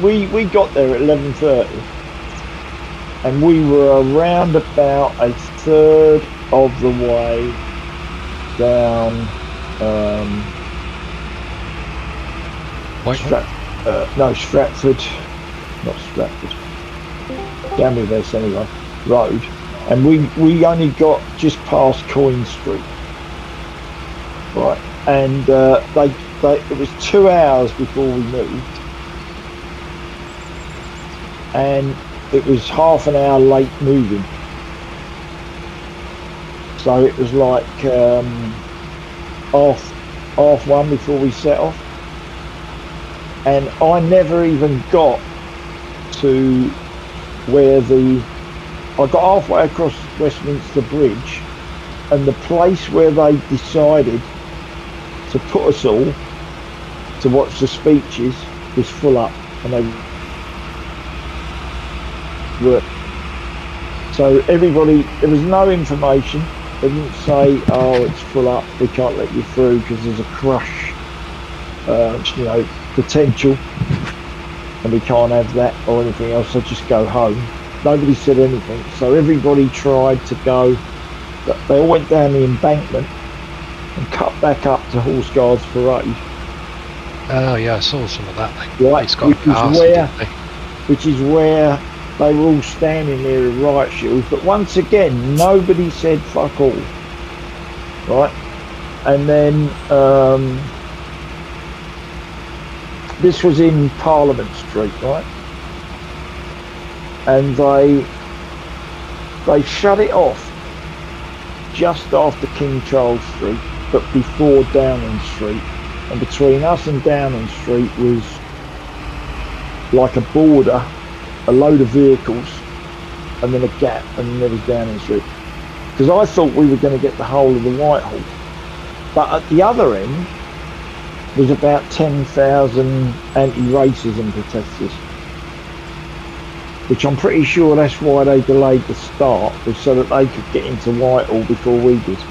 we got there at 11:30, and we were around about a third of the way down. Stratford, not Stratford. Down with this anyway. Road, and we only got just past Coin Street, right? And it was 2 hours before we moved, and it was half an hour late moving. So it was like half one before we set off, and I never even got to where I got halfway across Westminster Bridge, and the place where they decided to put us all to watch the speeches was full up, and they were. So everybody, there was no information. They didn't say, "Oh, it's full up. We can't let you through because there's a crush, potential, and we can't have that or anything else. So just go home." Nobody said anything. So everybody tried to go. They all went down the embankment and cut back up to Horse Guards Parade. Oh yeah, I saw some of that. Right, which is where they were all standing there in riot shields. But once again, nobody said fuck all. Right, and then this was in Parliament Street, right? And they shut it off just after King Charles Street, but before Downing Street. And between us and Downing Street was like a border, a load of vehicles, and then a gap, and then there was Downing Street. Because I thought we were going to get the whole of the Whitehall. But at the other end was about 10,000 anti-racism protesters, which I'm pretty sure that's why they delayed the start, was so that they could get into Whitehall before we did.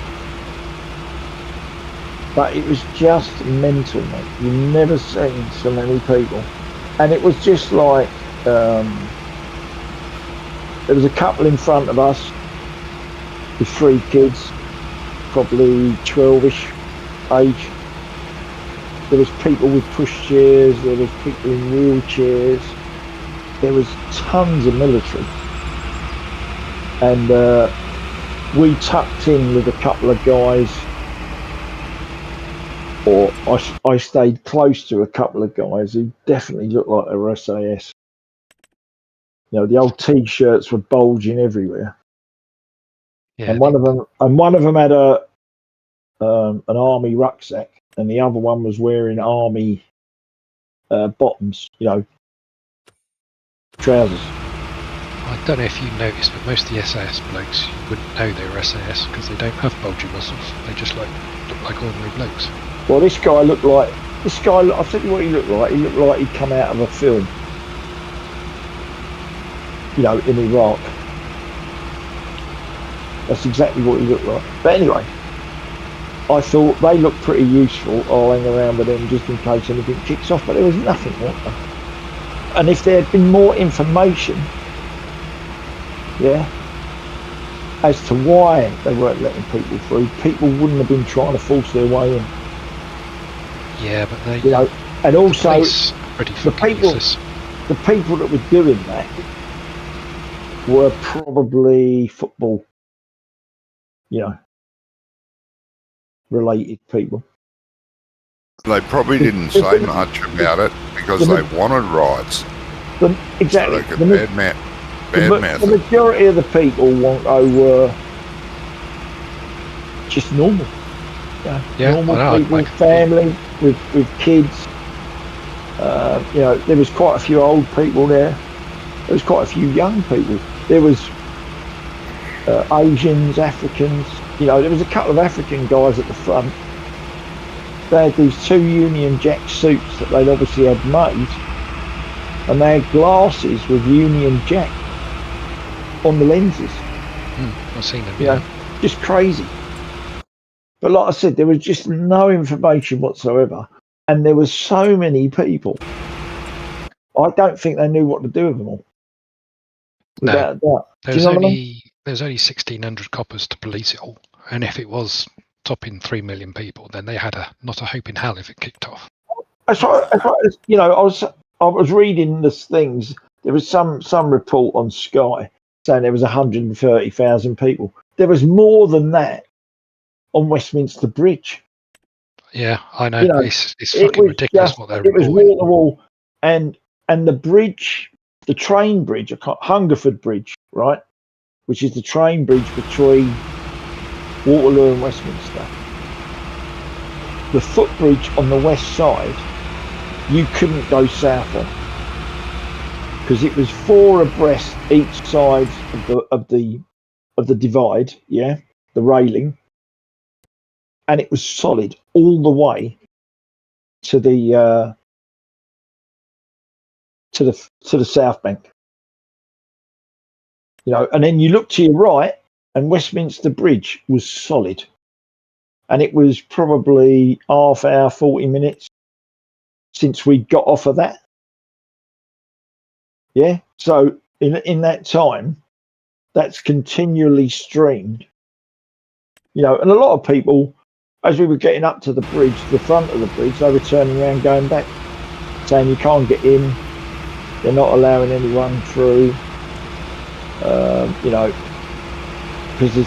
But it was just mental, mate. You've never seen so many people. And it was just like, there was a couple in front of us with 3 kids, probably 12-ish age. There was people with pushchairs, there was people in wheelchairs. There was tons of military, and we tucked in with a couple of guys, or I stayed close to a couple of guys who definitely looked like they were SAS. You know, the old T-shirts were bulging everywhere, and one of them had an army rucksack, and the other one was wearing army bottoms, trousers. I don't know if you noticed, but most of the SAS blokes, you wouldn't know they were SAS because they don't have bulgy muscles. They just look like ordinary blokes. Well, this guy, I'll tell you what he looked like. He looked like he'd come out of a film, in Iraq. That's exactly what he looked like. But anyway, I thought they looked pretty useful. I'll hang around with them just in case anything kicks off, but there was nothing there. And if there had been more information, as to why they weren't letting people through, people wouldn't have been trying to force their way in. Yeah, but they, and also the people that were doing that were probably football, related people. They probably didn't say much about it because they wanted riots. Exactly. So they could badmouth the majority of the people were just normal. Normal people, family with kids. There was quite a few old people there. There was quite a few young people. There was Asians, Africans. There was a couple of African guys at the front. They had these 2 Union Jack suits that they'd obviously had made, and they had glasses with Union Jack on the lenses. I've seen them. Just crazy. But like I said, there was just no information whatsoever, and there were so many people. I don't think they knew what to do with them all. No. Without a doubt. Do you There's know what I mean? only 1,600 coppers to police it all, and if it was topping 3 million people, then they had not a hope in hell if it kicked off. That's right. You know, I was reading this things. There was some report on Sky saying there was 130,000 people. There was more than that on Westminster Bridge. Yeah, I know. You know, It's it fucking was ridiculous just what they're it was reporting. wall to wall, and the bridge, the train bridge, Hungerford Bridge, right, which is the train bridge between Waterloo and Westminster. The footbridge on the west side, you couldn't go south on because it was 4 abreast each side of the divide, yeah, the railing, and it was solid all the way to the south bank. You know, and then you look to your right, and Westminster Bridge was solid, and it was probably half hour, 40 minutes since we got off of that. Yeah, so in that time, that's continually streamed. You know, and a lot of people, as we were getting up to the bridge, the front of the bridge, they were turning around, going back, saying you can't get in. They're not allowing anyone through. You know, because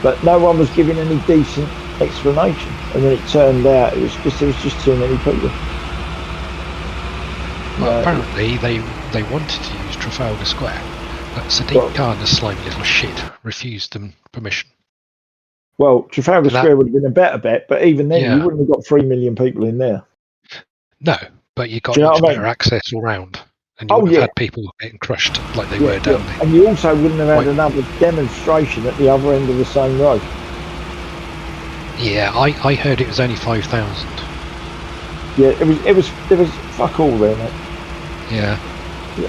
but no one was giving any decent explanation. And then it turned out it was because there was just too many people. Well, apparently they wanted to use Trafalgar Square, but Sadiq Khan, the slimy little shit, refused them permission. Well, Trafalgar Square would have been a better bet, but even then, you wouldn't have got 3 million people in there. No, but you got Do you know much what I better mean? access all round, and you wouldn't have had people getting crushed like they were down there. And you also wouldn't have had another demonstration at the other end of the same road. Yeah, I heard it was only 5,000. Yeah, there was fuck all there, mate. Yeah.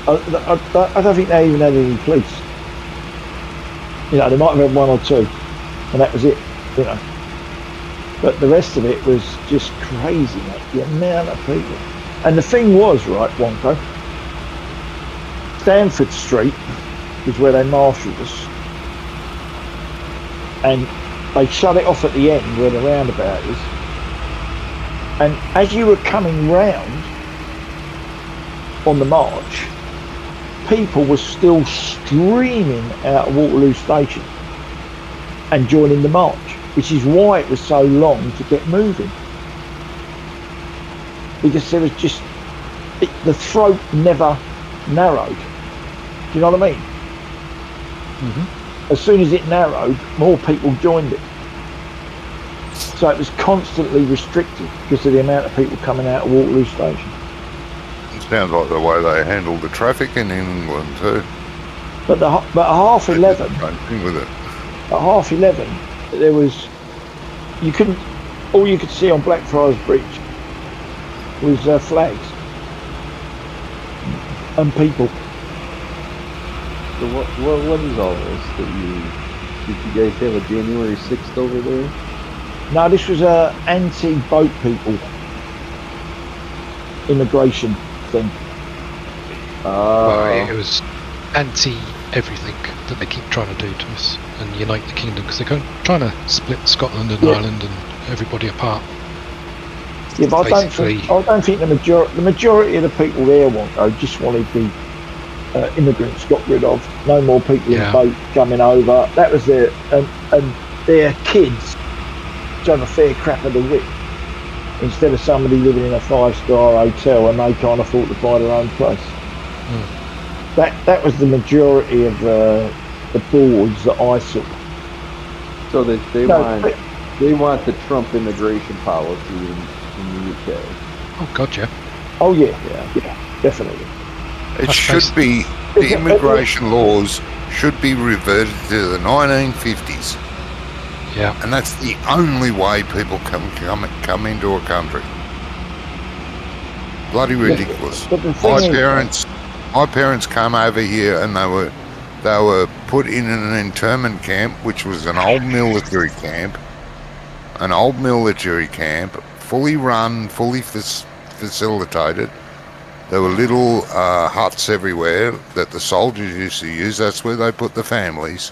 I don't think they even had any police. You know, they might have had 1 or 2, and that was it. You know, but the rest of it was just crazy, mate. The amount of people, and the thing was, right, Wonko, Stanford Street was where they marshalled us, and they shut it off at the end where the roundabout is. And as you were coming round on the march, people were still streaming out of Waterloo Station and joining the march, which is why it was so long to get moving. Because there was just, the throat never narrowed. Do you know what I mean? Mm-hmm. As soon as it narrowed, more people joined it. So it was constantly restricted because of the amount of people coming out of Waterloo Station. It sounds like the way they handle the traffic in England too. But at half 11, same thing with it. At half 11, there was, all you could see on Blackfriars Bridge was flags and people. So what is all this did you guys have a January 6th over there? No, this was a anti-boat people immigration thing. Well, it was anti-everything that they keep trying to do to us and unite the kingdom, because they're trying to split Scotland and Ireland and everybody apart. Yeah, but I don't think the majority of the people there just wanted the immigrants got rid of. No more people in boats coming over. That was their and their kids have a fair crap of the whip instead of somebody living in a 5-star hotel and they can't afford to buy their own place. That was the majority of the boards that I saw. So they want the Trump immigration policy in the UK. Oh God, yeah. Oh yeah, definitely. It should be, the immigration laws should be reverted to the 1950s. Yeah. And that's the only way people come into a country. Bloody ridiculous. My parents came over here and they were put in an internment camp, which was an old military camp, fully run, fully facilitated, There were little huts everywhere that the soldiers used to use. That's where they put the families.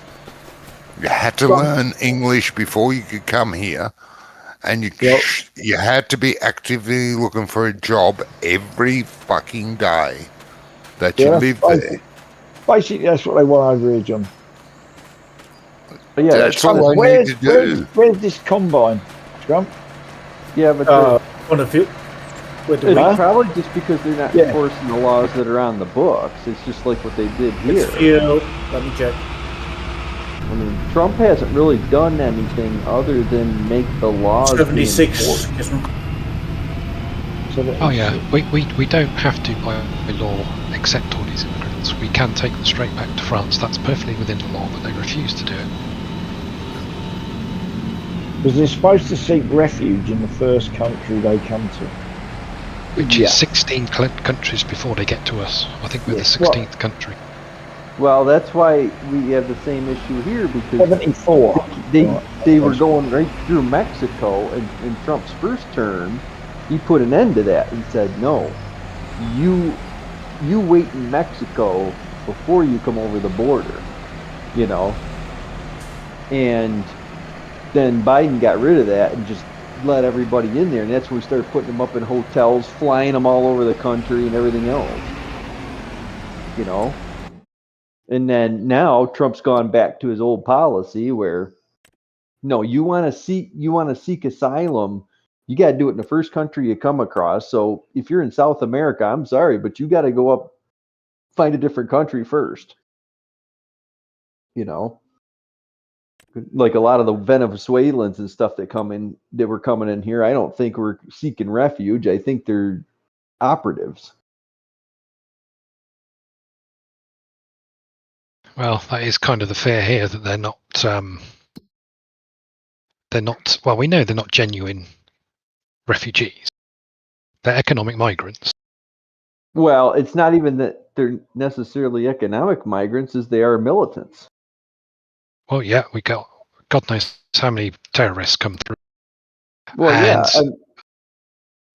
You had to learn English before you could come here, and you had to be actively looking for a job every fucking day that you lived there. Basically, that's what they want over here, John. But yeah, That's all they need to do. Where's this combine, Trump? yeah, but on a few. With the it's probably just because they're not enforcing the laws that are on the books. It's just like what they did here. Let me check. I mean, Trump hasn't really done anything other than make the laws. 76. Oh yeah, we don't have to by law accept all these immigrants. We can take them straight back to France. That's perfectly within the law, but they refuse to do it. Because they're supposed to seek refuge in the first country they come to. Which is 16 countries before they get to us. I think we're the 16th country. Well, that's why we have the same issue here, because 74. They were going right through Mexico, and in Trump's first term, he put an end to that. He said, no, you wait in Mexico before you come over the border, you know. And then Biden got rid of that and just let everybody in there, and that's when we started putting them up in hotels, flying them all over the country and everything else, you know. And then now Trump's gone back to his old policy where, no, you want to seek asylum, you got to do it in the first country you come across. So if you're in South America, I'm sorry, but you got to go up, find a different country first. You know, like a lot of the Venezuelans and stuff that were coming in here, I don't think were seeking refuge. I think they're operatives. Well, that is kind of the fear here, that they're not. Well, we know they're not genuine refugees. They're economic migrants. Well, it's not even that they're necessarily economic migrants, as they are militants. Well, yeah, we got God knows how many terrorists come through. Well, and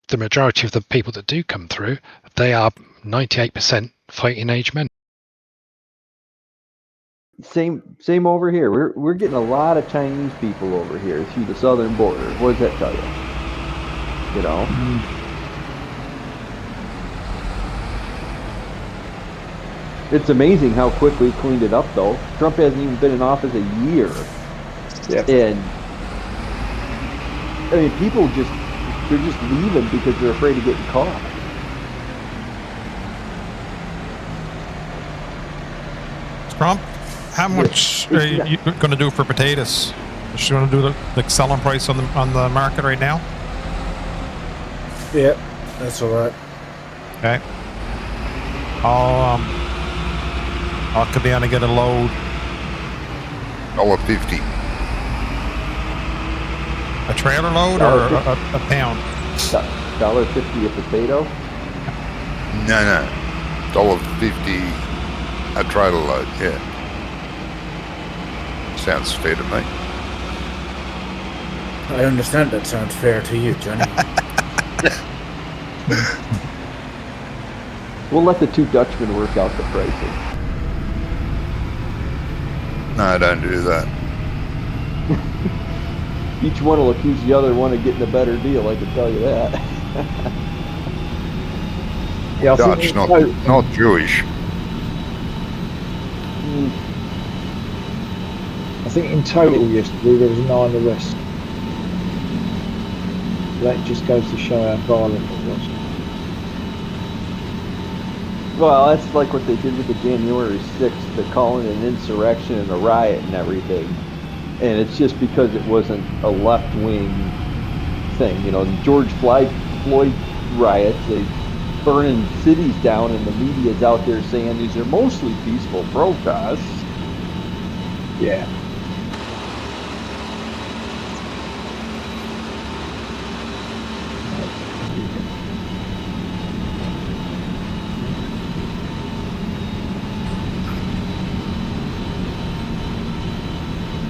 the majority of the people that do come through, they are 98% fighting age men. Same over here. We're getting a lot of Chinese people over here through the southern border. What does that tell you? You know. It's amazing how quickly he cleaned it up, though. Trump hasn't even been in office a year. Yeah. And I mean, people they're just leaving because they're afraid of getting caught. Trump, how much are you going to do for potatoes? Is she going to do the selling price on the market right now? Yeah, that's all right. Okay. I'll come down and get a load. $1.50. A trailer load or a pound? $1.50 a potato? No. $1.50 a trailer load, yeah. Sounds fair to me. I understand that sounds fair to you, Johnny. We'll let the two Dutchmen work out the pricing. No, don't do that. Each one will accuse the other one of getting a better deal, I can tell you that. Yeah, Dutch, not Jewish. I think in total yesterday there was 9 arrests. That just goes to show how violent it was. Well, that's like what they did with the January 6th. They're calling it an insurrection and a riot and everything. And it's just because it wasn't a left-wing thing. You know, the George Floyd riots, they burning cities down, and the media's out there saying these are mostly peaceful protests. Yeah.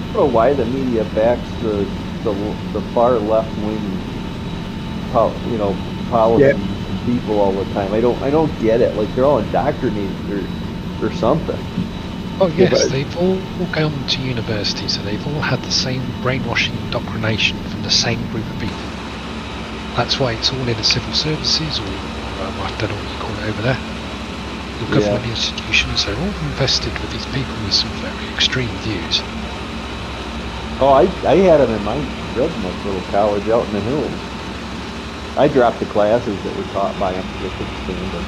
I don't know why the media backs the far left wing, policies and people all the time. I don't get it. Like they're all indoctrinated or something. Oh Yeah, yes, but- they've all gone to university, so they've all had the same brainwashing indoctrination from the same group of people. That's why it's all in the civil services, or I don't know what you call it over there. The government institutions, they're all invested with these people with some very extreme views. Oh, I had them in my redneck little college out in the hills. I dropped the classes that were taught by them because I couldn't stand them.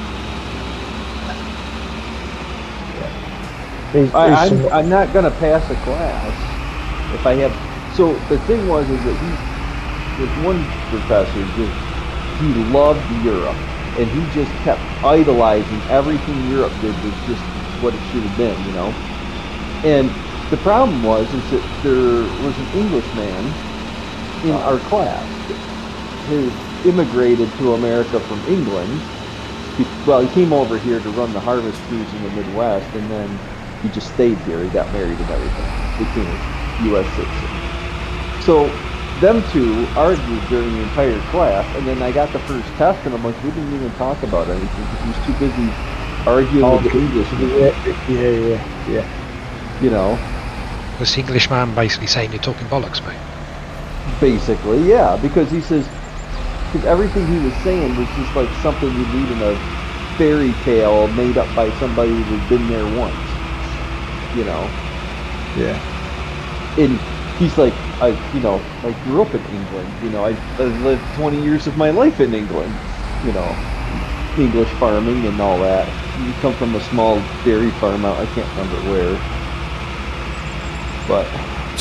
I'm not gonna pass a class if I have. So the thing was is that there's one professor he loved Europe, and he just kept idolizing everything Europe did was just what it should have been, you know. And the problem was is that there was an Englishman in our class who immigrated to America from England. He came over here to run the harvest crews in the Midwest, and then he just stayed here. He got married and everything. Became a U.S. citizen. So them two argued during the entire class, and then I got the first test, and I'm like, we didn't even talk about anything because he was too busy arguing with the Englishman. Yeah. You know, Was the Englishman basically saying you're talking bollocks, mate? basically, yeah, because he says, because everything he was saying was just like something you read in a fairy tale made up by somebody who'd been there once. You know. Yeah. And he's like, I grew up in England. You know, I lived 20 years of my life in England. You know, English farming and all that. You come from a small dairy farm out, I can't remember where. But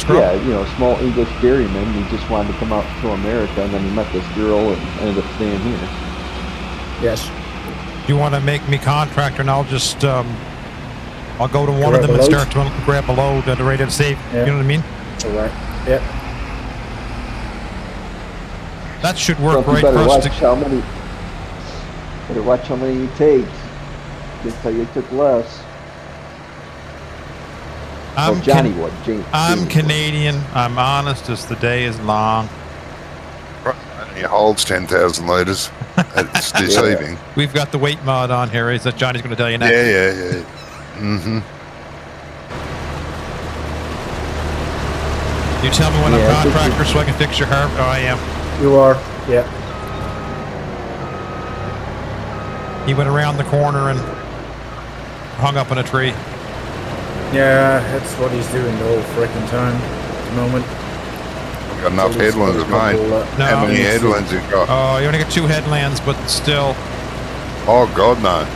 yeah, you know, small English dairyman. He just wanted to come out to America, and then he met this girl and ended up staying here. Yes. You want to make me contractor, and I'll just I'll go to one Grab of them a and load? start to grab a load at a rate of save. Yeah. You know what I mean? All right. Yep. That should So work you right better for us watch to. how many. Better watch how many you take. Just tell you took less. I'm Johnny would. I'm Jamie Canadian. I'm honest as the day is long. He holds 10,000 litres. It's deceiving. We've got the weight mod on here. Is that Johnny's going to tell you next? Yeah. Mm-hmm. You tell me when Yeah, I'm I think contractor so I can fix your harvest. Oh, I am. You are. Yeah. He went around the corner and hung up in a tree. Yeah, that's what he's doing the whole freaking time at the moment. Got enough So he's headlands, got a mate. couple, No. How many headlands you got? Oh, you only got 2 headlands, but still, Oh, God, no.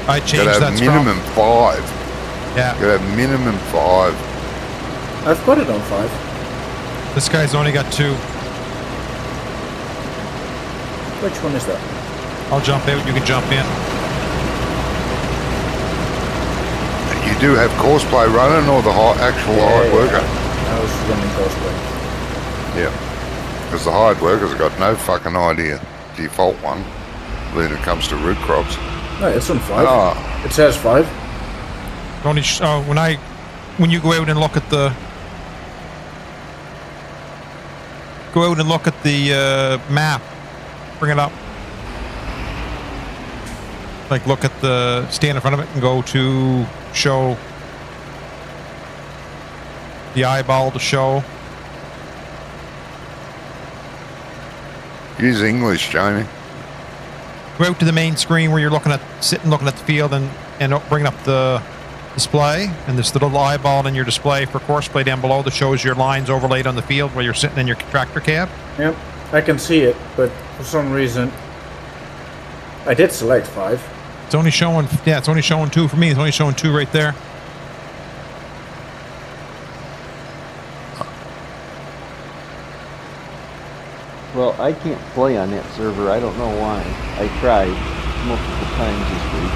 I Got changed to that have minimum 5. Yeah, Got to have minimum 5. I've got it on 5. this guy's only got 2. Which one is that? I'll jump out. You can jump in. You do have courseplay running or the actual hired worker? I was running cosplay. Yeah. Because the hired workers have got no fucking idea. Default one when it comes to root crops. No, it's on 5. Oh, It says 5. Only when you go out and look at the map, bring it up. Like look at the stand in front of it and go to show the eyeball to show. use English, Jamie. Go out to the main screen where you're looking at the field and bring up the display, and there's the little eyeball in your display for courseplay down below that shows your lines overlaid on the field where you're sitting in your tractor cab. Yep. I can see it, but for some reason I did select 5. It's only showing 2 for me. It's only showing 2 right there. Well, I can't play on that server. I don't know why. I tried multiple times this week.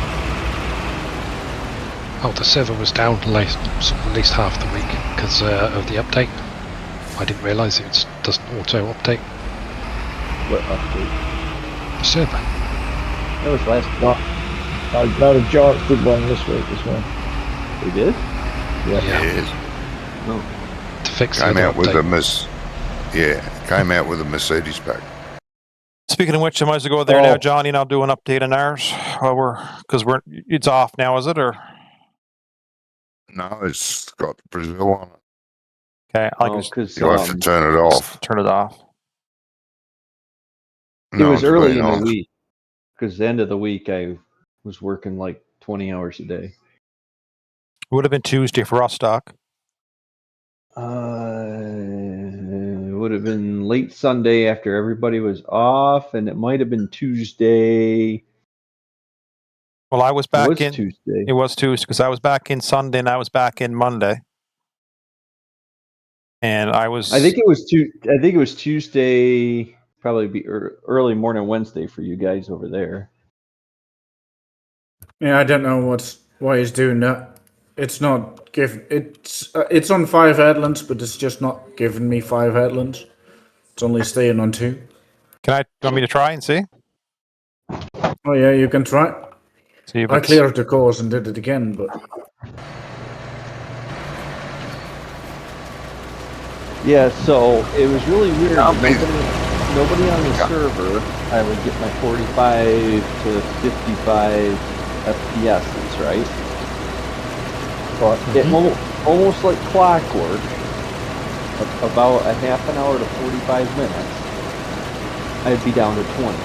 Oh, the server was down at least half the week because of the update. I didn't realise it doesn't auto-update What update? the server. That was last week. No, the Giants did one this week as well. They did? Yeah. Yes. No. To fix Came the out with update. came out with a Mercedes pack. Speaking of which, I might as well go there now, Oh. Johnny, and I'll do an update on ours because it's off now, is it? Or No, it's got Brazil on it. okay, I can Oh, just because You'll have to turn it off. turn it off. it No, was it's early been in the off. week. Because the end of the week, I was working like 20 hours a day. Would have been Tuesday for us, Doc. It would have been late Sunday after everybody was off, and it might have been Tuesday. Well, I was It back was in. Tuesday. It was Tuesday because I was back in Sunday and I was back in Monday. And I was. I think it was Tuesday. Probably be early morning Wednesday for you guys over there. Yeah, I don't know why he's doing that. It's not give. It's on 5 headlands, but it's just not giving me 5 headlands. It's only staying on 2. Want me to try and see? Oh yeah, you can try. See if I it's. cleared the course and did it again, but Yeah, so it was really weird. Nobody on the server. I would get my 45 to 55 FPSs, right? It almost like clockwork. About a half an hour to 45 minutes, I'd be down to 20.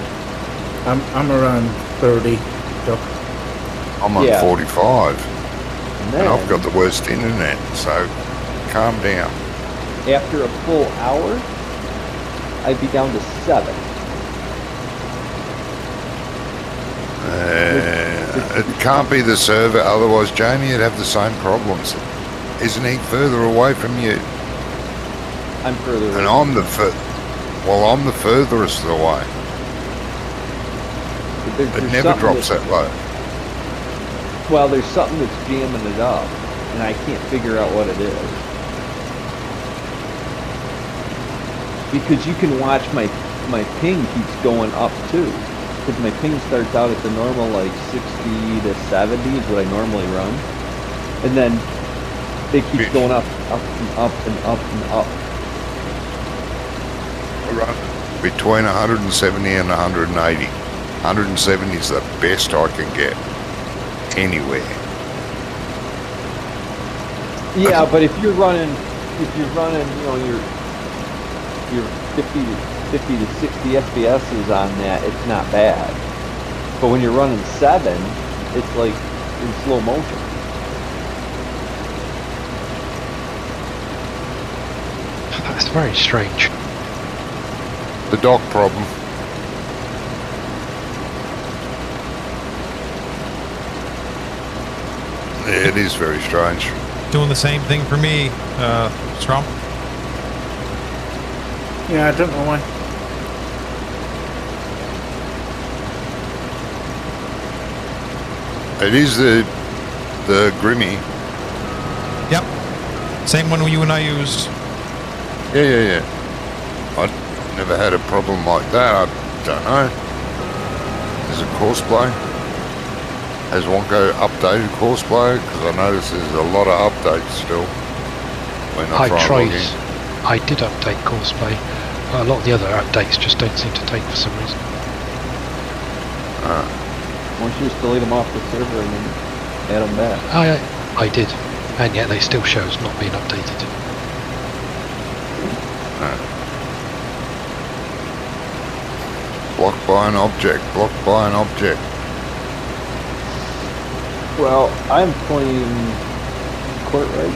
I'm around 30. Doc. I'm on Yeah. 45, And and then, I've got the worst internet, so calm down. after a full hour, I'd be down to 7. It can't be the server, otherwise Jamie would have the same problems. Isn't he further away from you? I'm further away. And I'm the furthest away. It There's never something drops that low. Well, there's something that's jamming it up, and I can't figure out what it is. Because you can watch my ping keeps going up too. Because my ping starts out at the normal like 60 to 70 is what I normally run, and then it keeps going up and up and up and up. I run between 170 and 180. 170 is the best I can get anywhere. Yeah, but if you're running, you know, your 50 to 60 FPSs on that, it's not bad. But when you're running 7, it's like in slow motion. That's very strange. The dock problem. It is very strange. Doing the same thing for me, Strom. Yeah, I don't know why. It is the Grimmy. Yep. Same one you and I used. Yeah. I never had a problem like that. I don't know. Is it courseplay? Has Wonko updated courseplay? Because I notice there's a lot of updates still. When I try and log in. I did update courseplay, but a lot of the other updates just don't seem to take for some reason. Why don't you just delete them off the server and then add them back? I did, and yet they still show as not being updated. Blocked by an object. Blocked by an object. Well, I'm playing Courtright.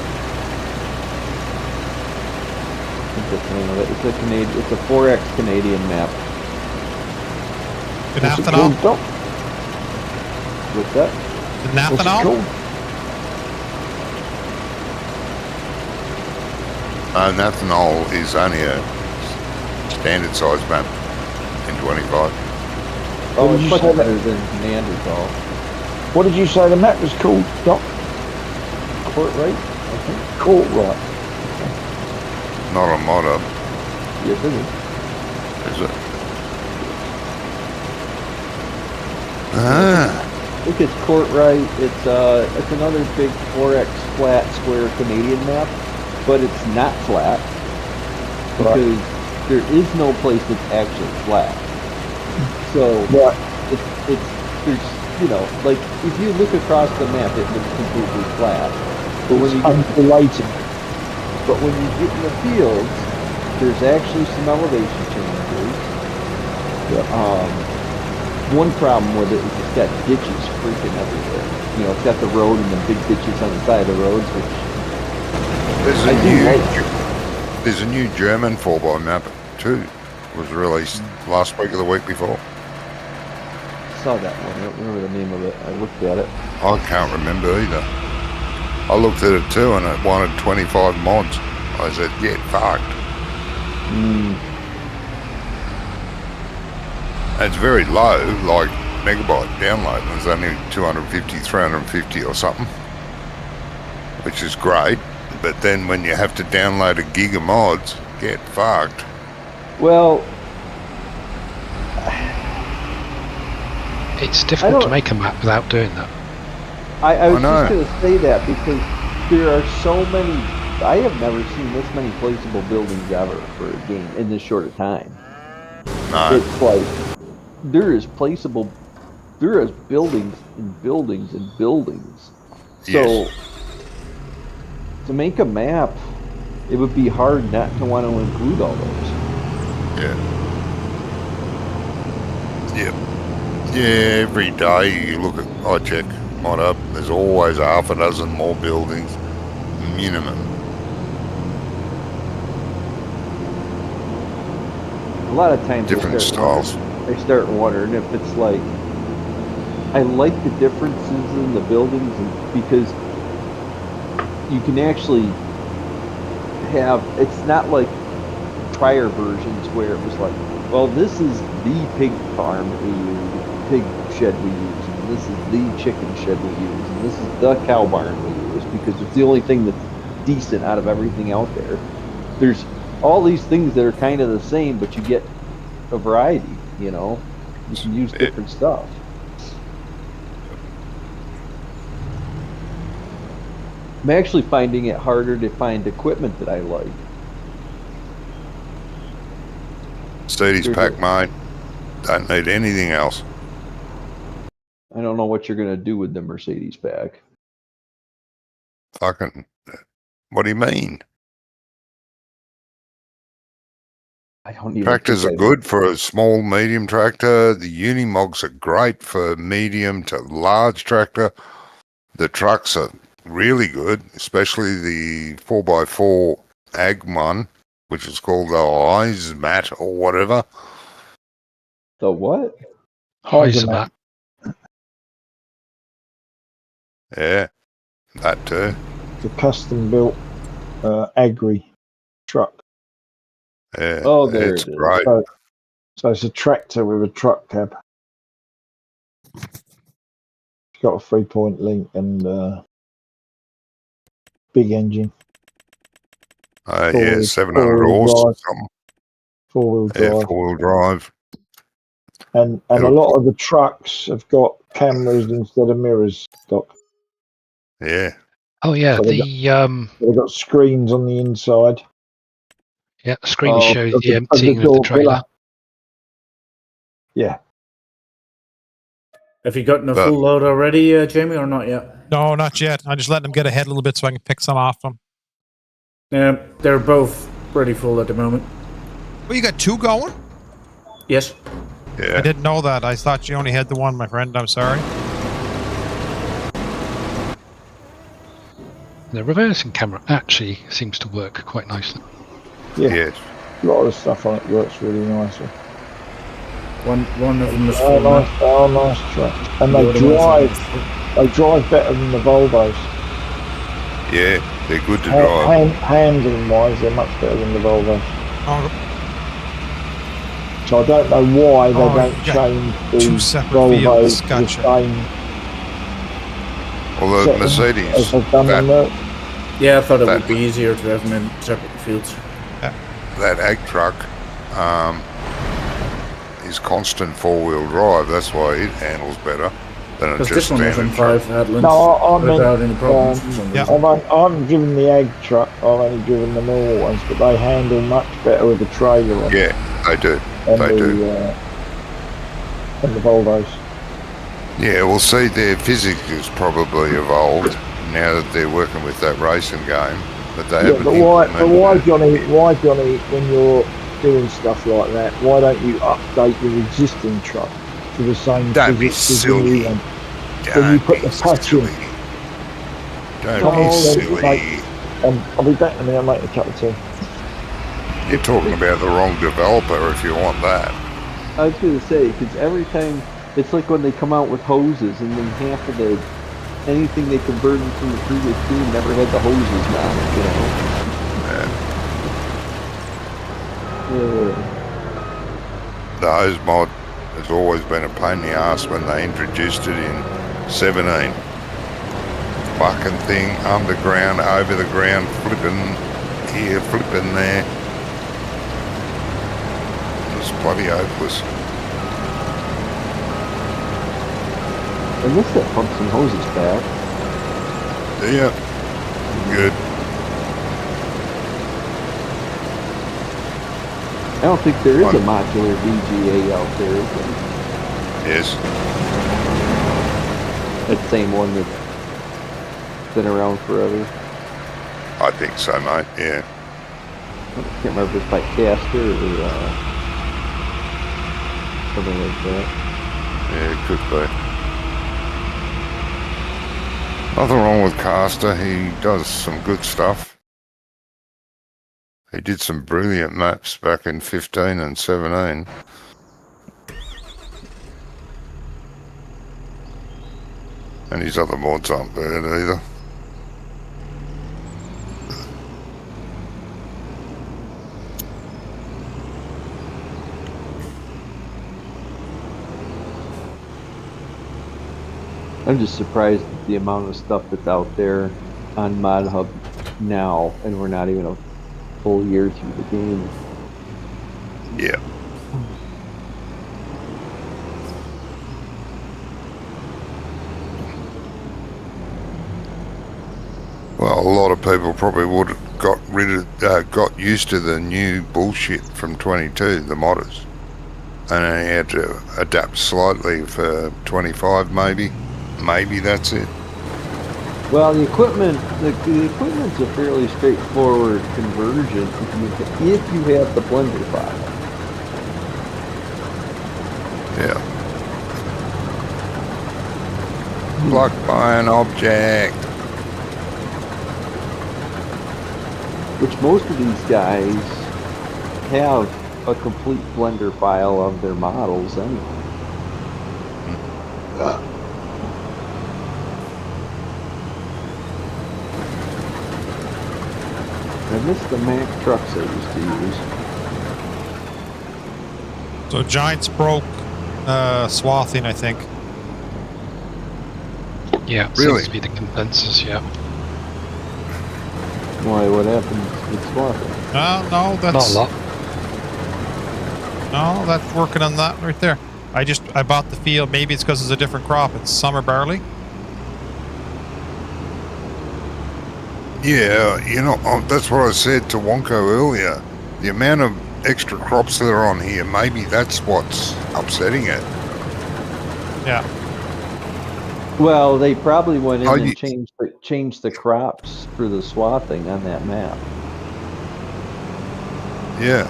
I think that's the name of it. It's a 4X Canadian map. Did What's it Nathanol? called, Doc? What's that? Did What's it Nathanol? called? Nathanol is only a standard size map in 25. Oh, did it's you much say that? better than Neanderthal. What did you say the map was called, Doc? Courtright, I think. Courtright. Not a mod up, Yes, it is. is it? Ah, I think it's Courtright. It's another big 4X flat square Canadian map, but it's not flat because there is no place that's actually flat. So Right. there's, you know, like if you look across the map, it looks completely flat. But when It's you get, undulating. but when you get in the fields, there's actually some elevation changes. One problem with it is it's got ditches freaking everywhere. You know, it's got the road and the big ditches on the side of the roads, which There's a new German 4x map too. Was released last week or the week before. saw that one. I don't remember the name of it. I looked at it. I can't remember either. I looked at it too, and it wanted 25 mods. I said, "Get fucked." It's very low, like megabyte download. It's only 250, 350 or something, which is great. But then when you have to download a gig of mods, get fucked. Well, It's difficult to make a map without doing that. I was I know. just going to say that because there are so many. I have never seen this many placeable buildings ever for a game in this short a time. No, It's like there is placeable. There is buildings and buildings and buildings. So Yes. to make a map, it would be hard not to want to include all those. yeah. Yep. Yeah, every day you look at, I check mod up, there's always half a dozen more buildings, minimum. A lot of times Different styles. I start wondering if it's like I like the differences in the buildings because you can actually have. It's not like prior versions where it was like, well, this is the pig farm that we use, the pig shed we use, and this is the chicken shed we use, and this is the cow barn we use because it's the only thing that's decent out of everything out there. There's all these things that are kind of the same, but you get a variety, you know? You can use different stuff. I'm actually finding it harder to find equipment that I like. Mercedes pack mine. Don't need anything else. I don't know what you're going to do with the Mercedes pack. Fucking, what do you mean? I don't even Tractors think are good for a small, medium tractor. The Unimogs are great for medium to large tractor. The trucks are really good, especially the 4x4 ag one, which is called the Eyes Mat or whatever. The what? Heisermat. Yeah, that too. It's a custom built agri truck. Yeah, Oh, there it's it is. great. So it's a tractor with a truck cab. It's got a 3-point link and big engine. Yeah, 700 horse or something. 4-wheel drive. Yeah, 4-wheel drive. And a lot of the trucks have got cameras instead of mirrors. Doc. Yeah. Oh yeah, So they've got screens on the inside. yeah, the screen shows of the emptying of the door trailer. pillar. Yeah. Have you gotten a full load already, Jamie, or not yet? No, not yet. I just let them get ahead a little bit so I can pick some off them. Yeah, they're both pretty full at the moment. Well, you got two going? Yes. Yeah. I didn't know that. I thought you only had the one, my friend. I'm sorry. The reversing camera actually seems to work quite nicely. Yeah. Yes. A lot of the stuff on it works really nicely. One of them is full. Nice truck. And they drive better than the Volvos. Yeah, they're good to drive. Handling wise, they're much better than the Volvos. Oh, So I don't know why they don't you got change the two separate Volvos fields, to the gotcha. same Well, the setting Mercedes, as they've done that, in the, Yeah, I thought it would be easier to have them in separate fields. that ag truck is constant 4-wheel drive. That's why it handles better than a Because just this one was on standard 5 truck. headlands No, I meant, without any problems. for some yeah. reason. I haven't driven the ag truck, I've only driven the normal ones, but they handle much better with the trailer on. Yeah, they do. than They do. and the Volvos. Yeah, we'll see. Their physics has probably evolved now that they're working with that racing game, but they haven't But why, implemented it. Why, Johnny, when you're doing stuff like that, why don't you update your existing truck to the same Don't be physics as the new silly. one? When you Don't put be the patch in. silly. Don't Come be on, silly. mate. I'll be back in a minute. I'll make a cup of tea. You're talking about the wrong developer if you want that. I was going to say, because every time, it's like when they come out with hoses, and then half of the, anything they converted from the previous team never had the hoses mounted, you know? The hose mod has always been a pain in the ass when they introduced it in 17. Fucking thing, underground, over the ground, flipping here, flipping there. It was bloody hopeless. Unless that pumps and hoses back. Yeah, good. I don't think there is a modular VGA out there, is there? Yes. That same one that's been around forever. I think so, mate, yeah. I can't remember if it's by Caster or something like that. Yeah, it could be. Nothing wrong with Caster. He does some good stuff. He did some brilliant maps back in 15 and 17. And his other mods aren't bad either. I'm just surprised at the amount of stuff that's out there on Mod Hub now, and we're not even a full year through the game. Yeah. Well, a lot of people probably would have got used to the new bullshit from 22, the modders, and they had to adapt slightly for 25, maybe. Maybe that's it. Well, the equipment's a fairly straightforward conversion if you have the blender file. Yeah. Blocked by an object. Which most of these guys have a complete blender file of their models anyway. I miss the Mack trucks I used to use. So Giants broke swathing, I think. Yeah, Really? seems to be the consensus, yeah. Why, what happened with swathing? No, that's Not a lot. No, that's working on that right there. I bought the field. Maybe it's because it's a different crop. It's summer barley. Yeah, you know, that's what I said to Wonko earlier. The amount of extra crops that are on here, maybe that's what's upsetting it. Yeah. Well, they probably went in Oh, and changed the crops for the swathing on that map. Yeah.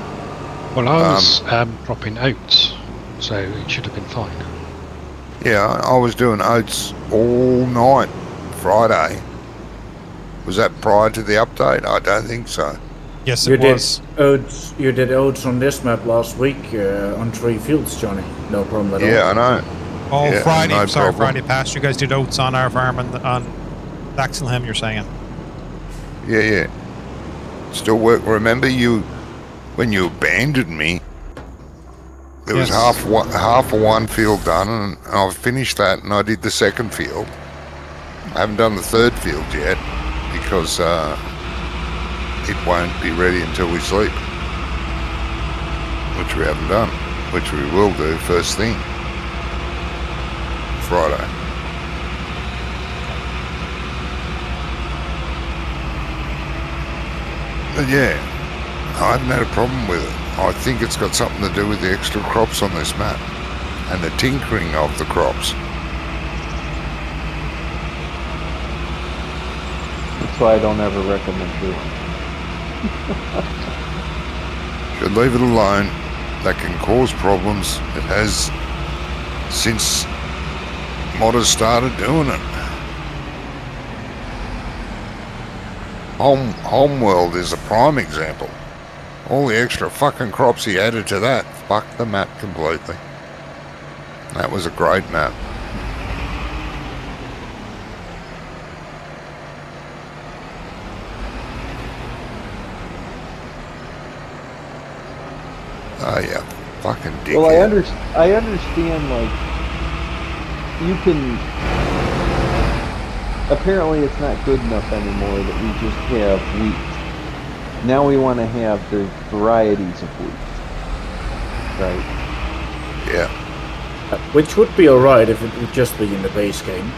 Well, I was dropping oats, so it should have been fine. Yeah, I was doing oats all night Friday. Was that prior to the update? I don't think so. Yes, You it did was. oats. You did oats on this map last week on 3 fields, Johnny. No problem at all. Yeah, I know. Oh, Yeah, Friday. no Sorry, problem. Friday past. You guys did oats on our farm and on Daxelheim, you're saying. Yeah. Still work. Remember when you abandoned me, there was Yes. half of one field done, and I've finished that, and I did the second field. I haven't done the third field yet because it won't be ready until we sleep, which we haven't done, which we will do first thing Friday. But yeah, I haven't had a problem with it. I think it's got something to do with the extra crops on this map. and the tinkering of the crops. That's why I don't ever recommend doing it. Should leave it alone. That can cause problems. It has since modders started doing it. Homeworld is a prime example. All the extra fucking crops he added to that fucked the map completely. That was a great map. Oh yeah, fucking dickhead. Well, I understand, like, you can... Apparently it's not good enough anymore that we just have wheat. Now we want to have the varieties of wheat. Right? Yeah. Which would be alright if it would just be in the base game.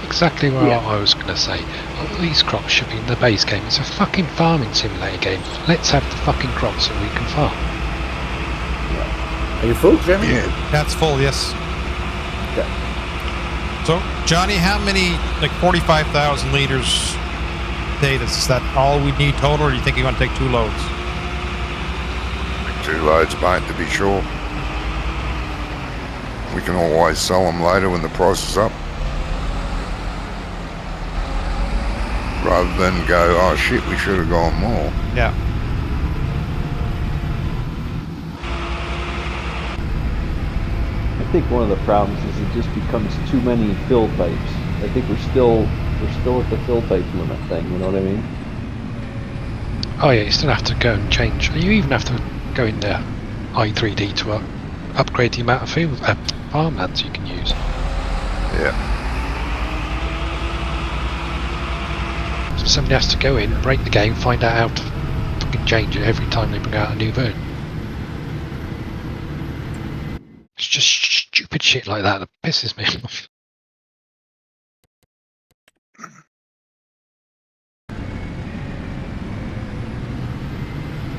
Exactly what I was going to say. All these crops should be in the base game. It's a fucking farming simulator game. Let's have the fucking crops so we can farm. Are you full, Jeremy? Yeah. That's full, yes. Okay. So, Johnny, how many, like 45,000 liters potatoes? Is that all we need total, or do you think you want to take 2 loads? 2 loads, mate, to be sure. We can always sell them later when the price is up. Rather than go, oh shit, we should have gone more. Yeah. I think one of the problems is it just becomes too many fill types. I think we're still at the fill type limit thing, you know what I mean? Oh yeah, you still have to go and change. You even have to go in there i3D to upgrade the amount of farmlands you can use. Yeah. So somebody has to go in, break the game, find out how to fucking change it every time they bring out a new version. It's just stupid shit like that pisses me off.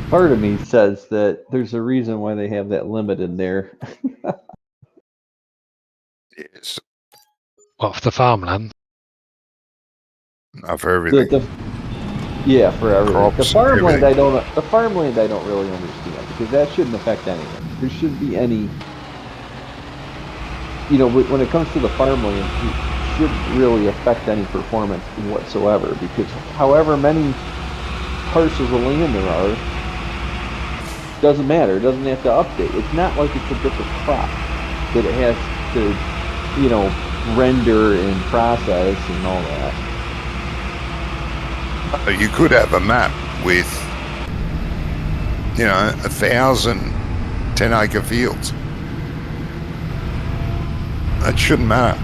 Part of me says that there's a reason why they have that limit in there. Yes. Well, for the farmland. Not for everything. Yeah, for everything. Crops, The farmland everything. the farmland I don't really understand, because that shouldn't affect anything. There shouldn't be any, you know, when it comes to the farmland, it shouldn't really affect any performance whatsoever, because however many parcels of land there are, doesn't matter. It doesn't have to update. It's not like it's a different crop that it has to, you know, render and process and all that. You could have a map with, you know, 1,000 10-acre fields. That shouldn't matter.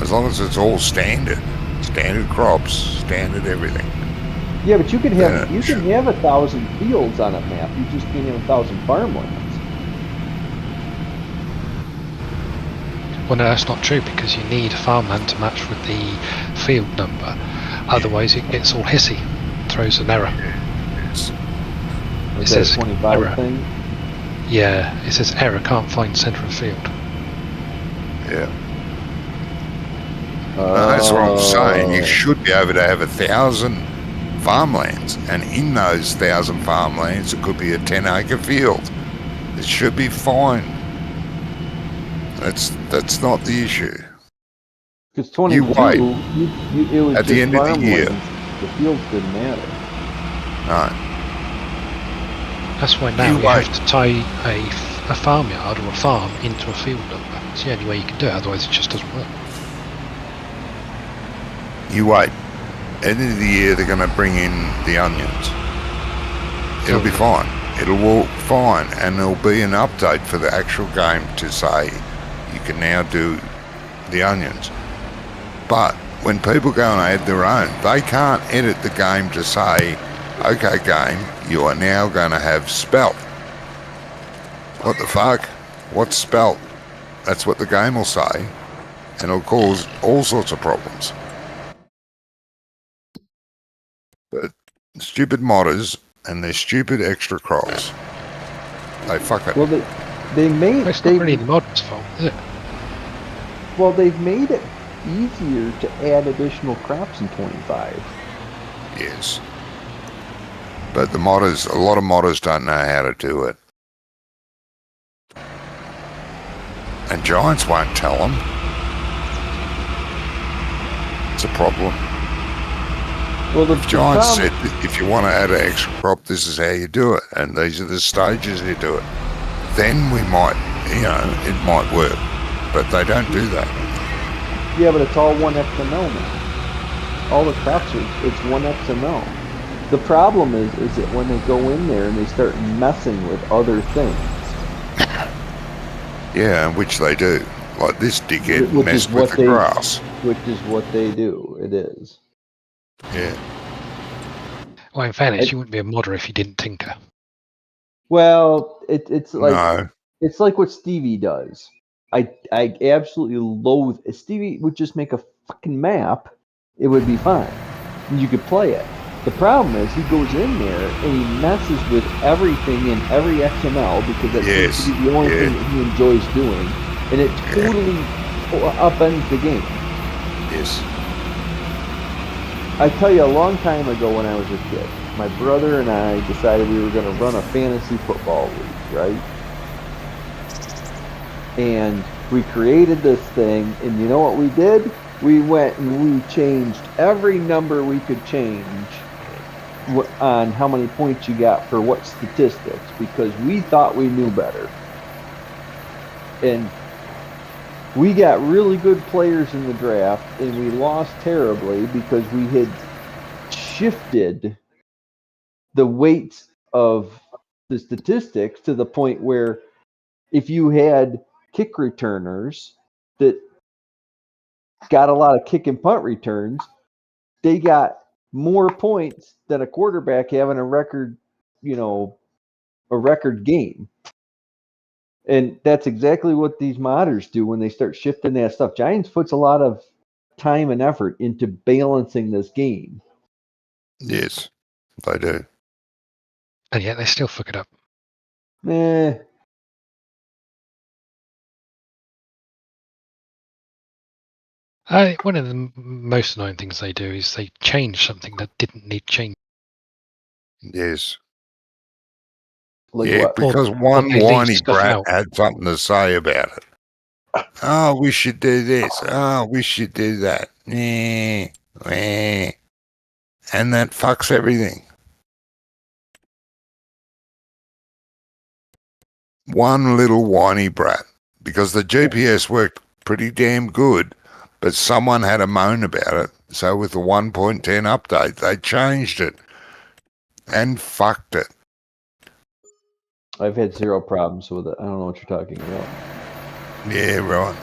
As long as it's all standard. Standard crops, standard everything. Yeah, but you can have 1,000 fields on a map. You just can't have 1,000 farmlands. Well, no, that's not true, because you need a farmland to match with the field number. Otherwise, it gets all hissy, throws an error. Yes. Is that a 25 error. thing? Yeah, it says error, can't find centre of field. Yeah. No, that's what I'm saying. You should be able to have 1,000 farmlands, and in those 1,000 farmlands, it could be a 10-acre field. It should be fine. That's not the issue. Because 22, You wait. It was At just the end of the year. farmlands. The fields didn't matter. No. That's why now You you wait. have to tie a farmyard or a farm into a field number. It's the only way you can do it, otherwise it just doesn't work. You wait. At the end of the year, they're going to bring in the onions. It'll be fine. It'll work fine, and there'll be an update for the actual game to say you can now do the onions. But when people go and add their own, they can't edit the game to say, okay, game, you are now going to have spelt. What the fuck? What's spelt? That's what the game will say, and it'll cause all sorts of problems. But stupid modders and their stupid extra crops, they fuck it. Well, They made Well, it's not really the mod's fault, is it? well, they've made it easier to add additional crops in 25. Yes. But a lot of modders don't know how to do it. And Giants won't tell them. It's a problem. Well, the Giants problem, said that if you want to add an extra crop, this is how you do it, and these are the stages you do it. Then we might, it might work. But they don't do that. yeah, but it's all one XML now. All the crops it's one XML. The problem is that when they go in there and they start messing with other things. Yeah, which they do. Like this dickhead Which messed is with what the grass. Which is what they do. It is. Yeah. Well, in fairness, you wouldn't be a modder if you didn't tinker. Well, it's like No. it's like what Stevie does. I absolutely loathe. If Stevie would just make a fucking map, it would be fine. And you could play it. The problem is he goes in there and he messes with everything in every XML because that seems to be the only thing that he enjoys doing, and it totally upends the game. Yes. I tell you, a long time ago when I was a kid, my brother and I decided we were going to run a fantasy football league, right? And we created this thing, and you know what we did? We went and we changed every number we could change on how many points you got for what statistics, because we thought we knew better. And we got really good players in the draft, and we lost terribly because we had shifted the weights of the statistics to the point where if you had kick returners that got a lot of kick and punt returns, they got more points than a quarterback having a record game. And that's exactly what these modders do when they start shifting that stuff. Giants puts a lot of time and effort into balancing this game. Yes, they do. And yet they still fuck it up. One of the most annoying things they do is they change something that didn't need change. Yes. Like yeah, what? because one they leave whiny stuff brat out. had something to say about it. Oh, we should do this. Oh, we should do that. And that fucks everything. One little whiny brat. Because the GPS worked pretty damn good, but someone had a moan about it. So with the 1.10 update, they changed it and fucked it. I've had zero problems with it. I don't know what you're talking about. Yeah, right.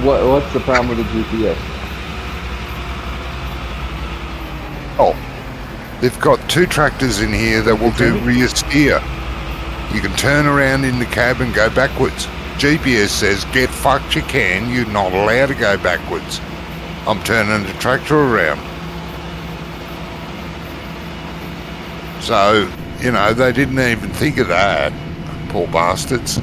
What's the problem with the GPS? Oh, they've got two tractors in here that will do rear steer. You can turn around in the cab and go backwards. GPS says, get fucked you can, you're not allowed to go backwards. I'm turning the tractor around. So, they didn't even think of that. Poor bastards.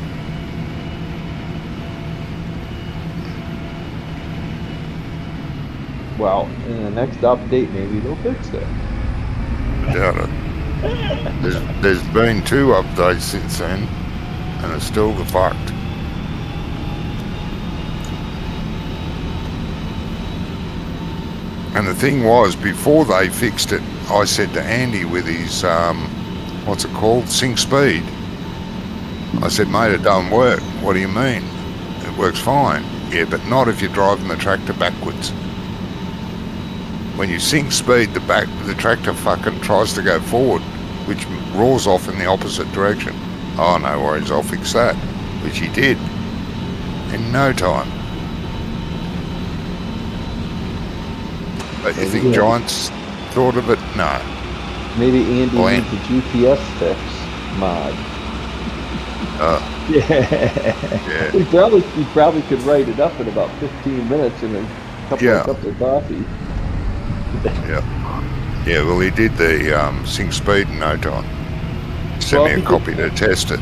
Well, in the next update, maybe they'll fix it. Doubt it. There's been 2 updates since then, and it's still the fucked. And the thing was, before they fixed it, I said to Andy with his, what's it called, Sync Speed, I said, mate, it don't work. What do you mean? It works fine. Yeah, but not if you're driving the tractor backwards. When you sync speed, the tractor fucking tries to go forward, which roars off in the opposite direction. Oh, no worries, I'll fix that. Which he did. In no time. But you think Giants thought of it? No. Maybe Andy needs a GPS fix mod. Yeah. He probably could write it up in about 15 minutes in a couple of cups of coffee. Yeah, well, he did the sync speed in no time. Send me a if you copy to test it.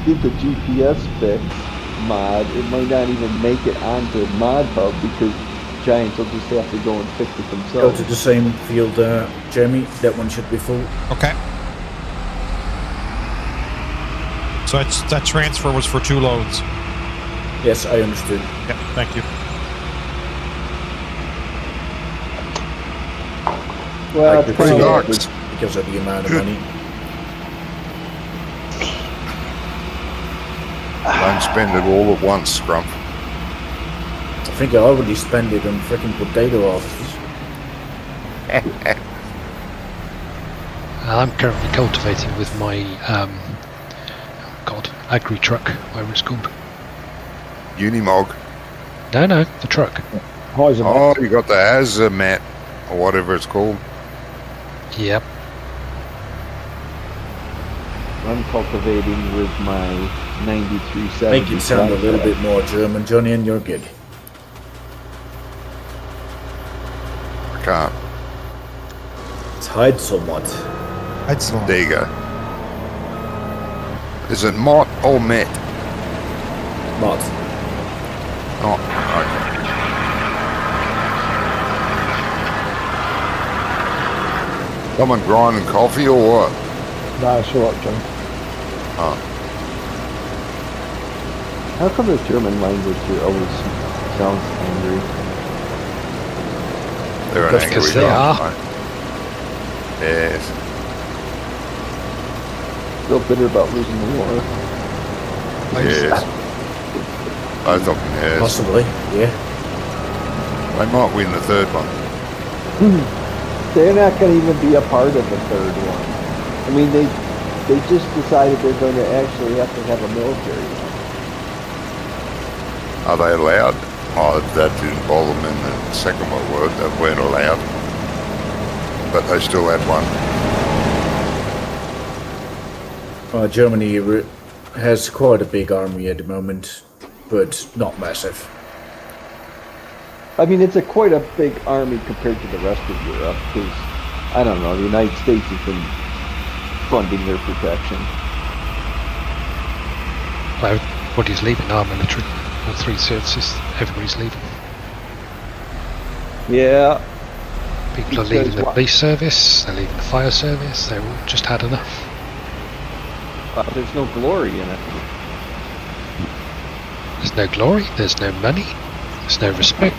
did the GPS fix mod, it might not even make it onto Mod Hub because Giants will just have to go and fix it Go themselves. to the same field, Jamie. That one should be full. Okay. So that transfer was for 2 loads. Yes, I understood. Yeah, thank you. Well, Like it's the kind pretty of nice. Because of the amount of money. Don't spend it all at once, Scrump. I think I already spent it on freaking potato offices. I'm currently cultivating with my agri truck, whatever it's called. Unimog. No, the truck. Oh, you got the Azamat, or whatever it's called. Yep. I'm cultivating with my 9370. Make it sound a little bit more German, Johnny, and you're good. I can't. It's hide somewhat. Excellent. There you go. Is it Mott or Met? Not. Oh, okay. Someone grinding coffee or what? No, it's all right, John. Oh, How come the German language here always sounds angry? they're an Because angry they bunch, are. mate. Yes. Still bitter about losing the war. Yes. Both of them, yes. Possibly, yeah. They might win the third one. They're not going to even be a part of the third one. I mean, they just decided they're going to actually have to have a military one. Are they allowed? Oh, that didn't bother them in the Second World War. They weren't allowed. But they still had one. Germany has quite a big army at the moment, but not massive. I mean, it's quite a big army compared to the rest of Europe because, I don't know, the United States has been funding their protection. Well, everybody's leaving our military. All 3 services, everybody's leaving. Yeah. People are leaving the police service, they're leaving the fire service, they're all just had enough. There's no glory in it. There's no glory, there's no money, there's no respect.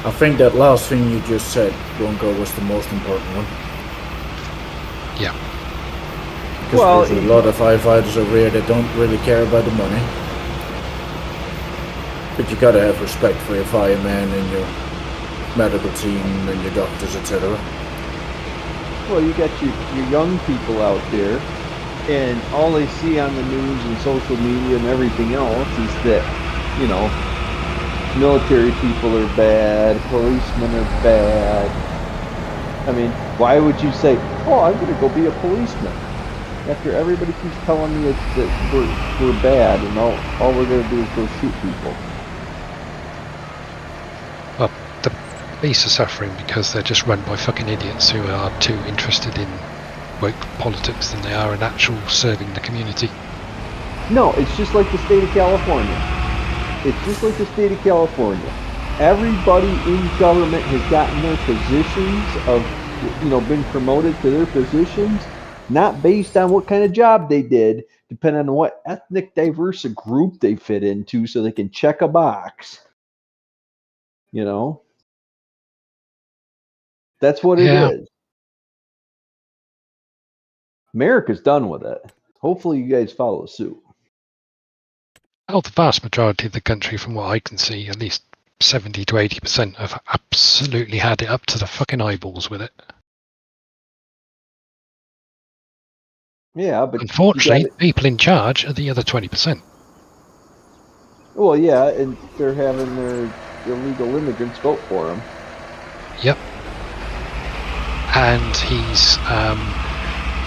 I think that last thing you just said, Bronco, was the most important one. Yeah. Because Well, there's a lot of firefighters over here that don't really care about the money. But you gotta have respect for your firemen and your medical team and your doctors, etc. Well, you got your young people out there, and all they see on the news and social media and everything else is that, you know, military people are bad, policemen are bad. I mean, why would you say, oh, I'm going to go be a policeman? After everybody keeps telling me that we're bad and all we're going to do is go shoot people. Well, the police are suffering because they're just run by fucking idiots who are too interested in woke politics than they are in actual serving the community. No, it's just like the state of California. It's just like the state of California. Everybody in government has gotten their positions been promoted to their positions, not based on what kind of job they did, depending on what ethnic diverse group they fit into so they can check a box. You know? That's what it is. America's done with it. Hopefully you guys follow suit. Well, the vast majority of the country, from what I can see, at least 70 to 80% have absolutely had it up to the fucking eyeballs with it. Yeah, but unfortunately, people in charge are the other 20%. Well, yeah, and they're having their illegal immigrants vote for them. Yep. And he's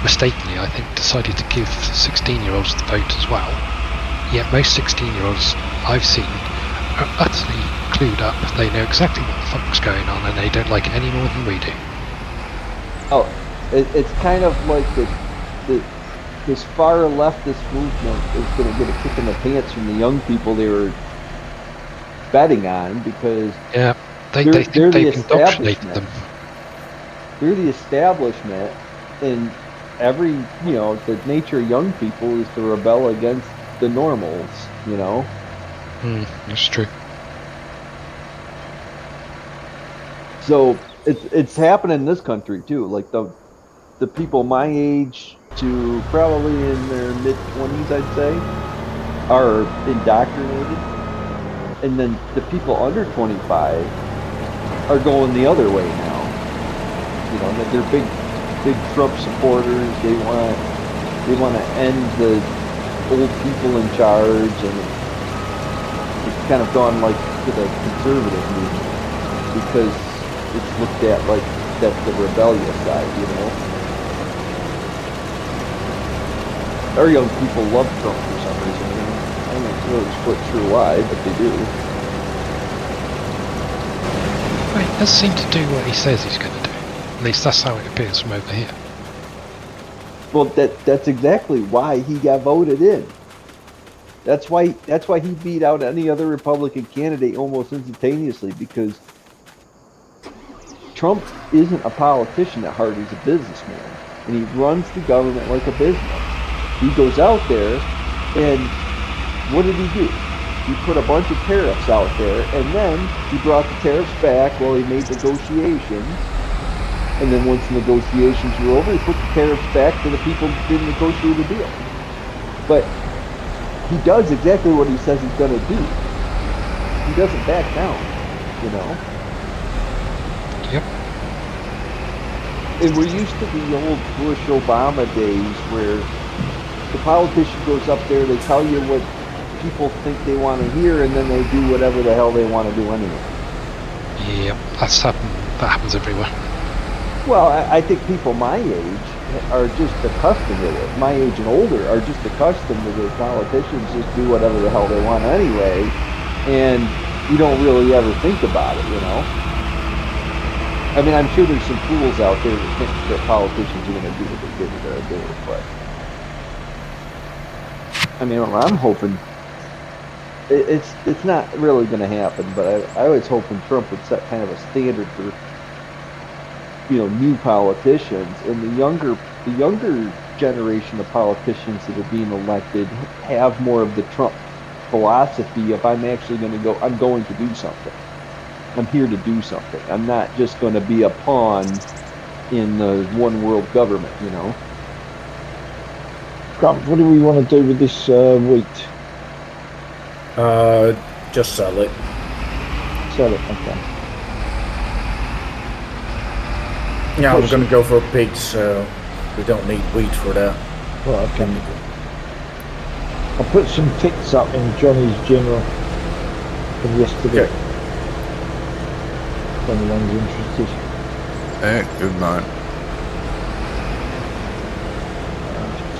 mistakenly, I think, decided to give 16-year-olds the vote as well. Yet most 16-year-olds I've seen are utterly clued up. They know exactly what the fuck's going on, and they don't like it any more than we do. Oh, it's kind of like this far leftist movement is going to get a kick in the pants from the young people they were betting on, because Yeah, they they're think the they've indoctrinated establishment. them. They're the establishment, and the nature of young people is to rebel against the normals. That's true. So it's happening in this country too. Like the people my age to probably in their mid-20s, I'd say, are indoctrinated, and then the people under 25 are going the other way now. They're big Trump supporters. They want to end the old people in charge, and it's kind of gone like to the conservative movement, because it's looked at like that's the rebellious side. Our young people love Trump for some reason. I'm not really quite sure why, but they do. Well, he does seem to do what he says he's going to do. At least that's how it appears from over here. Well, that's exactly why he got voted in. That's why he beat out any other Republican candidate almost instantaneously, because Trump isn't a politician at heart. He's a businessman, and he runs the government like a business. He goes out there, and what did he do? He put a bunch of tariffs out there, and then he brought the tariffs back while he made negotiations. And then once the negotiations were over, he put the tariffs back to the people who didn't negotiate a deal. But he does exactly what he says he's going to do. He doesn't back down, Yep. And we're used to the old Bush-Obama days where the politician goes up there, they tell you what people think they want to hear, and then they do whatever the hell they want to do anyway. Yep, that happens everywhere. Well, I think people my age are just accustomed to it. My age and older are just accustomed to the politicians just do whatever the hell they want anyway, and you don't really ever think about it, I mean, I'm sure there's some fools out there that think that politicians are going to do what they did what they're doing, but I mean, I'm hoping it's not really going to happen, but I was hoping Trump would set kind of a standard for new politicians, and the younger generation of politicians that are being elected have more of the Trump philosophy of I'm going to do something. I'm here to do something. I'm not just going to be a pawn in the one world government, Grant, what do we want to do with this wheat? Just sell it. Sell it, okay. Yeah, we're going to go for pigs, so we don't need wheat for that. Right, okay. I'll put some ticks up in Johnny's General from yesterday. Okay. If anyone's interested. Yeah, good night.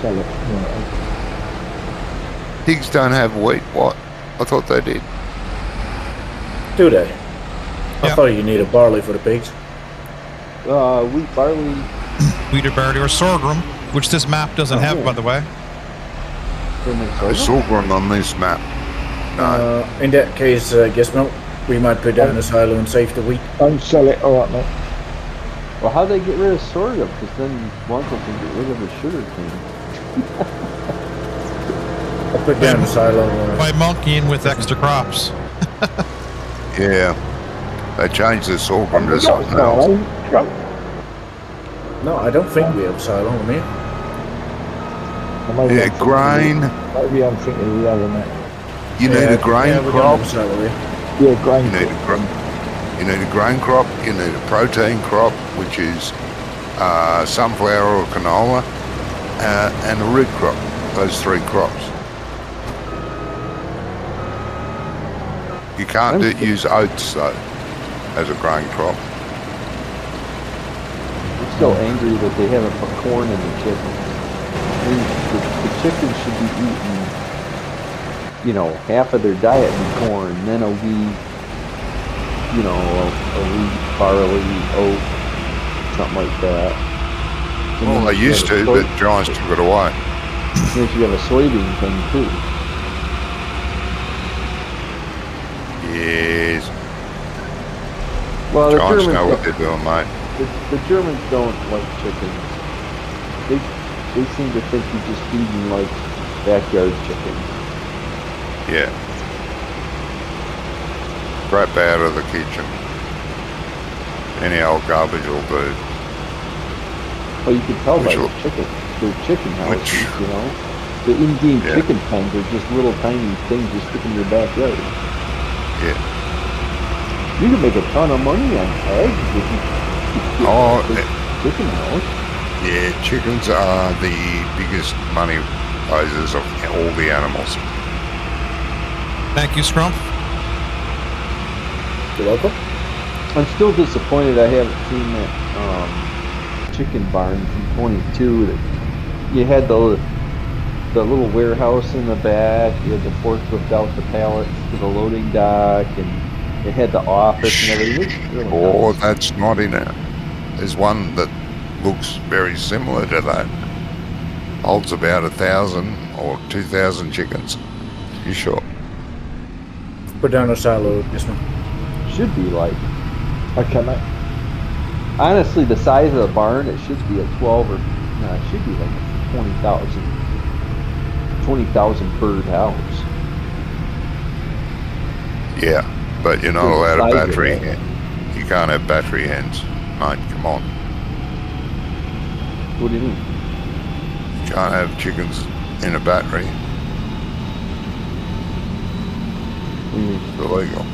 Sell it. Right. Pigs don't have wheat. What? I thought they did. Do they? I Yeah. thought you needed barley for the pigs. Wheat, barley. Wheat or barley or sorghum, which this map doesn't have, yeah. by the way. I saw one on this map. No. In that case, Gizmo, we might put down a silo and save the wheat. Don't sell it, alright mate. Well, how do they get rid of sorghum? Because then Blanco can get rid of his sugar cane. I'll put down the silo. By monkeying with extra crops. Yeah. They changed the sorghum to We got something else. silo, Grant. No, I don't think we have silo on here. Or maybe Yeah, I'm thinking grain. Maybe I'm thinking of the other mate. You need a grain yeah, we don't crop. have silo here. Yeah, grain. You need a grain crop. You need a protein crop, which is sunflower or canola, and a root crop. Those three crops. You can't use oats though as a grain crop. I'm still angry that they haven't put corn in the chickens. I mean, the chickens should be eating, half of their diet in corn, then a wheat, a wheat, barley, oat, something like that. Well, they used to, but giants took it away. Then you have a soybean thing too. Yes. Well, the Giants Germans know what they're doing, mate. the Germans don't like chickens. They seem to think you're just feeding like backyard chickens. Yeah. Crap out of the kitchen. Any old garbage will do. Well, you can tell by Which the will- chicken. They're chicken houses, Which- you know. The in-game Yeah. chicken pens are just little tiny things you stick in your backyard. Yeah. You can make a ton of money on eggs if you get Oh, a big chicken house. Yeah, chickens are the biggest money raisers of all the animals. Thank you, Scrump. You're welcome. I'm still disappointed I haven't seen that chicken barn from 22. That you had the little warehouse in the back. You had the forklift out the pallets to the loading dock, and it had the office and everything. It looks really Or nice. that's not in it. There's one that looks very similar to that. Holds about 1,000 or 2,000 chickens. You sure? Put down a silo, yes ma'am. Should be like, Okay, mate. honestly, the size of the barn, it should be a 12 or, no, it should be like 20,000 bird house. Yeah, but you're not There's a allowed a size of battery it. hen. You can't have battery hens. Mate, come on. What do you mean? You can't have chickens in a battery. What do you mean? It's illegal.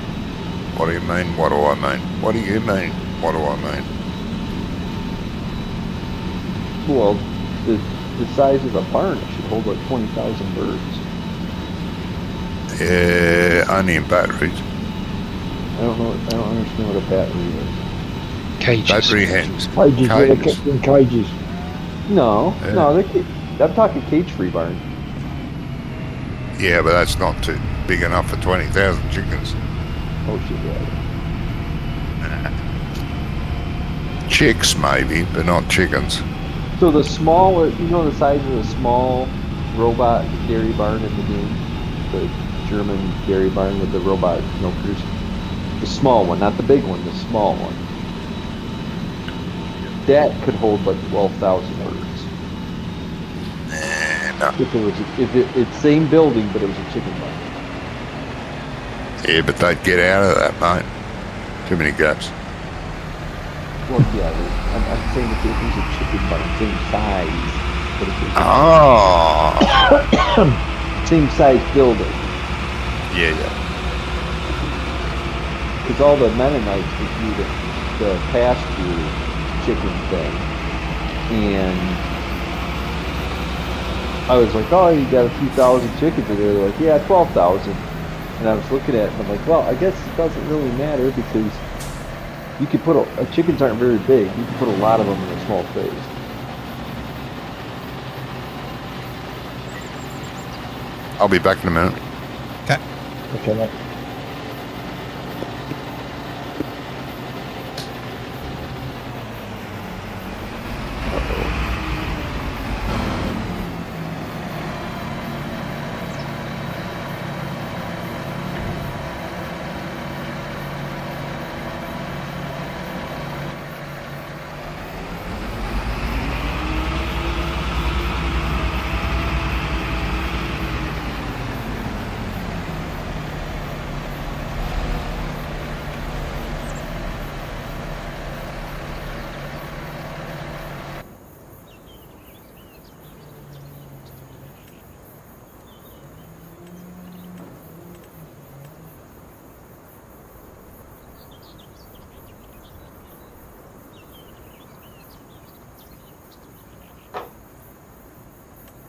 What do you mean? What do I mean? What do you mean? What do I mean? Well, the size of the barn, it should hold like 20,000 birds. Yeah, only in batteries. I don't understand what a battery is. Cages. Battery hens. Cages, yeah, they're Cages. kept in cages. No, Yeah. no, I'm talking cage-free barn. Yeah, but that's not too big enough for 20,000 chickens. Oh shit, yeah. Chicks, maybe, but not chickens. So the small, you know the size of the small robot dairy barn in the game? The German dairy barn with the robot milkers? The small one, not the big one, the small one. That could hold like 12,000 birds. No. It's same building, but it was a chicken barn. Yeah, but they'd get out of that, mate. Too many gaps. Well, yeah, I'm saying if it was a chicken barn, same size, but if it was Oh. same size building. Yeah, yeah. Because all the Mennonites would do the pass-through chicken thing. And I was like, oh, you got a few thousand chickens. And they were like, yeah, 12,000. And I was looking at it and I'm like, well, I guess it doesn't really matter because you could put chickens aren't very big. You can put a lot of them in a small space. I'll be back in a minute. Okay. Okay, mate.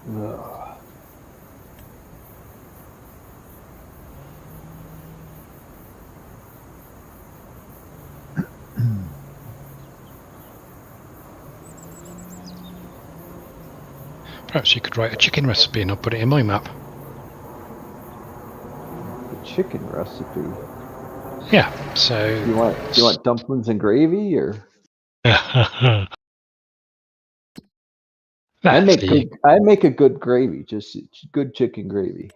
Ugh. Perhaps you could write a chicken recipe and I'll put it in my map. The chicken recipe. Yeah, so... Do you want dumplings and gravy or? I make Actually, a good gravy, just good chicken gravy.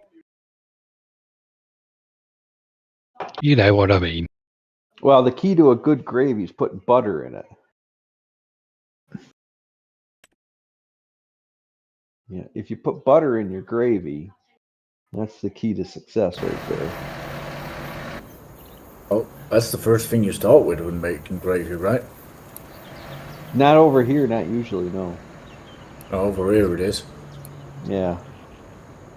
you know what I mean. Well, the key to a good gravy is putting butter in it. Yeah, if you put butter in your gravy, that's the key to success right there. Oh, that's the first thing you start with when making gravy, right? Not over here, not usually, no. Over here it is. Yeah.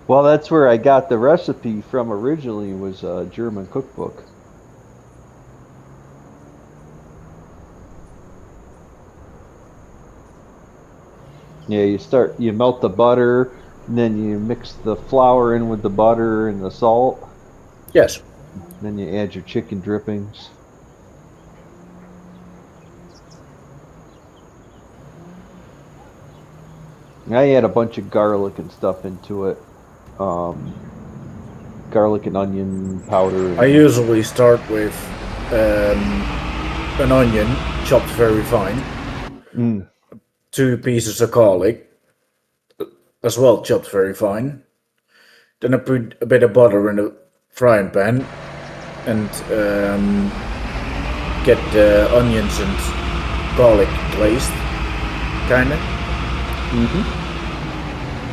Well, that's where I got the recipe from originally, was a German cookbook. Yeah, you melt the butter, and then you mix the flour in with the butter and the salt. Yes. Then you add your chicken drippings. I add a bunch of garlic and stuff into it. Garlic and onion powder. I usually start with an onion chopped very fine, Mm. 2 pieces of garlic as well chopped very fine. Then I put a bit of butter in the frying pan and get the onions and garlic glazed, kinda. Mm-hmm.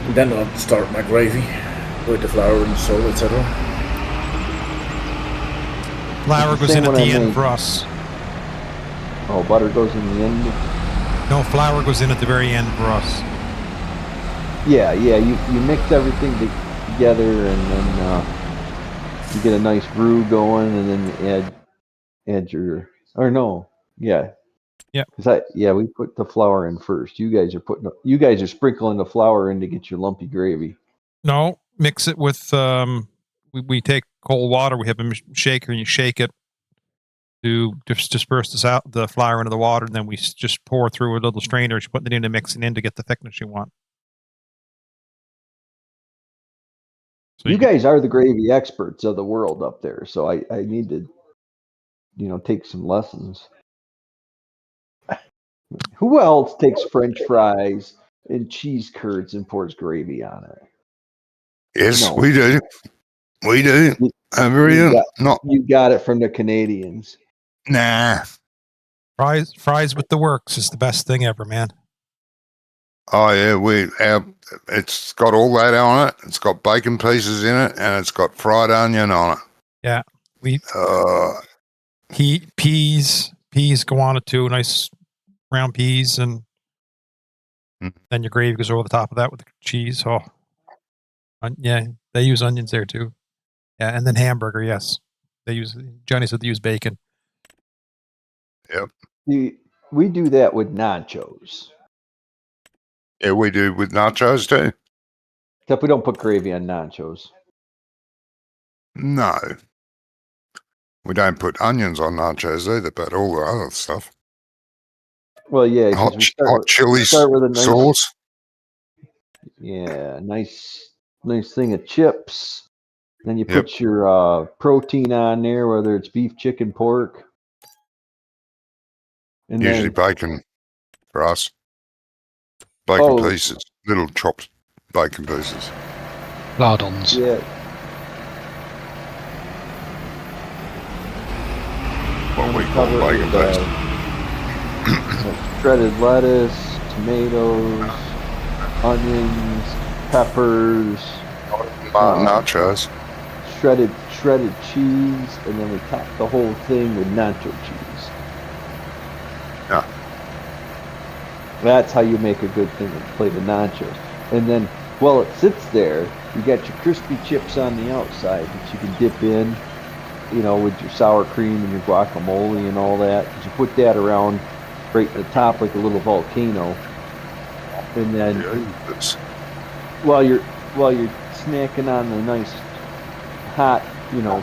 And then I'll start my gravy with the flour and salt, etc. Flour goes in at the end for us. Oh, butter goes in the end? No, flour goes in at the very end for us. Yeah, you mix everything together, and then you get a nice roux going, and then you add your, or no, yeah. Yep. We put the flour in first. You guys are sprinkling the flour in to get your lumpy gravy. No, mix it with, we take cold water, we have a shaker, and you shake it to disperse the flour into the water, and then we just pour through a little strainer, you put it in and mix it in to get the thickness you want. So You guys are the gravy experts of the world up there, so I need to, take some lessons. Who else takes French fries and cheese curds and pours gravy on it? Yes, No. we do. We do. Over You here, got, not. you got it from the Canadians. Nah. Fries with the works is the best thing ever, man. Oh yeah, it's got all that on it. It's got bacon pieces in it, and it's got fried onion on it. Yeah, peas go on it too. Nice round peas, and then your gravy goes over the top of that with the cheese. Oh, yeah, they use onions there too. Yeah, and then hamburger. Yes, Johnny said they use bacon. Yep. We do that with nachos. Yeah, we do with nachos too. Except we don't put gravy on nachos. No. We don't put onions on nachos either, but all the other stuff. Well, yeah, Hot chili nice, sauce. Yeah, nice thing of chips. Then you put your protein on there, whether it's beef, chicken, pork. And usually bacon for us. Bacon pieces, little chopped bacon pieces. Lardons. Yeah. What we call bacon pieces. Shredded lettuce, tomatoes, onions, peppers, nachos, shredded cheese, and then we top the whole thing with nacho cheese. Yeah. That's how you make a good thing and plate of nachos. And then while it sits there, you got your crispy chips on the outside that you can dip in, with your sour cream and your guacamole and all that. You put that around right at the top like a little volcano. And then while you're snacking on the nice hot,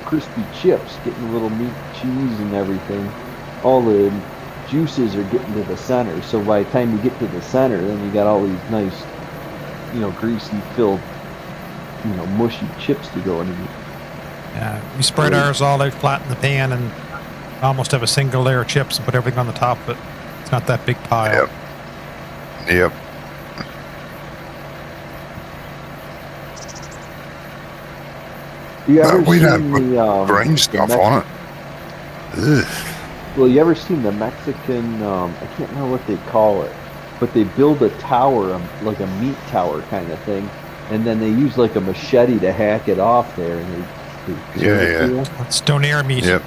crispy chips, getting a little meat, cheese and everything, all the juices are getting to the center. So by the time you get to the center, then you got all these nice, greasy filled, mushy chips to go in. Yeah, we spread ours all out flat in the pan and almost have a single layer of chips and put everything on the top of it. It's not that big pile. Yep. You ever But we don't seen put the green stuff on it. Ugh. Well, you ever seen the Mexican? I can't remember what they call it, but they build a tower, like a meat tower kind of thing, and then they use like a machete to hack it off there, and they serve it to you. It's donair meat. Yep.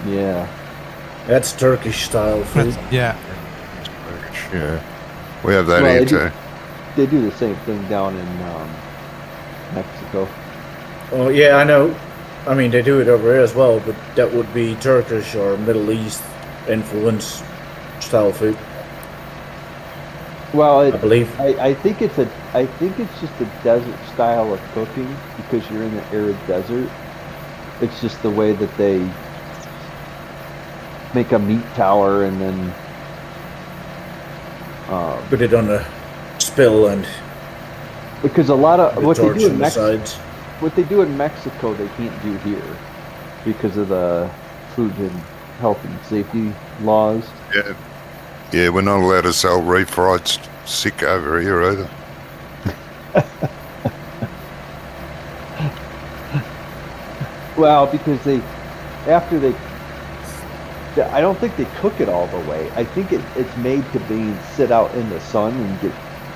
Yeah. That's Turkish style food. Yeah. Yeah. We have that Well, here they do- too. They do the same thing down in Mexico. Oh yeah, I know. I mean, they do it over here as well, but that would be Turkish or Middle East influence style food, Well, I believe. I think it's just a desert style of cooking because you're in the arid desert. It's just the way that they make a meat tower and then Put it on a spill and because a lot of the what they torch do in on the sides. what they do in Mexico they can't do here because of the food and health and safety laws. Yeah. Yeah, we're not allowed to sell refried sick over here either. Well, because after they I don't think they cook it all the way. I think it's made to be sit out in the sun and get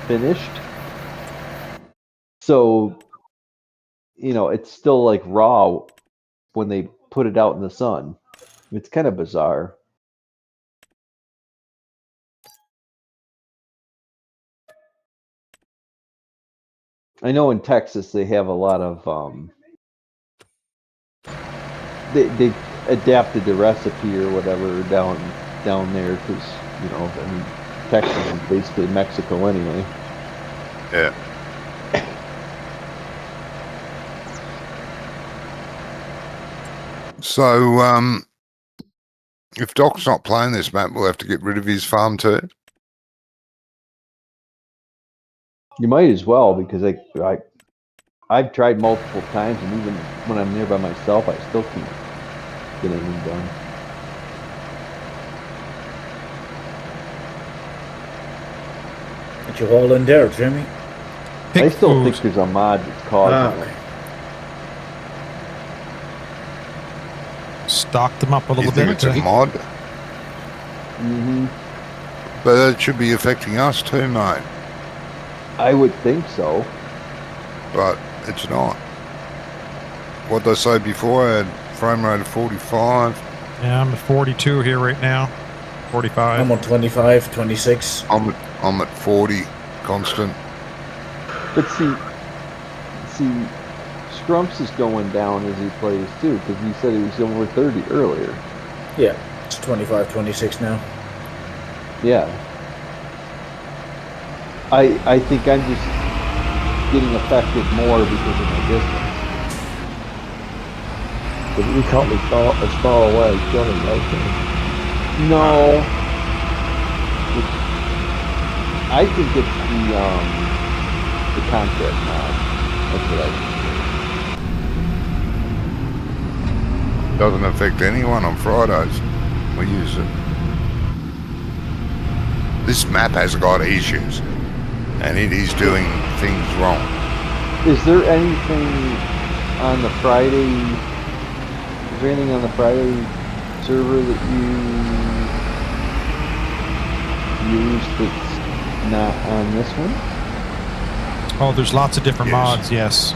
finished. So, it's still like raw when they put it out in the sun. It's kind of bizarre. I know in Texas they have a lot of they adapted the recipe or whatever down there because I mean Texas is basically Mexico anyway. Yeah. So, if Doc's not playing this map, we'll have to get rid of his farm too. You might as well because I've tried multiple times and even when I'm there by myself I still can't get anything done. What you haul in there, Jimmy? Pig I still food. think there's a mod that's causing okay. it. Stock them up a You little think bit. it's a mod? Mm-hmm. But that should be affecting us too, mate. I would think so. But it's not. What did I say before? I had frame rate of 45. Yeah, I'm at 42 here right now. 45. I'm on 25, 26. I'm at 40 constant. But see, Scrumps is going down as he plays too because he said he was over 30 earlier. Yeah, it's 25, 26 now. Yeah. I think I'm just getting affected more because of my distance. But we can't be as far away as Johnny, though, can we? No. I think it's the contract mod. That's what I think. Doesn't affect anyone on Fridays. We use it. This map has got issues. And it is doing things wrong. Is there anything on the Friday? Is there anything on the Friday server that you use that's not on this one? Oh, there's lots of different Yes. mods, yes.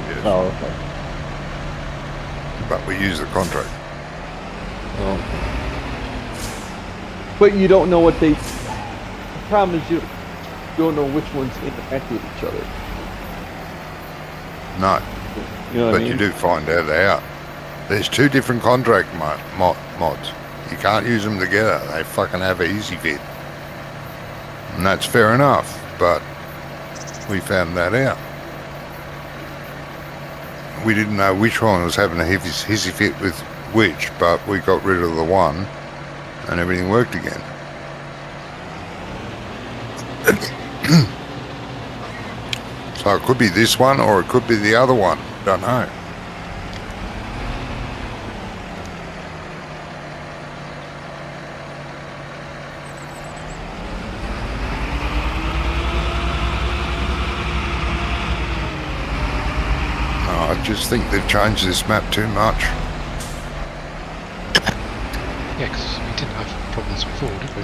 Yes. Oh, okay. But we use the contract. Oh. But you don't know what they. The problem is you don't know which ones interact with each other. No. You know what But I mean? you do find out out. There's two different contract mods. You can't use them together. They fucking have an easy fit. And that's fair enough, but we found that out. We didn't know which one was having a hissy fit with which, but we got rid of the one and everything worked again. So it could be this one or it could be the other one. Don't know. Oh, I just think they've changed this map too much. Yeah, because we didn't have problems before, did we?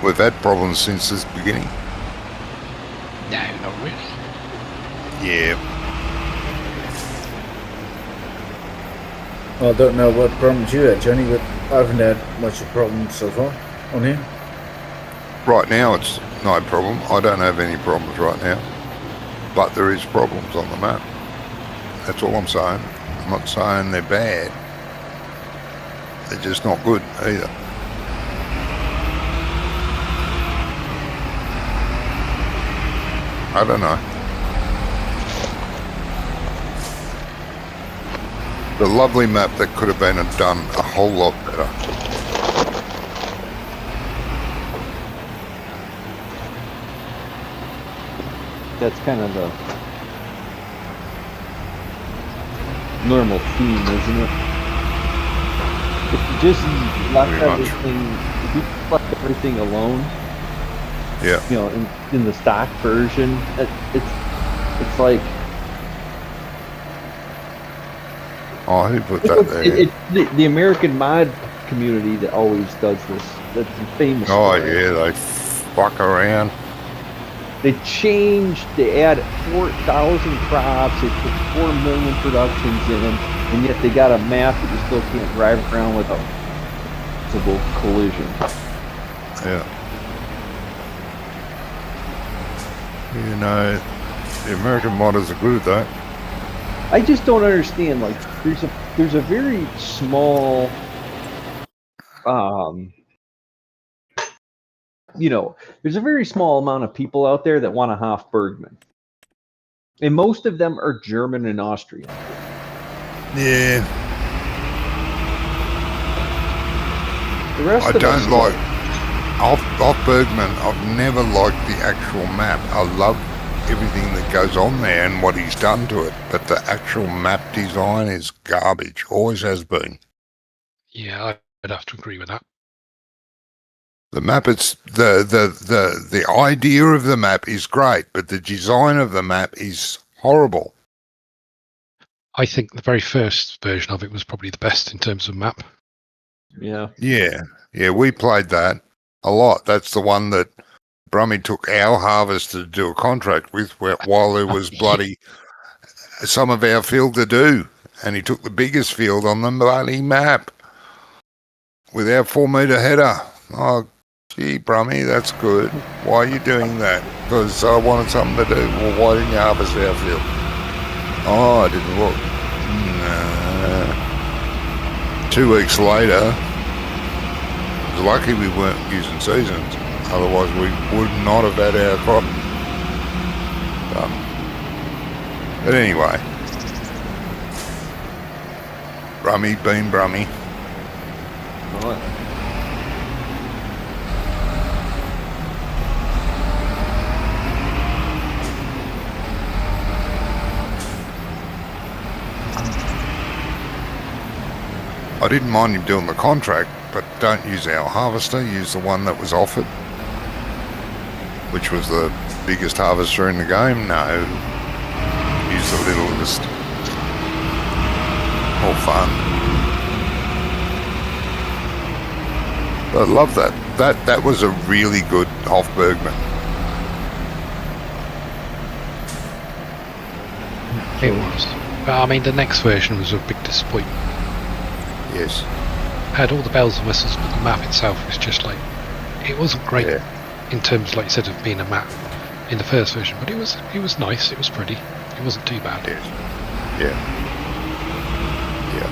We've had problems since the beginning. No, not really. Yeah. I don't know what problems you had, Johnny, but I haven't had much of problems so far on here. Right now it's no problem. I don't have any problems right now. But there is problems on the map. That's all I'm saying. I'm not saying they're bad. They're just not good either. I don't know. The lovely map that could have been done a whole lot better. That's kind of the normal theme, isn't it? If you just left Pretty much. if you left everything alone, Yeah. you know, in the stock version, it's like Oh, who put that there? it's the American mod community that always does this. That's famous. Oh, for it. yeah, they fuck around. They changed. They added 4,000 crops. They put 4 million productions in, and yet they got a map that you still can't drive around without possible collision. Yeah. You know, the American modders are good at that. I just don't understand. Like, there's a very small, there's a very small amount of people out there that want a Hof Bergman, and most of them are German and Austrian. Yeah. The rest I of us don't like off Bergman. I've never liked the actual map. I love everything that goes on there and what he's done to it, but the actual map design is garbage. Always has been. Yeah, I'd have to agree with that. The map, it's the idea of the map is great, but the design of the map is horrible. I think the very first version of it was probably the best in terms of map. Yeah. Yeah, we played that a lot. That's the one that Brummy took our harvester to do a contract with while there was bloody some of our field to do, and he took the biggest field on the bloody map with our 4-metre header. Oh, gee, Brummy, that's good. Why are you doing that? Because I wanted something to do. Well, why didn't you harvest our field? Oh, I didn't look. Nah. 2 weeks later, I was lucky we weren't using seasons. Otherwise, we would not have had our crop done. But anyway, Brummy being Brummy. Right. I didn't mind him doing the contract, but don't use our harvester, use the one that was offered, which was the biggest harvester in the game. No, use the littlest. All fun. But I love that. That was a really good Hof Bergman. It was. But I mean, the next version was a big disappointment. Yes. Had all the bells and whistles, but the map itself was just like, it wasn't great in terms, like you said, of being a map in the first version. But it was nice. It was pretty. It wasn't too bad. Yes. Yeah. Yeah.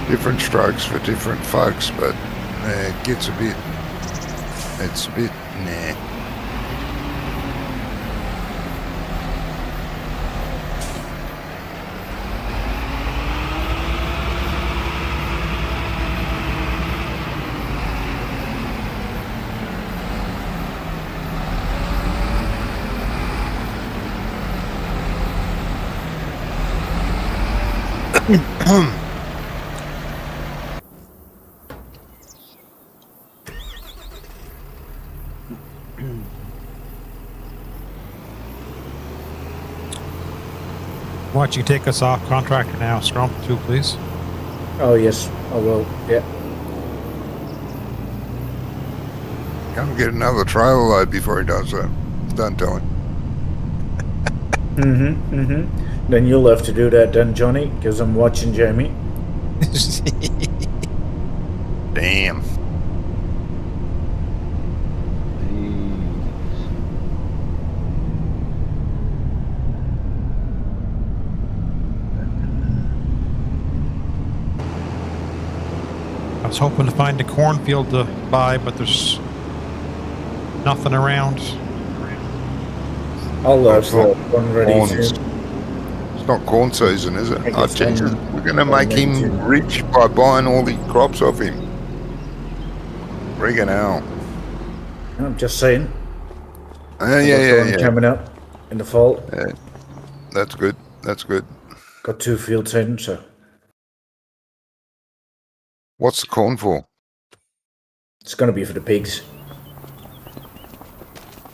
Different strokes for different folks, but it gets a bit. It's a bit nah. Why don't you take us off contractor now? Scrum too, please. Oh yes, I will. Yeah. Go and get another trailer load before he does that. Don't tell him. Then you'll have to do that then, Johnny, because I'm watching Jamie. Damn. I was hoping to find a cornfield to buy, but there's nothing around. I'll have It's not one ready corn. soon. It's not corn season, is it? think Oh, it's Jesus. one- We're going to one make him ready to- rich by buying all the crops off him. Friggin' hell. I'm just saying. Yeah. Coming up in the fall. Yeah. That's good. That's good. Got 2 fields in, so What's the corn for? it's going to be for the pigs.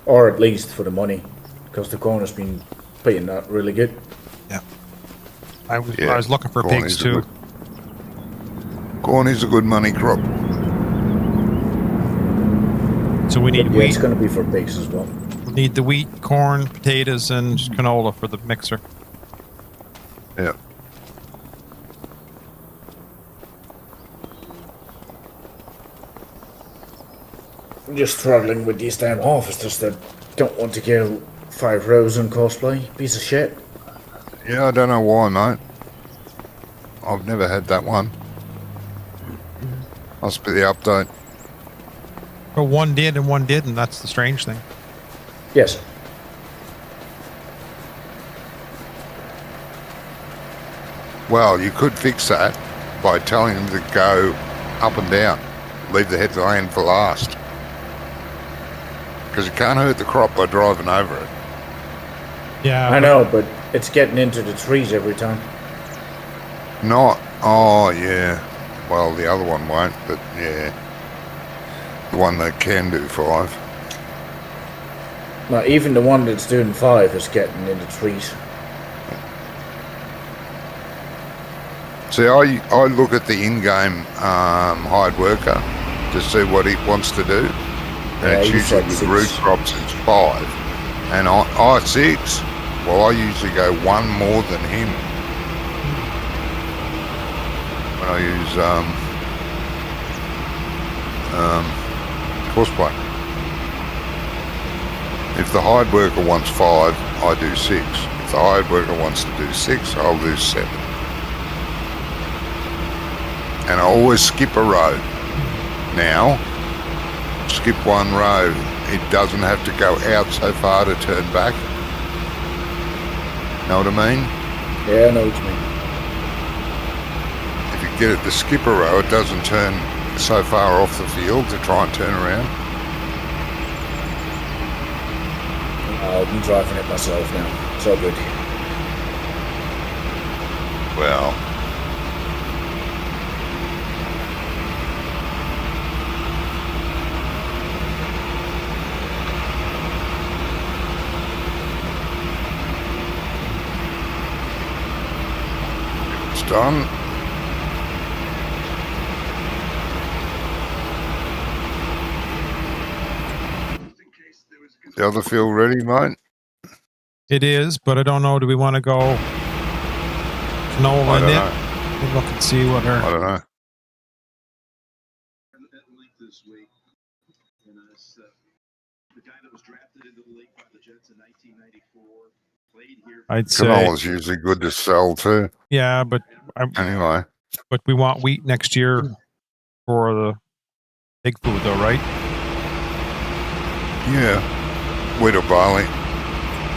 Or at least for the money, because the corn has been paying that really good. I was looking for corn pigs is a too. Corn is a good money crop. So we need But yeah, it's wheat. going to be for pigs as well. We need the wheat, corn, potatoes, and canola for the mixer. Yeah. I'm just struggling with these damn harvesters that don't want to go 5 rows on cosplay. Piece of shit. Yeah, I don't know why, mate. I've never had that one. Must be the update. But one did and one didn't. That's the strange thing. Yes. Well, you could fix that by telling them to go up and down. Leave the headland for last. Because you can't hurt the crop by driving over it. Yeah, I know, but it's getting into the trees every time. Not. Oh, yeah. Well, the other one won't, but yeah. The one that can do 5. Now, even the one that's doing 5 is getting in the trees. See, I look at the in-game hired worker to see what he wants to do. And Yeah, it's you usually said with 6. root crops, it's 5. And I 6. Well, I usually go 1 more than him. When I use horseplay. If the hired worker wants 5, I do 6. If the hired worker wants to do 6, I'll do 7. And I always skip a row. Now, skip 1 row. It doesn't have to go out so far to turn back. Know what I mean? Yeah, I know what you mean. If you get it to skip a row, it doesn't turn so far off the field to try and turn around. I'll be driving it myself now. It's all good. Well, it's done. The other field ready, mate? it is, but I don't know. Do we want to go I canola in don't it? know. We'll look and see what I our. don't know. I'd say. Canola's usually good to sell too. Yeah, but Anyway, we want wheat next year for the pig food, though, right? yeah. Wheat or barley.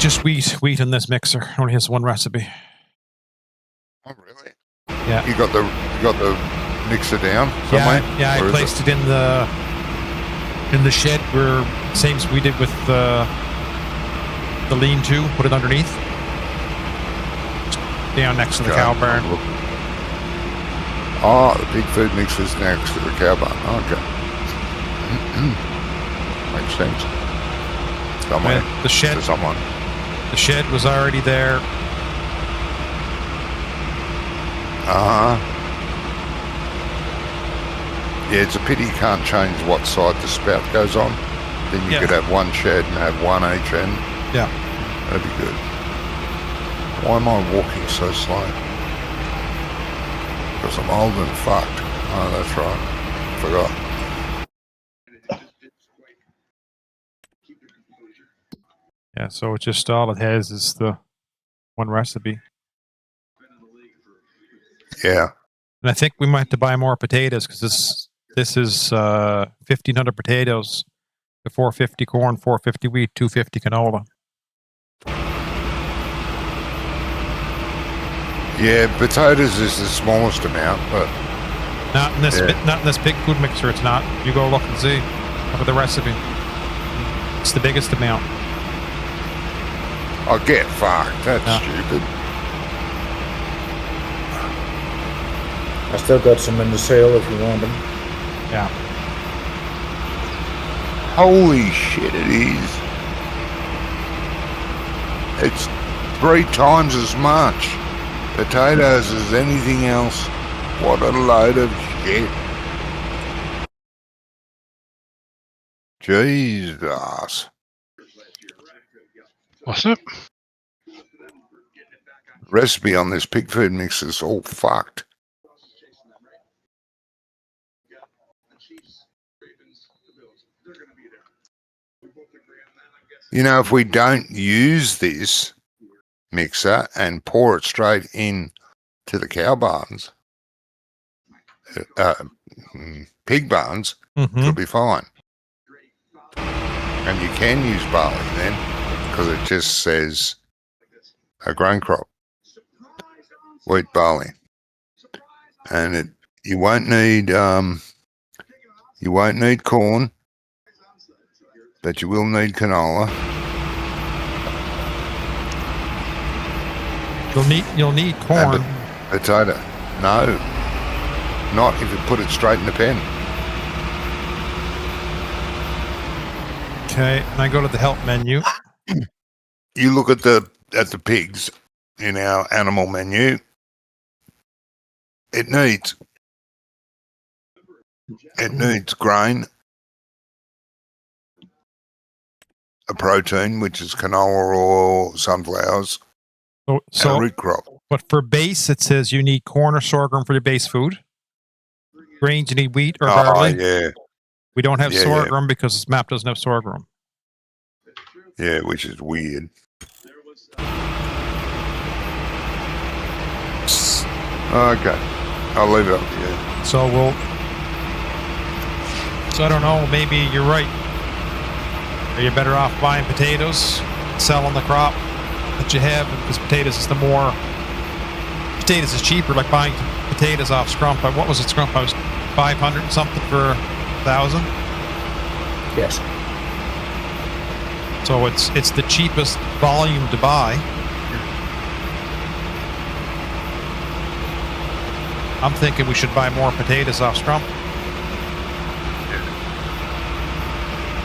Just wheat in this mixer. Only has one recipe. Oh, really? Yeah. You got the mixer down somewhere? Yeah. I Or is placed it in the shed where same as we did with the lean-to. Put it underneath, down next to the cow barn. Oh, the big food mixer's next to the cow barn. Okay. Makes sense. Somewhere. The shed. To someone. The shed was already there. Yeah, it's a pity you can't change what side the spout goes on. Then you could have one shed and have one each end. Yeah. That'd be good. Why am I walking so slow? Because I'm old and fucked. Oh, that's right. Forgot. Yeah, so it's just all it has is the one recipe. Yeah. And I think we might have to buy more potatoes because this is 1,500 potatoes, 450 corn, 450 wheat, 250 canola. Yeah, potatoes is the smallest amount, but Not in this big food mixer. It's not. You go look and see. Look at the recipe. It's the biggest amount. I'll get fucked. That's stupid. I still got some in the sale if you want them. Yeah. Holy shit, it is. It's 3 times as much potatoes as anything else. What a load of shit. Jesus. What's up? Recipe on this pig food mix is all fucked. You know, if we don't use this mixer and pour it straight in to the cow barns, pig barns, it'll be fine. And you can use barley then, because it just says a grain crop, wheat, barley, and you won't need corn, but you will need canola. You'll need corn. Potato. No. Not if you put it straight in the pen. Okay, and I go to the help menu. You look at the pigs in our animal menu. It needs grain, a protein, which is canola or sunflowers, So root crop. But for base, it says you need corn or sorghum for your base food. Grains, you need wheat or barley. Yeah. We don't have sorghum because this map doesn't have sorghum. Yeah, which is weird. Okay. I'll leave it up to you. So I don't know, maybe you're right. Are you better off buying potatoes, selling the crop that you have? Because potatoes is cheaper, like buying potatoes off Scrump. What was it, Scrump? I was 500 and something for 1,000? Yes. So it's the cheapest volume to buy. I'm thinking we should buy more potatoes off Scrump.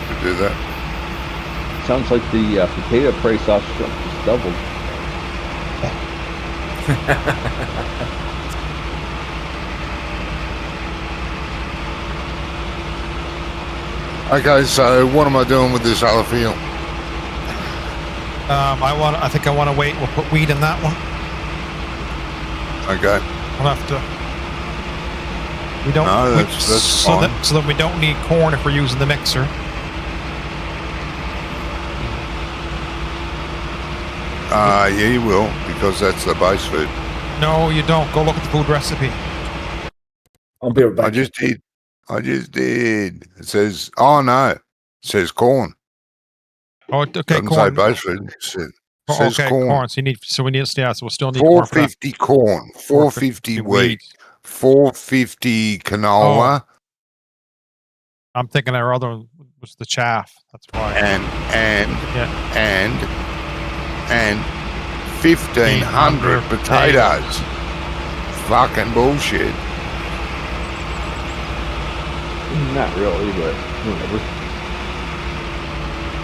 To do that. Sounds like the potato price off Trump just doubled. Okay, so what am I doing with this other field? I think I want to wait. We'll put wheat in that one. Okay. We'll have to. We don't. No, that's fine. So that we don't need corn if we're using the mixer. Yeah, you will, because that's the base food. No, you don't. Go look at the food recipe. I'll be right back. I just did. It says, oh no, it says corn. Oh, okay, Doesn't corn. say base food. It says okay, corn. So we need so we'll still need 450 corn, 450 wheat, 450 canola. Oh. I'm thinking our other one was the chaff. That's why. And 1,500 potatoes. Fucking bullshit. Not really, but whatever.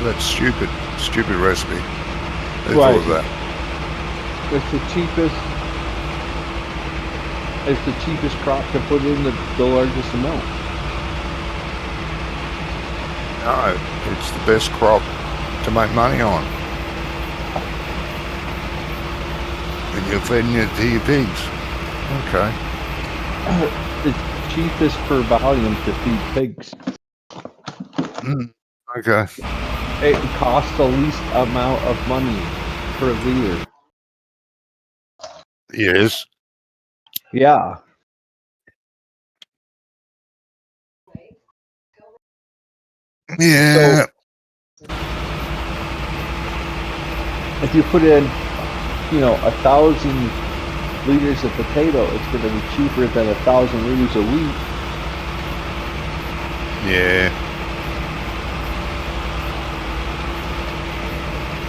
That's stupid. Stupid recipe. That's Right. all of that. It's the cheapest. It's the cheapest crop to put in the largest amount. No, it's the best crop to make money on. And you're feeding it to your pigs. Okay. It's cheapest per volume to feed pigs. Okay. It costs the least amount of money per liter. Yes. Yeah. Yeah. If you put in, 1,000 liters of potato, it's going to be cheaper than 1,000 liters of wheat. Yeah.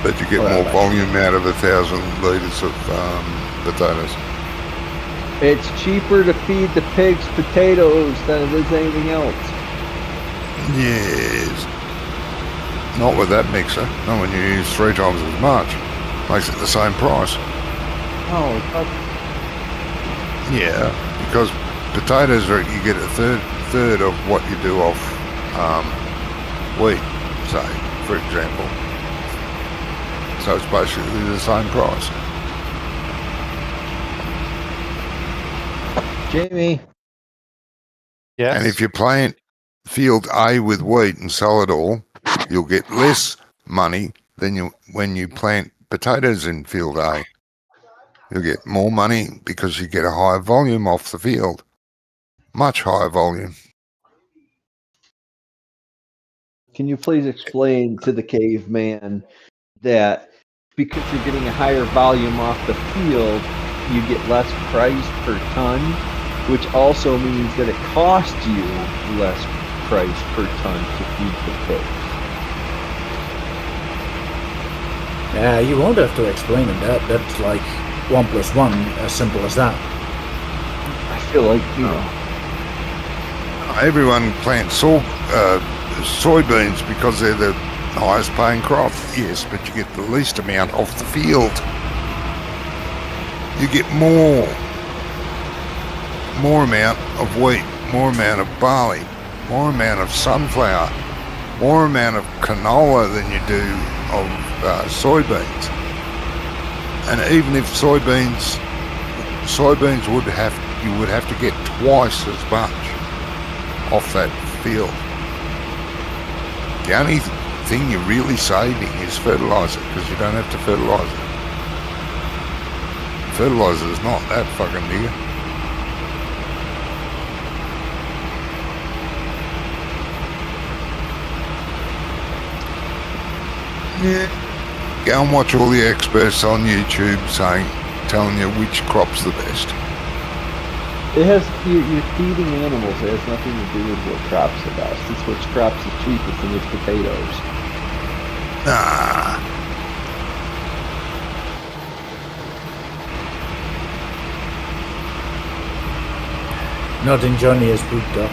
But you get more volume out of 1,000 litres of potatoes. It's cheaper to feed the pigs potatoes than it is anything else. Yes. Not with that mixer. Not when you use 3 times as much. Makes it the same price. Oh, but Yeah, because potatoes are, you get a third of what you do off wheat, say, for example. So it's basically the same price. Jamie. Yes. And if you plant field A with wheat and sell it all, you'll get less money than when you plant potatoes in field A. You'll get more money because you get a higher volume off the field. Much higher volume. Can you please explain to the caveman that because you're getting a higher volume off the field, you get less price per ton, which also means that it costs you less price per ton to feed the pigs? Yeah, you won't have to explain it. That's like 1 + 1, as simple as that. I feel like, Everyone plants soybeans because they're the highest paying crop. Yes, but you get the least amount off the field. You get more amount of wheat, more amount of barley, more amount of sunflower, more amount of canola than you do of soybeans. And even if soybeans you would have to get twice as much off that field. The only thing you're really saving is fertilizer, because you don't have to fertilize it. Fertilizer is not that fucking dear. Yeah. Go and watch all the experts on YouTube telling you which crop's the best. it has, you're feeding animals. It has nothing to do with what crop's the best. It's which crop's the cheapest and which potatoes. Nah. Nothing Johnny has pooped up.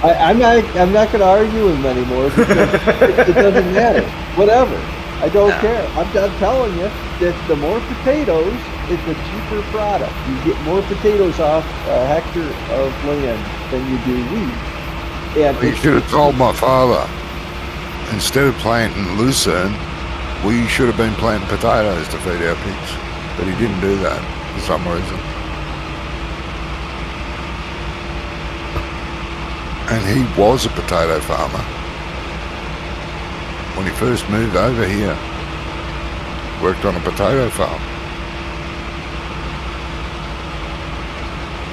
I'm not going to argue with him anymore because it doesn't matter. Whatever. I don't care. I'm telling you that the more potatoes, it's a cheaper product. You get more potatoes off a hectare of land than you do wheat. And You should have told my father, instead of planting lucerne, we should have been planting potatoes to feed our pigs. But he didn't do that for some reason. And he was a potato farmer. When he first moved over here, worked on a potato farm.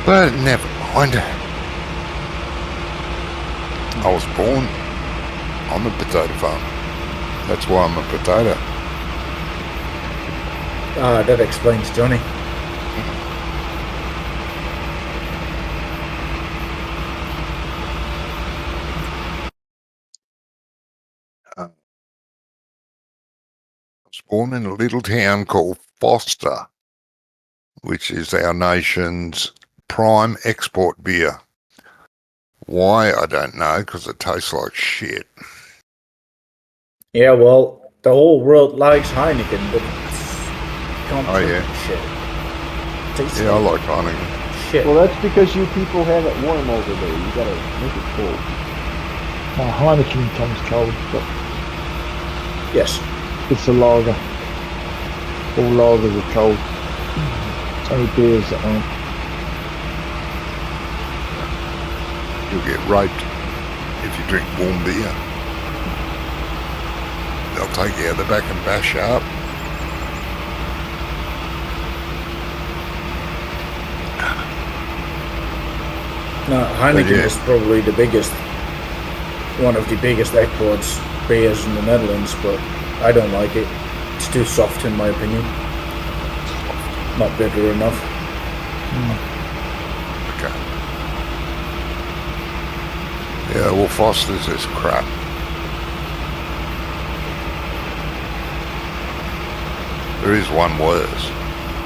But never mind. I was born on the potato farm. That's why I'm a potato. That explains Johnny. I was born in a little town called Foster, which is our nation's prime export beer. Why, I don't know, because it tastes like shit. Yeah, well, the whole world likes Heineken, but it's can't Oh, drink yeah. shit. Tastes Yeah, I like like Heineken. shit. Well, that's because you people have it warm over there. You gotta make it cold. My Heineken comes cold, but Yes. it's a lager. All lagers are cold. It's only beers that aren't. You'll get raped if you drink warm beer. They'll take you out the back and bash you up. No, Heineken yeah. is probably one of the biggest exports beers in the Netherlands, but I don't like it. It's too soft in my opinion. Not bitter enough. Okay. Yeah, well, Foster's is crap. There is one worse,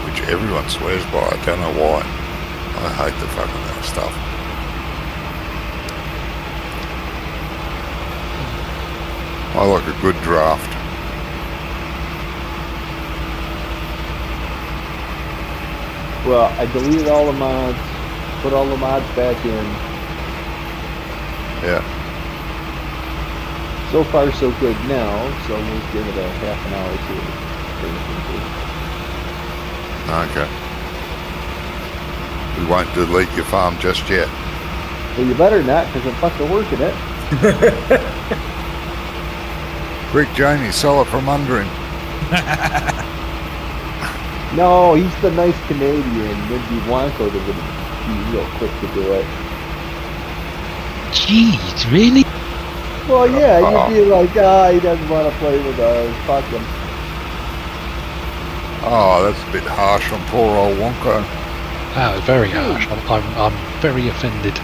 which everyone swears by. I don't know why. I hate the fucking that stuff. I like a good draft. Well, I deleted all the mods, put all the mods back in. Yeah. So far, so good now, so we'll give it a half an hour to Okay. We won't delete your farm just yet. Well, you better not, because I'm fucking working it. Rick Jamie, sell it from under him. No, he's the nice Canadian. Lindsay Wanko would be real quick to do it. Jeez, really? Well, yeah, you'd be like, he doesn't want to play with us. Fuck him. Oh, that's a bit harsh on poor old Wonko. Oh, very harsh. I'm very offended.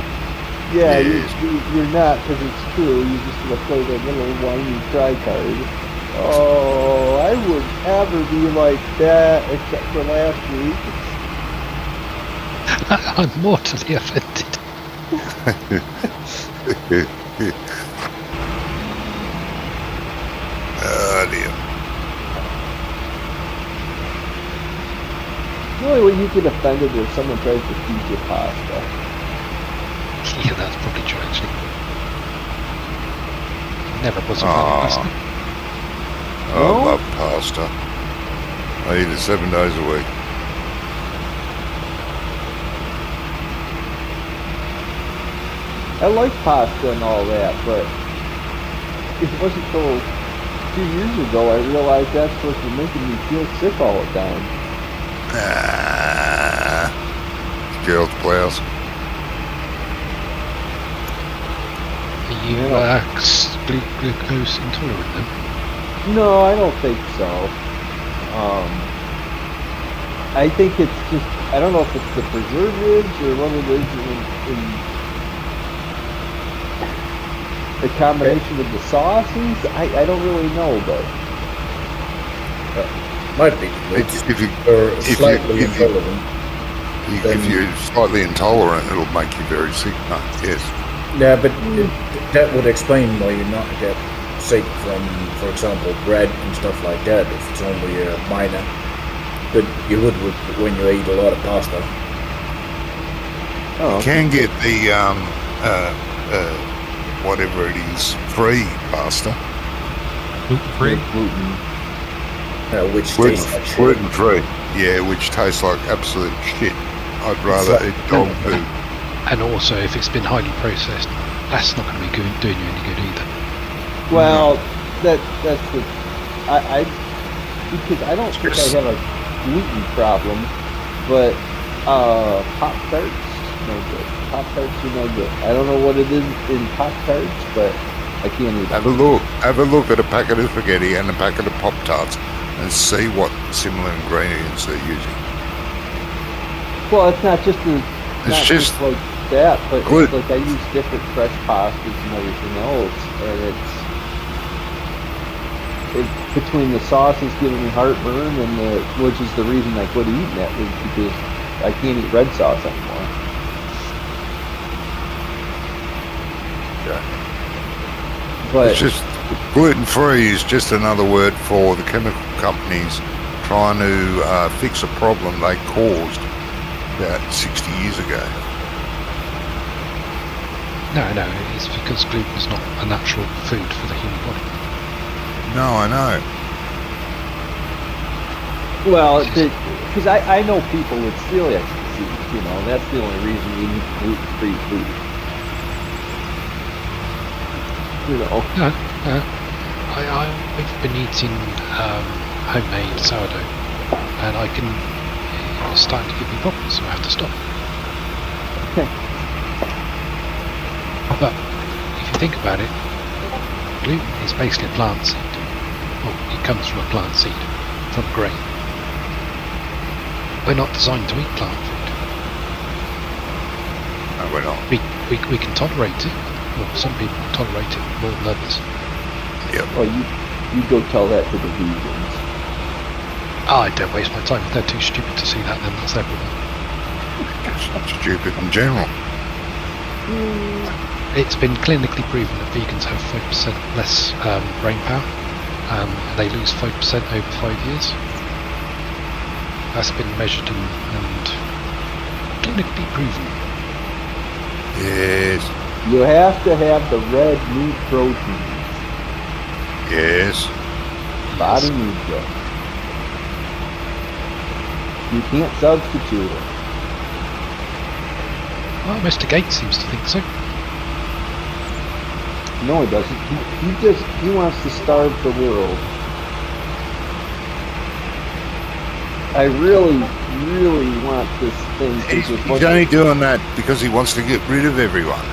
Yeah, Yes. you're not, because it's true. You're just going to play that little whiny try card. Oh, I would never be like that, except for last week. I'm mortally offended. Oh dear. The only way you get offended is if someone tries to feed you pasta. Yeah, that's probably true, actually. Never was a fan of pasta. I No? love pasta. I eat it 7 days a week. I like pasta and all that, but it wasn't until 2 years ago I realized that's what was making me feel sick all the time. Gerald's blouse. Are you glucose intolerant then? No, I don't think so. I think it's just, I don't know if it's the preservatives or what it is in the combination with the sauces. I don't really know, but Might be. Slightly intolerant. If you're slightly intolerant, it'll make you very sick. No, yes. Yeah, but that would explain why you not get sick from, for example, bread and stuff like that, if it's only minor. But you would when you eat a lot of pasta. oh, You can get the whatever it is, free pasta. Gluten-free. gluten. Which tastes like shit. Gluten free. Yeah, which tastes like absolute shit. I'd rather eat dog food. And also, if it's been highly processed, that's not going to be doing you any good either. Well, that's the I because I don't think I have a gluten problem, but Pop Tarts no good. Pop Tarts are no good. I don't know what it is in Pop Tarts, but I can't eat Have it. a look at a packet of spaghetti and a packet of Pop Tarts and see what similar ingredients they're using. Well, it's not just It's just like that, but it's gluten. like I use different fresh pastas and everything else, and it's between the sauces giving me heartburn and which is the reason I quit eating that was because I can't eat red sauce anymore. Yeah. But It's just gluten free is just another word for the chemical companies trying to fix a problem they caused about 60 years ago. No, it's because gluten is not a natural food for the human body. No, I know. Well, because I know people with celiac disease, you know, that's the only reason you eat gluten-free food. You know. No, I've been eating homemade sourdough, and it's starting to give me problems, so I have to stop. But if you think about it, gluten is basically a plant seed. Well, it comes from a plant seed, from grain. We're not designed to eat plant food. No, we're not. We can tolerate it. Well, some people tolerate it more than others. Yep. Well, you go tell that to the vegans. I don't waste my time. If they're too stupid to see that, then that's their problem. Stupid in general. It's been clinically proven that vegans have 5% less brain power. They lose 5% over 5 years. That's been measured and clinically proven. Yes. You have to have the red meat protein. Yes. Body needs it. You can't substitute it. Well, Mr. Gates seems to think so. No, he doesn't. He wants to starve the world. I really, really want this thing. He's only doing that because he wants to get rid of everyone.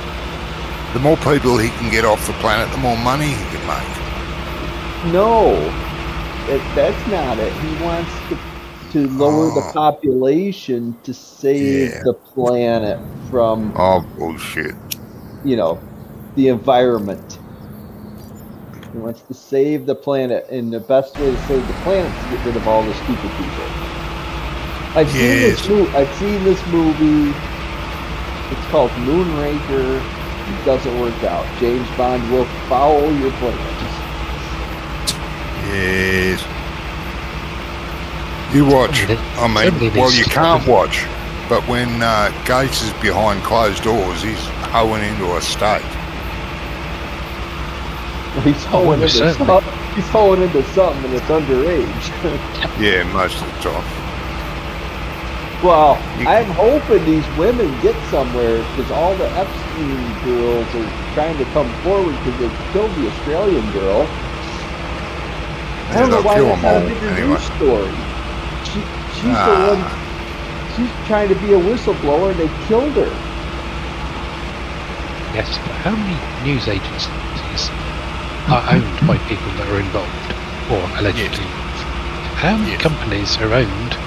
The more people he can get off the planet, the more money he can make. No, that's not it. He wants to lower the population to save the planet from, bullshit. you know, the environment. He wants to save the planet, and the best way to save the planet is to get rid of all the stupid people. I've seen this movie. It's called Moonraker. It doesn't work out. James Bond will follow your plans. Yes. You watch. I mean, well, you can't watch. But when Gates is behind closed doors, he's hoeing into a steak. He's hoeing into something, and it's underage. Yeah, most of the time. Well, I'm hoping these women get somewhere, because all the Epstein girls are trying to come forward because they killed the Australian girl. I don't know why that's not a bigger news story. She's the one. She's trying to be a whistleblower, and they killed her. Yes, but how many news agencies are owned by people that are involved, or allegedly involved? How many companies are owned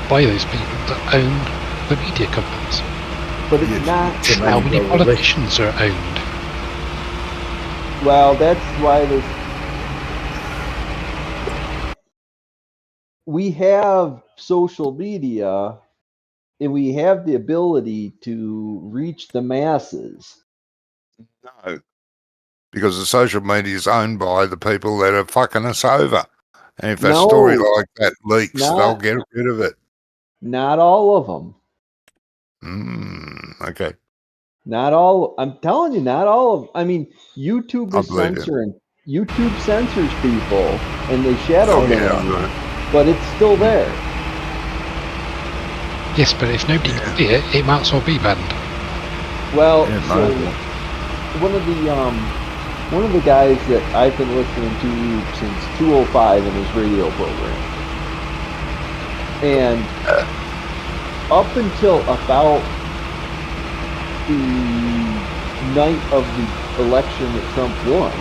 by those people that own the media companies? But it's not. How many politicians are owned? Well, that's why we have social media, and we have the ability to reach the masses. No. Because the social media is owned by the people that are fucking us over. And if a story like that leaks, they'll get rid of it. Not all of them. Okay. Not all. I'm telling you, not all of. I mean, YouTube is censoring. YouTube censors people, and they shadow ban you, but it's still there. Yes, but if nobody can see it, it might as well be banned. Well, so one of the guys that I've been listening to since 2005 in his radio program, and up until about the night of the election that Trump won,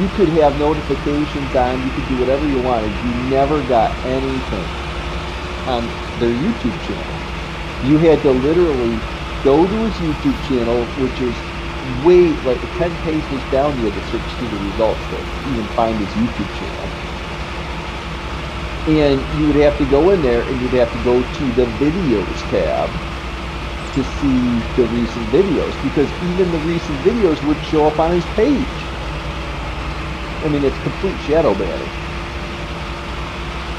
you could have notifications on, you could do whatever you wanted. You never got anything on their YouTube channel. You had to literally go to his YouTube channel, which is way, like 10 pages down, you had to search through the results to even find his YouTube channel. And you would have to go in there, and you'd have to go to the videos tab to see the recent videos, because even the recent videos would show up on his page. I mean, it's complete shadow banning.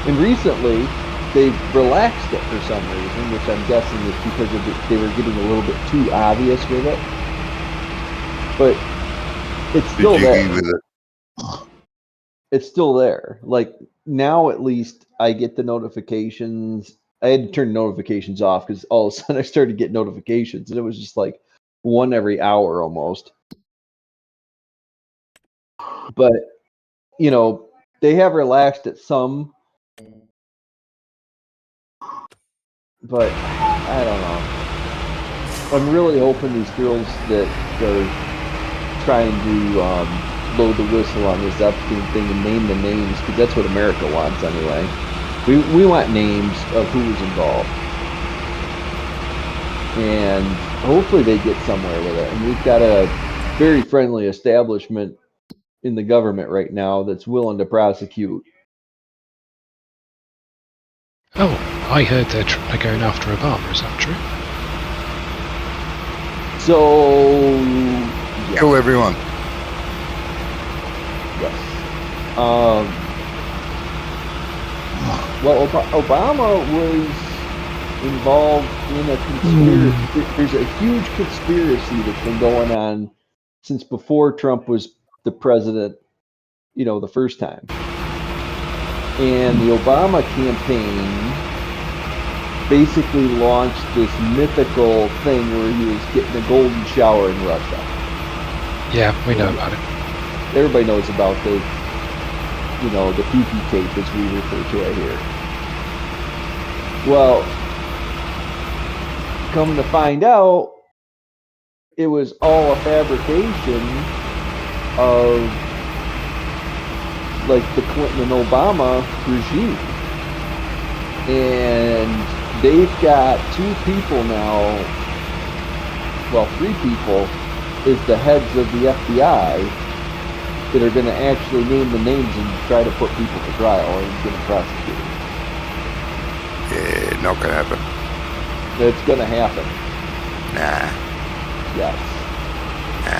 And recently, they've relaxed it for some reason, which I'm guessing is because they were getting a little bit too obvious with it. But it's still there. With it. It's still there. Like now, at least I get the notifications. I had to turn notifications off because all of a sudden I started getting notifications, and it was just like one every hour almost. But you know, they have relaxed it some. But I don't know. I'm really hoping these girls that are trying to blow the whistle on this Epstein thing and name the names, because that's what America wants anyway. We want names of who was involved. And hopefully they get somewhere with it. And we've got a very friendly establishment in the government right now that's willing to prosecute. Oh, I heard they're going after Obama. Is that true? So, Kill everyone. yes. Well, Obama was involved in a conspiracy. There's a huge conspiracy that's been going on since before Trump was the president, you know, the first time. And the Obama campaign basically launched this mythical thing where he was getting a golden shower in Russia. Yeah, we know about it. Everybody knows about the, you know, the pee-pee tape as we refer to it here. Well, come to find out, it was all a fabrication of like the Clinton and Obama regime. And they've got two people now, well, three people is the heads of the FBI that are going to actually name the names and try to put people to trial and get them prosecuted. Yeah, not gonna happen. It's going to happen. Nah. Yes.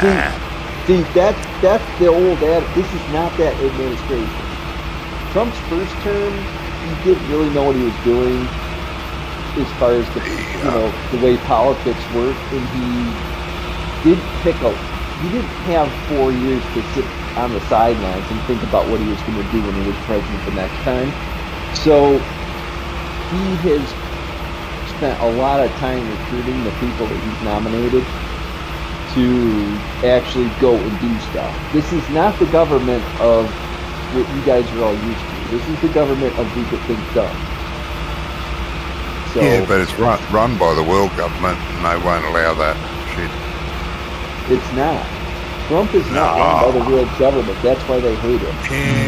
Nah. See, that's the old ad. This is not that administration. Trump's first term, he didn't really know what he was doing as far as the, you know, the way politics work, and he didn't have 4 years to sit on the sidelines and think about what he was going to do when he was president the next time. So he has spent a lot of time recruiting the people that he's nominated to actually go and do stuff. This is not the government of what you guys are all used to. This is the government of who get things done. So, Yeah, but it's run by the world government, and they won't allow that shit. it's not. Trump is not run by the world government. That's why they hate him.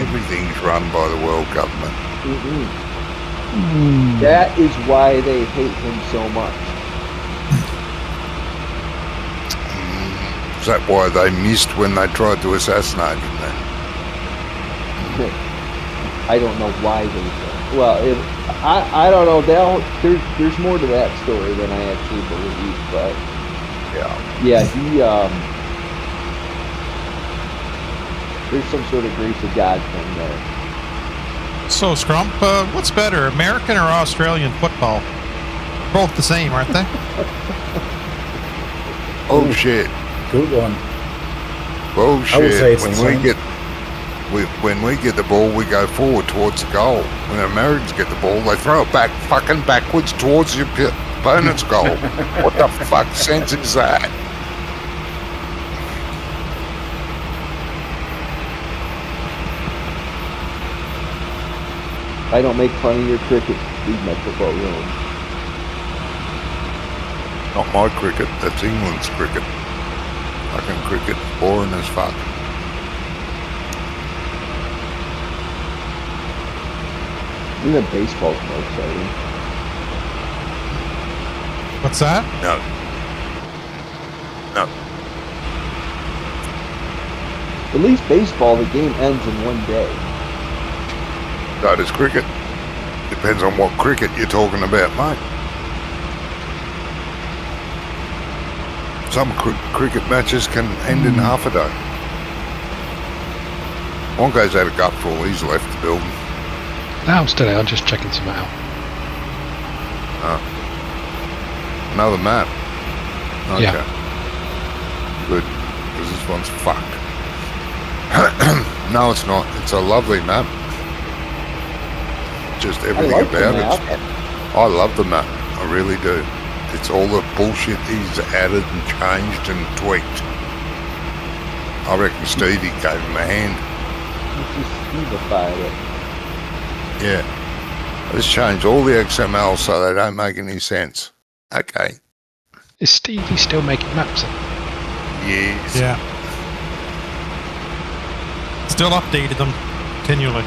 Everything's run by the world government. That is why they hate him so much. Is that why they missed when they tried to assassinate him then? I don't know why they don't. Well, I don't know. There's more to that story than I actually believe, but yeah, he there's some sort of grace of God thing there. So, Scrump, what's better, American or Australian football? Both the same, aren't they? Oh shit! Good one. Bullshit! I would say it's the same. When we get the ball, we go forward towards the goal. When the Americans get the ball, they throw it fucking backwards towards your opponent's goal. What the fuck sense is that? I don't make fun of your cricket. Leave my football alone. Not my cricket. That's England's cricket. Fucking cricket, boring as fuck. Even baseball's more exciting. What's that? No. At least baseball, the game ends in one day. So does cricket. Depends on what cricket you're talking about, mate. Some cricket matches can end in half a day. Wonko's had a gutful. He's left the building. No, I'm still there. I'm just checking some out. Another map. Okay. Yeah. Good. Because this one's fucked. No, it's not. It's a lovely map. Just everything like the about map. it. I love the map. I really do. It's all the bullshit he's added and changed and tweaked. I reckon Stevie gave him a hand. He just Stevified it. Yeah. Let's change all the XML so they don't make any sense. Okay. Is Stevie still making maps? Yes. Yeah. Still updated them continually.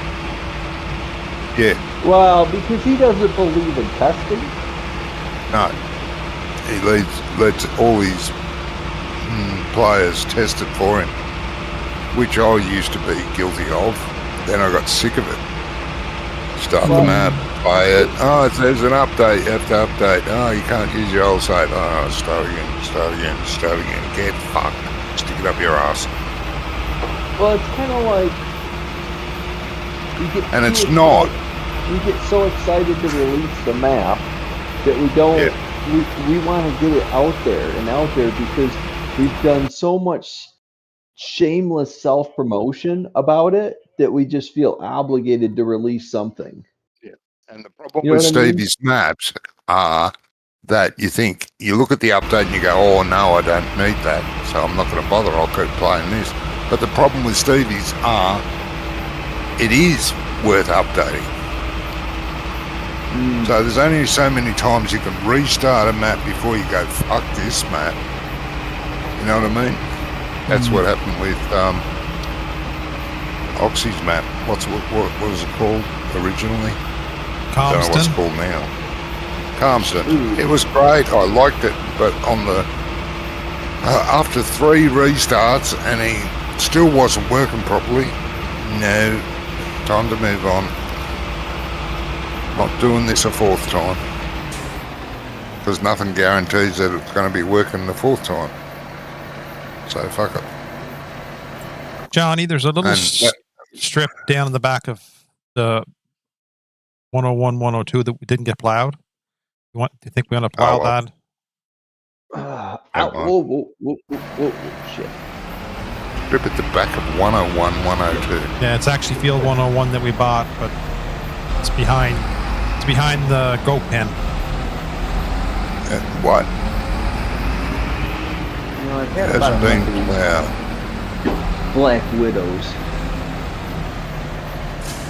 Yeah. Well, because he doesn't believe in testing. No. He lets all his players test it for him, which I used to be guilty of. Then I got sick of it. Start the map, play it. Oh, there's an update. You have to update. Oh, you can't use your old save. Oh, start again. Get fucked. Stick it up your ass. Well, it's kind of like we get. And it's too not. excited- We get so excited to release the map that we don't. Yeah. We want to get it out there because we've done so much shameless self-promotion about it that we just feel obligated to release something. And the problem You know with what I mean? Stevie's maps are that you look at the update and you go, oh no, I don't need that, so I'm not going to bother, I'll keep playing this. But the problem with Stevie's it is worth updating. So there's only so many times you can restart a map before you go, fuck this map. You know what I mean? That's what happened with Oxy's map. What was it called originally? I don't know what it's Comston. called now. Calmston. It was great. I liked it, but on the after 3 restarts and he still wasn't working properly. No, time to move on. Not doing this a 4th time because nothing guarantees that it's going to be working the 4th time. So fuck it. Johnny, there's a little And strip down in the back of the 101, 102 that didn't get plowed. Do you think we want to plow that? Ow, whoa, shit. Strip at the back of 101, 102. Yeah, it's actually field 101 that we bought, but it's behind the goat pen. What? You know, I've had It about hasn't a been month of these plowed. Black Widows.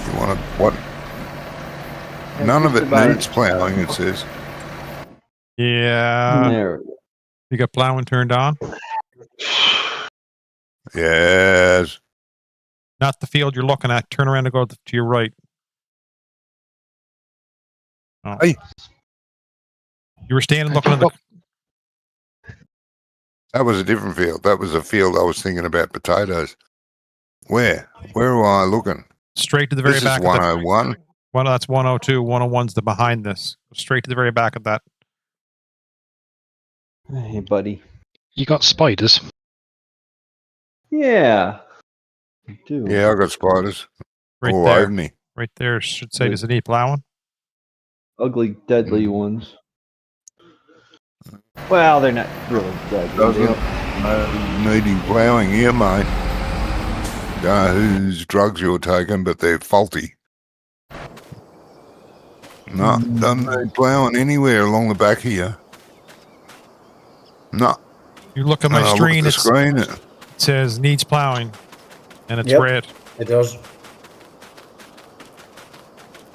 You want to what? None of it needs plowing, it says. Yeah. There we go. You got plowing turned on? Yes. Not the field you're looking at. Turn around and go to your right. Oh. Hey. You were standing looking at the... That was a different field. That was a field I was thinking about potatoes. Where? Where am I looking? Straight to the very This back is 101. Well, that's 102. 101's the behind this. Straight to the very back of that. Hey, buddy. You got spiders? Yeah. I do. Yeah, I got spiders Right all there. over me. Right there should say, does it need plowing? Ugly, deadly ones. Well, they're not really deadly. Doesn't needing ploughing here, mate. Don't know whose drugs you're taking, but they're faulty. No, doesn't need ploughing anywhere along the back here. No. You look at my And I screen, look at the screen. it says needs plowing, and it's Yep. red. It does.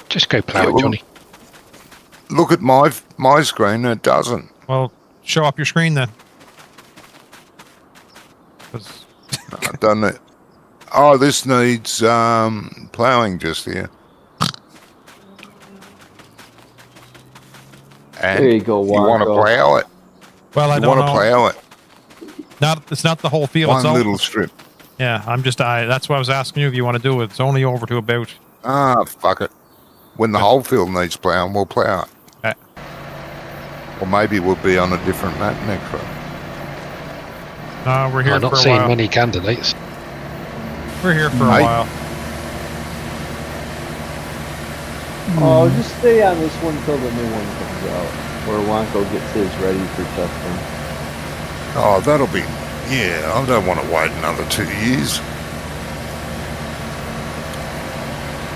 Just go plow Yeah, it, well- Johnny. Look at my screen, it doesn't. Well, show up your screen then. 'Cause- I've done it. Oh, this needs ploughing just here. And There you go, you want to Wacko. plough it. well, I You don't want to know. plough it. It's not the whole field. One It's all, little strip. yeah, that's why I was asking you if you want to do it. It's only over to about. Ah, fuck it. When the whole field needs ploughing, we'll plough it. Okay. Or maybe we'll be on a different map next week. No, we're here I'm for not a seeing while. many candidates. We're here for a Hey. while. Oh, just stay on this one until the new one comes out, or Wonko gets his ready for testing. Oh, that'll be... Yeah, I don't want to wait another 2 years.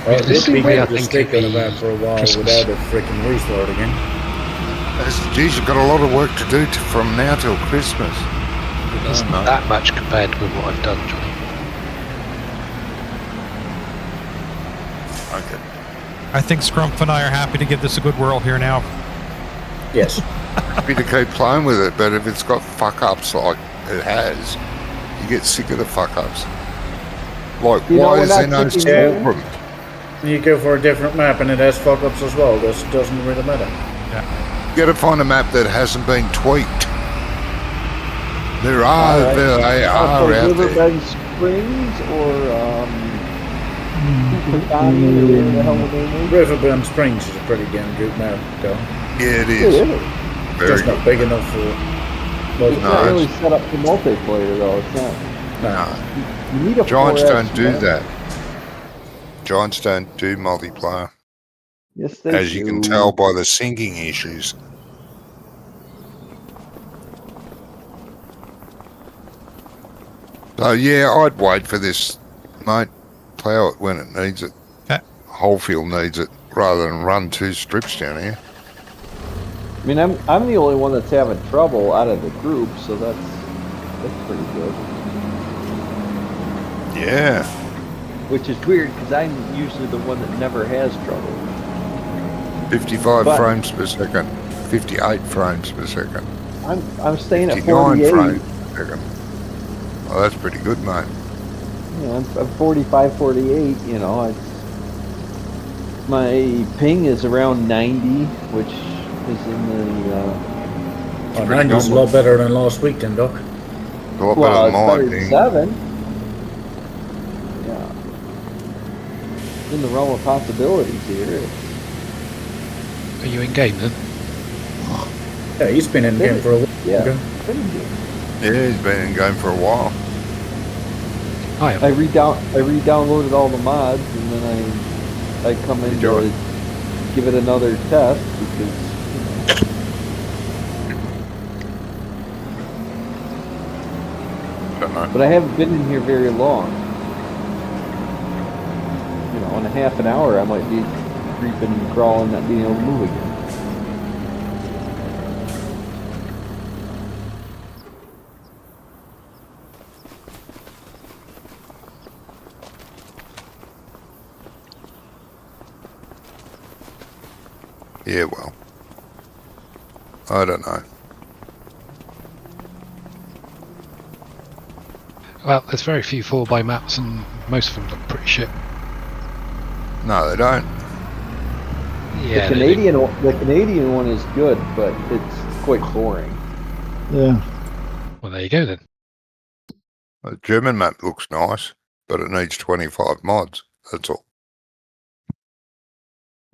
Well, it'd be Realistically, I able to think stick it'd on be that for a while Christmas. without a freaking restart again. Geez, you've got a lot of work to do from now till Christmas. It's not that much compared with what I've done, Johnny. Okay. I think Scrumpf and I are happy to give this a good whirl here now. Yes. Happy to keep playing with it, but if it's got fuck-ups like it has, you get sick of the fuck-ups. Like, You know, why we're is there not no kicking small in. room? You go for a different map and it has fuck-ups as well. This doesn't really matter. You got to find a map that hasn't been tweaked. There are, Alright. they are For out there. Riverbend Springs or Pecani or whatever the hell the name is. Riverbend Springs is a pretty damn good map, though. Yeah, it It is. is. Very Just good. not big enough for It's not No, really set up for multiplayer though. It's not. No, You need a Giants 4S don't do map. that. Giants don't do multiplayer, Yes, they as do. you can tell by the syncing issues. So yeah, I'd wait for this, mate. Plough it when it needs it. Okay. Whole field needs it, rather than run 2 strips down here. I mean, I'm the only one that's having trouble out of the group, so that's pretty good. Yeah. Which is weird because I'm usually the one that never has trouble. 55 But- frames per second. 58 frames per second. I'm staying at 59 48. frames per second. Oh, that's pretty good, mate. You know, I'm 45, 48. You know, my ping is around 90, which is in the. Oh, 90's a lot better than last week, then, Doc. A lot Well, better it's than better mine. than Ping. 7. Yeah. In the realm of possibilities here. Are you in game then? Yeah, he's been in the game for a while. Yeah. Okay. Pretty good. Yeah, he's been in game for a while. I am. I re-downloaded all the mods, and then I come in Enjoy. to give it another test because Don't know. but I haven't been in here very long. You know, in a half an hour I might be creeping and crawling, not being able to move again. Yeah, well. I don't know. Well, there's very few 4x maps and most of them look pretty shit. No, they don't. Yeah, the they do. Canadian one is good, but it's quite boring. Yeah. Well, there you go then. The German map looks nice, but it needs 25 mods. That's all.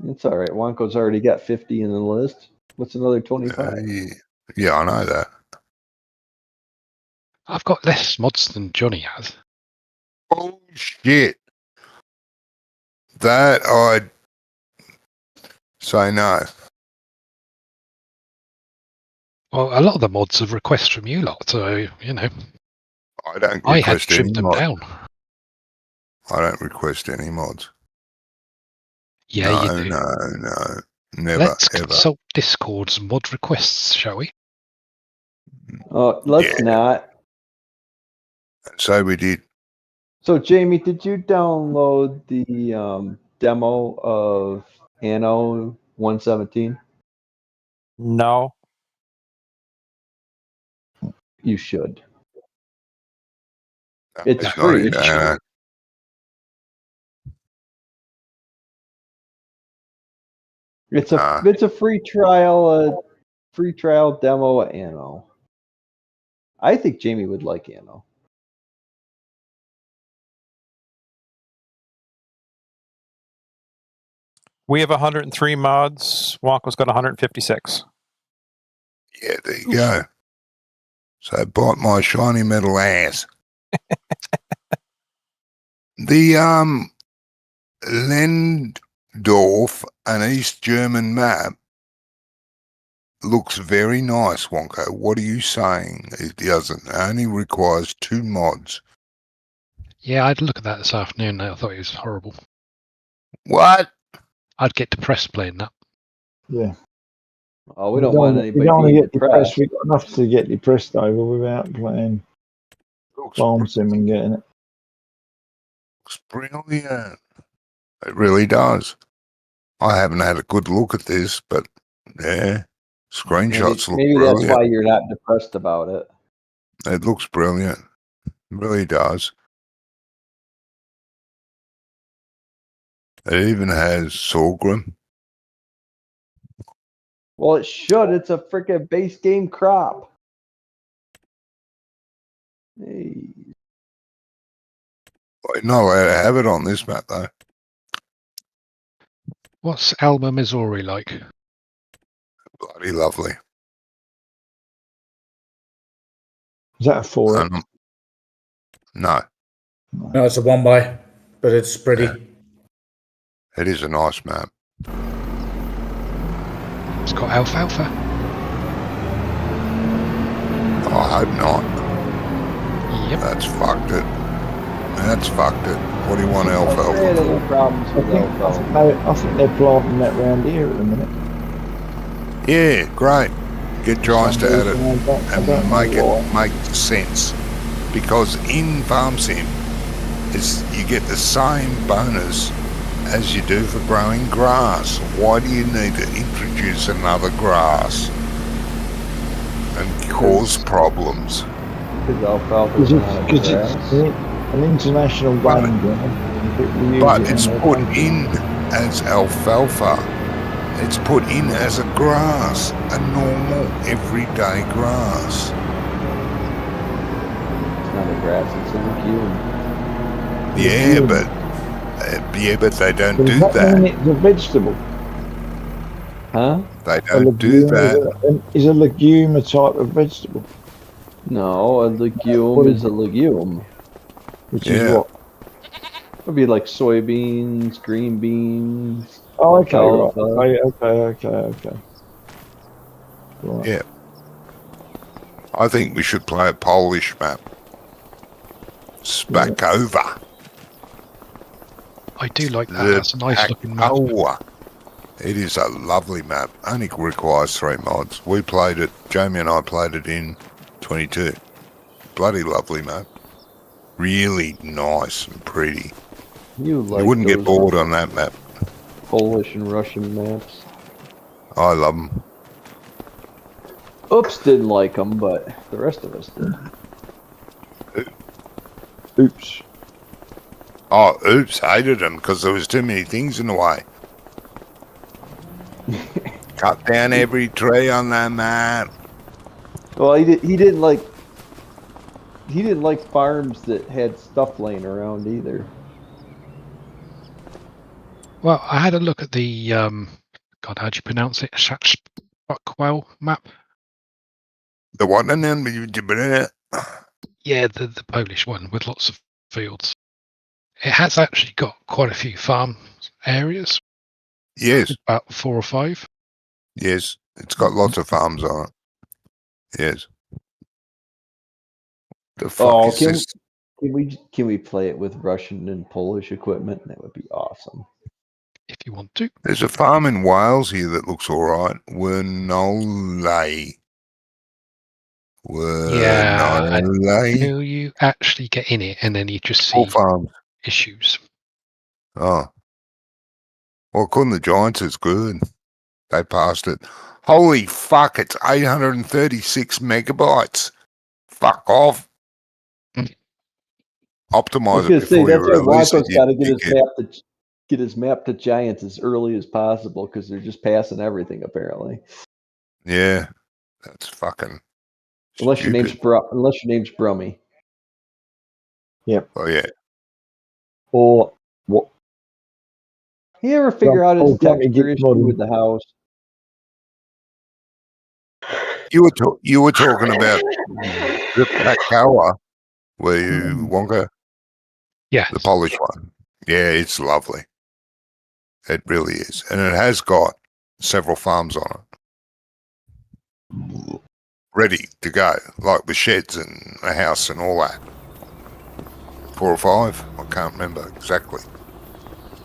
It's all right. Wonko's already got 50 in the list. What's another 25? Yeah, I know that. I've got less mods than Johnny has. Bullshit. That I'd say no. Well, a lot of the mods are requests from you lot, so, you know, I don't I had request any trimmed them mods. down. I don't request any mods. Yeah, no, you do. no. Never, Let's ever. consult Discord's mod requests, shall we? Let's Yeah. not. So we did. So, Jamie, did you download the demo of Anno 117? No. You should. No, It's not free. in, uh, It's Nah. a free trial demo of Anno. I think Jamie would like Anno. We have 103 mods. Wonko's got 156. Yeah, there you go. So bite my shiny metal ass. The Schwesing-Banhof, an East German map, looks very nice, Wonko. What are you saying? It doesn't. It only requires 2 mods. Yeah, I'd look at that this afternoon. I thought it was horrible. What? I'd get depressed playing that. Yeah. Oh, we don't want We anybody don't want to being get depressed. depressed. We've got enough to get depressed over without playing Farm Sim and getting it. Looks brilliant. It really does. I haven't had a good look at this, but yeah, screenshots look Maybe brilliant. that's why you're not depressed about it. It looks brilliant. It really does. It even has sorghum. Well, it should. It's a freaking base game crop. Hey. You're not allowed to have it on this map, though. What's Alma, Missouri like? Bloody lovely. Is that a 4? No, No, it's a 1x, but it's pretty. Yeah. It is a nice map. It's got alfalfa. I hope not. Yep. That's fucked it. That's fucked it. What do you want I had alfalfa any for? problems with alfalfa. I think they're planting that round here at the minute. Yeah, great. Get Giants to add it I and don't make know it make sense. Because in Farm Sim, you get the same bonus as you do for growing grass. Why do you need to introduce another grass and cause problems? Because alfalfa is not a Because grass. it's an international game, But it's put in as alfalfa. It's put in as a grass, a normal, everyday grass. It's not a grass, it's a legume. Yeah, but they don't do It's that. a vegetable. Huh? They don't do that. Is a legume a type of vegetable? No, a legume is a legume. Which Yeah. is what? It would be like soybeans, green beans. Oh, okay, alfalfa. right. Okay. Right. Yeah. I think we should play a Polish map. Spakova. I do like that. That's a nice looking map. It is a lovely map. Only requires 3 mods. We played it, Jamie and I played it in 22. Bloody lovely map. Really nice and pretty. You wouldn't get bored on that map. Polish and Russian maps. I love them. Oops didn't like them, but the rest of us did. Oops. Oh, Oops hated them because there was too many things in the way. Cut down every tree on that map. Well, he didn't like farms that had stuff laying around either. Well, I had a look at the God, how do you pronounce it? Schwesing-Banhof map. The one and then Yeah, the Polish one with lots of fields. It has actually got quite a few farm areas. Yes. About 4 or 5. Yes. It's got lots of farms on it. Yes. The fuck is this? Can we play it with Russian and Polish equipment? That would be awesome. If you want to. There's a farm in Wales here that looks all right. Wernole. Yeah, until you actually get in it, and then you just see issues. Oh. Well, according to the Giants, it's good. They passed it. Holy fuck, it's 836 megabytes. Fuck off. Optimize it before you release it. Wonko's got to get his map to Giants as early as possible because they're just passing everything apparently. Yeah, that's fucking. Unless your name's Brummy. Yep. Oh yeah. Or what? You ever figure out his texture issue with the house? You were talking about the Pakawa, where you Wonka. Yeah, the Polish one. Yeah, it's lovely. It really is. And it has got several farms on it. Ready to go, like with sheds and a house and all that. 4 or 5, I can't remember exactly.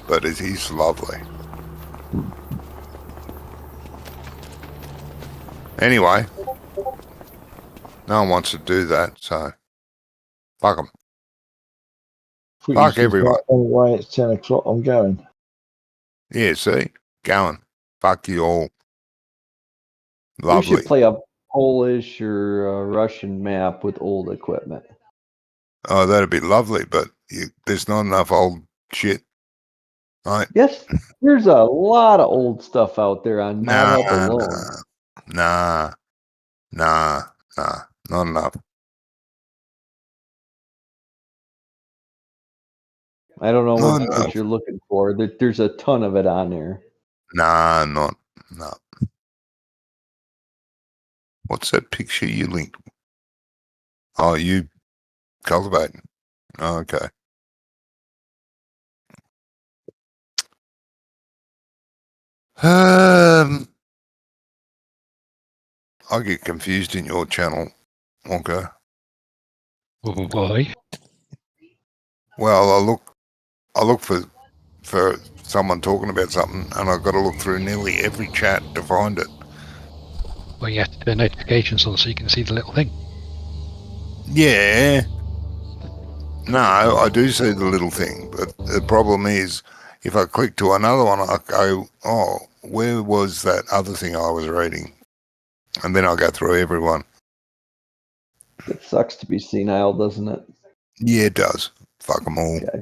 But it is lovely. Anyway, no one wants to do that, so fuck them. Fuck everyone. Anyway, it's 10 o'clock. I'm going. Yeah, see? Going. Fuck you all. We Lovely. should play a Polish or a Russian map with old equipment. Oh, that'd be lovely, but there's not enough old shit. Right? Yes, there's a lot of old stuff out there on Mod Hub alone. Nah, not enough. I don't know Not what enough. you're looking for. There's a ton of it on there. Nah, no. What's that picture you linked? Oh, you cultivating. Oh, okay. I get confused in your channel, Wonka. Why? Well, I look for someone talking about something, and I've got to look through nearly every chat to find it. Well, you have to turn notifications on so you can see the little thing. Yeah. No, I do see the little thing, but the problem is, if I click to another one, I go, oh, where was that other thing I was reading? And then I'll go through everyone. It sucks to be senile, doesn't it? Yeah, it does. Fuck them all. Okay.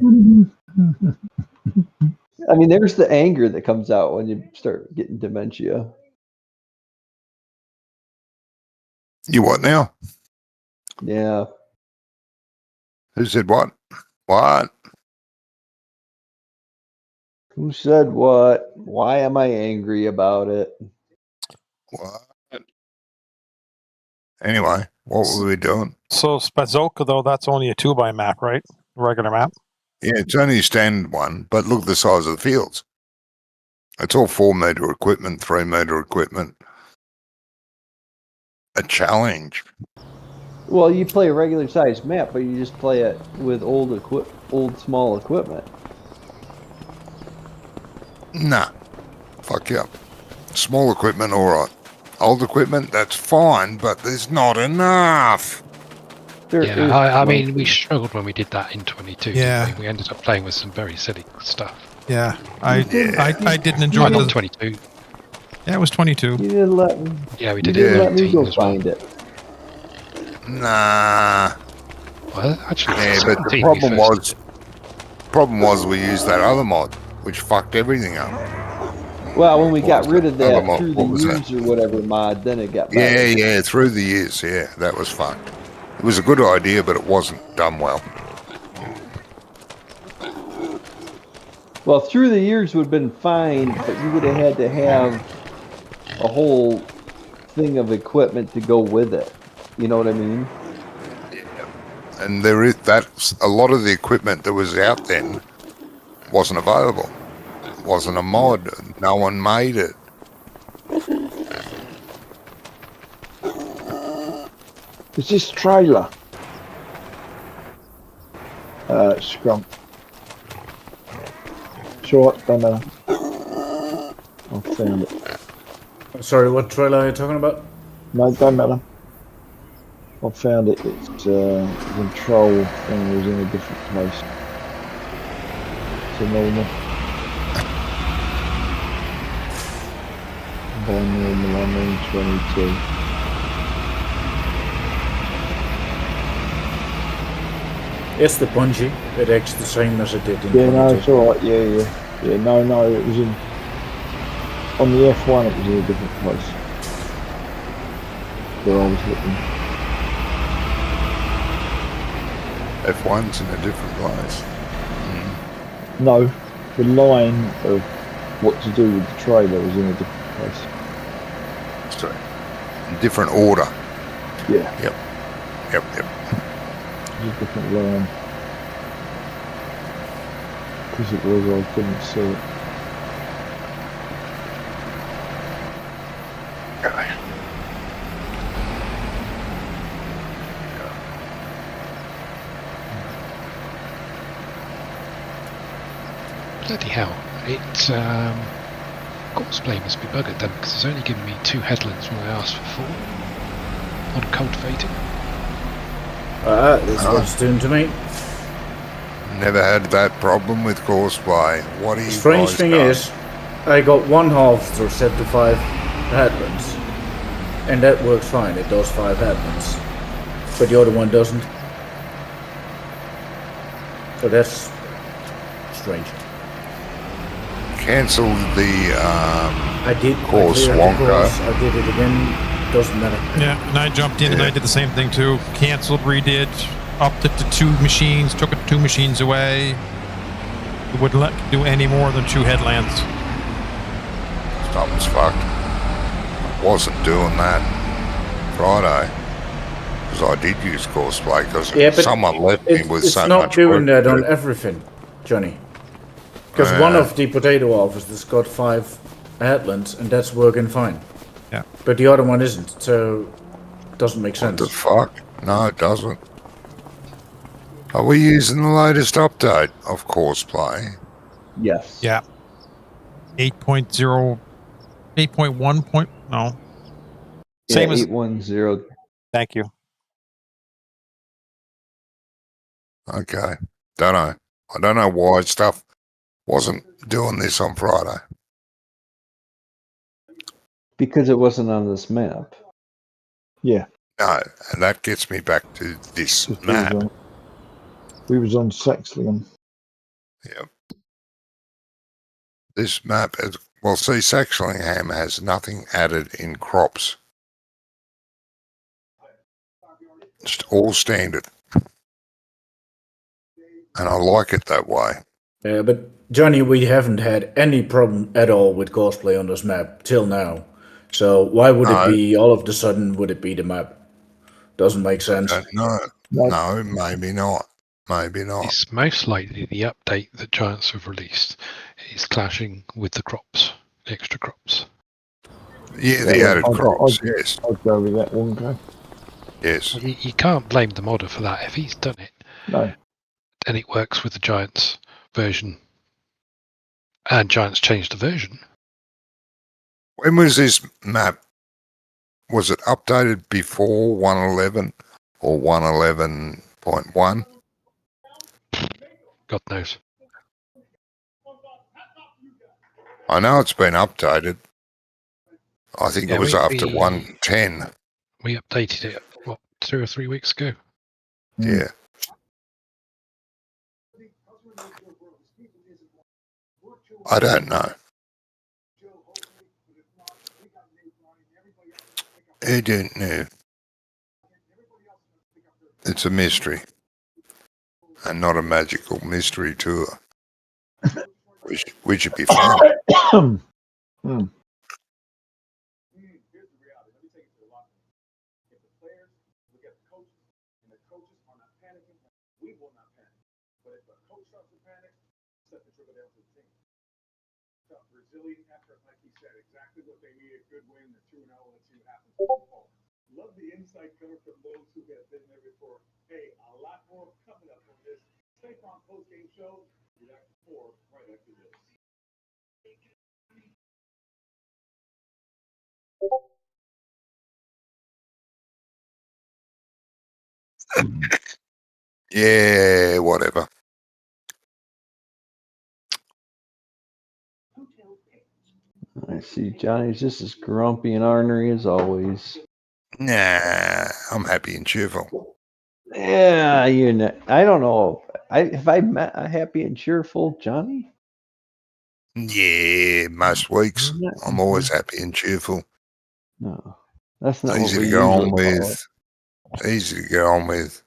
I mean, there's the anger that comes out when you start getting dementia. You what now? Yeah. Who said what? What? Who said what? Why am I angry about it? What? Anyway, what were we doing? So Spazzoka, though, that's only a 2x map, right? Regular map. Yeah, it's only a standard one, but look at the size of the fields. It's all 4-meter equipment, 3-meter equipment. A challenge. Well, you play a regular sized map, but you just play it with old small equipment. Nah. Fuck you up. Small equipment, all right. Old equipment, that's fine, but there's not enough. I mean, we struggled when we did that in 22. Yeah. We ended up playing with some very silly stuff. Yeah, I didn't enjoy Not the 22. Yeah, it was 22. You didn't let me. Yeah, we You did didn't it let in me 18 go as well. find it. Nah. Well, actually, Yeah, it's but the 17 problem was we used that other mod, which fucked everything up. Well, when we got rid of that mod? through What the was years that? or whatever mod, then it got better. Yeah, through the years, yeah, that was fucked. It was a good idea, but it wasn't done well. Well, through the years would have been fine, but you would have had to have a whole thing of equipment to go with it. You know what I mean? And that's a lot of the equipment that was out then wasn't available. It wasn't a mod. No one made it. Is this trailer? Scrum. Sure, don't matter. I found it. Sorry, what trailer are you talking about? No, don't matter. I found it. It's control thing was in a different place. To normal. By normal, I mean 22. It's the bungee. It acts the same as it did in Yeah, no, 22. it's alright. Yeah. No, it was in. On the F1, it was in a different place. Where I was looking. F1's in a different place. No, the line of what to do with the trailer was in a different place. So, different order. Yeah. Yep. It was a different line. Because it was, I couldn't see it. Bloody hell. It, Courseplay must be buggered then, because it's only given me 2 headlands when I asked for 4 on cultivating. That's what it's doing to me. Never had that problem with Courseplay. What are you The strange guys thing done? is, I got one harvester set to 5 headlands, and that works fine. It does 5 headlands, but the other one doesn't. So that's strange. Cancel the I did. course, I cleared the Wonka. course, I did it again. Doesn't matter. Yeah, and I jumped in and I did the same thing too. Canceled, redid, upped it to 2 machines, took it 2 machines away. It wouldn't let me do any more than 2 headlands. Something's fucked. I wasn't doing that Friday because I did use Courseplay because someone left me with so much work. It's not doing that to on do. everything, Johnny. Because one of the potato officers got 5 headlands, and that's working fine. Yeah. But the other one isn't, so it doesn't make What sense. the fuck? No, it doesn't. Are we using the latest update of Courseplay? Yes. Yeah. 8.0, 8.1 point, no. Same Yeah, as, 810. thank you. Okay. Don't know. I don't know why stuff wasn't doing this on Friday. Because it wasn't on this map. Yeah, No, and that gets me back to this 'cause map. we was on Sexlium. Yep. This map is, well, see, Saxlingham has nothing added in crops. It's all standard. And I like it that way. Yeah, but Johnny, we haven't had any problem at all with cosplay on this map till now. So why would it No. be all of a sudden would it be the map? Doesn't make sense. No, No. no, maybe not. Maybe not. It's most likely the update that Giants have released is clashing with the crops, the extra crops. Yeah, the added I'd crops, yes. go with that one, okay? Yes. You can't blame the modder for that. If he's done it No. and it works with the Giants version, and Giants changed the version, When was this map? Was it updated before 111 or 111.1? God knows. I know it's been updated. I think Yeah, it was we- after we- 110. We updated it, what, 2 or 3 weeks ago? Yeah. I don't know. I don't know. It's a mystery. And not a magical mystery tour. Which would be fun. Hmm. Yeah, whatever. I see Johnny's just as grumpy and ornery as always. Nah, I'm happy and cheerful. Yeah, you know, I don't know. Have I met a happy and cheerful Johnny? Yeah, most weeks I'm always happy and cheerful. No, that's not Easy what we to go usually on call it. with. Easy to get on with.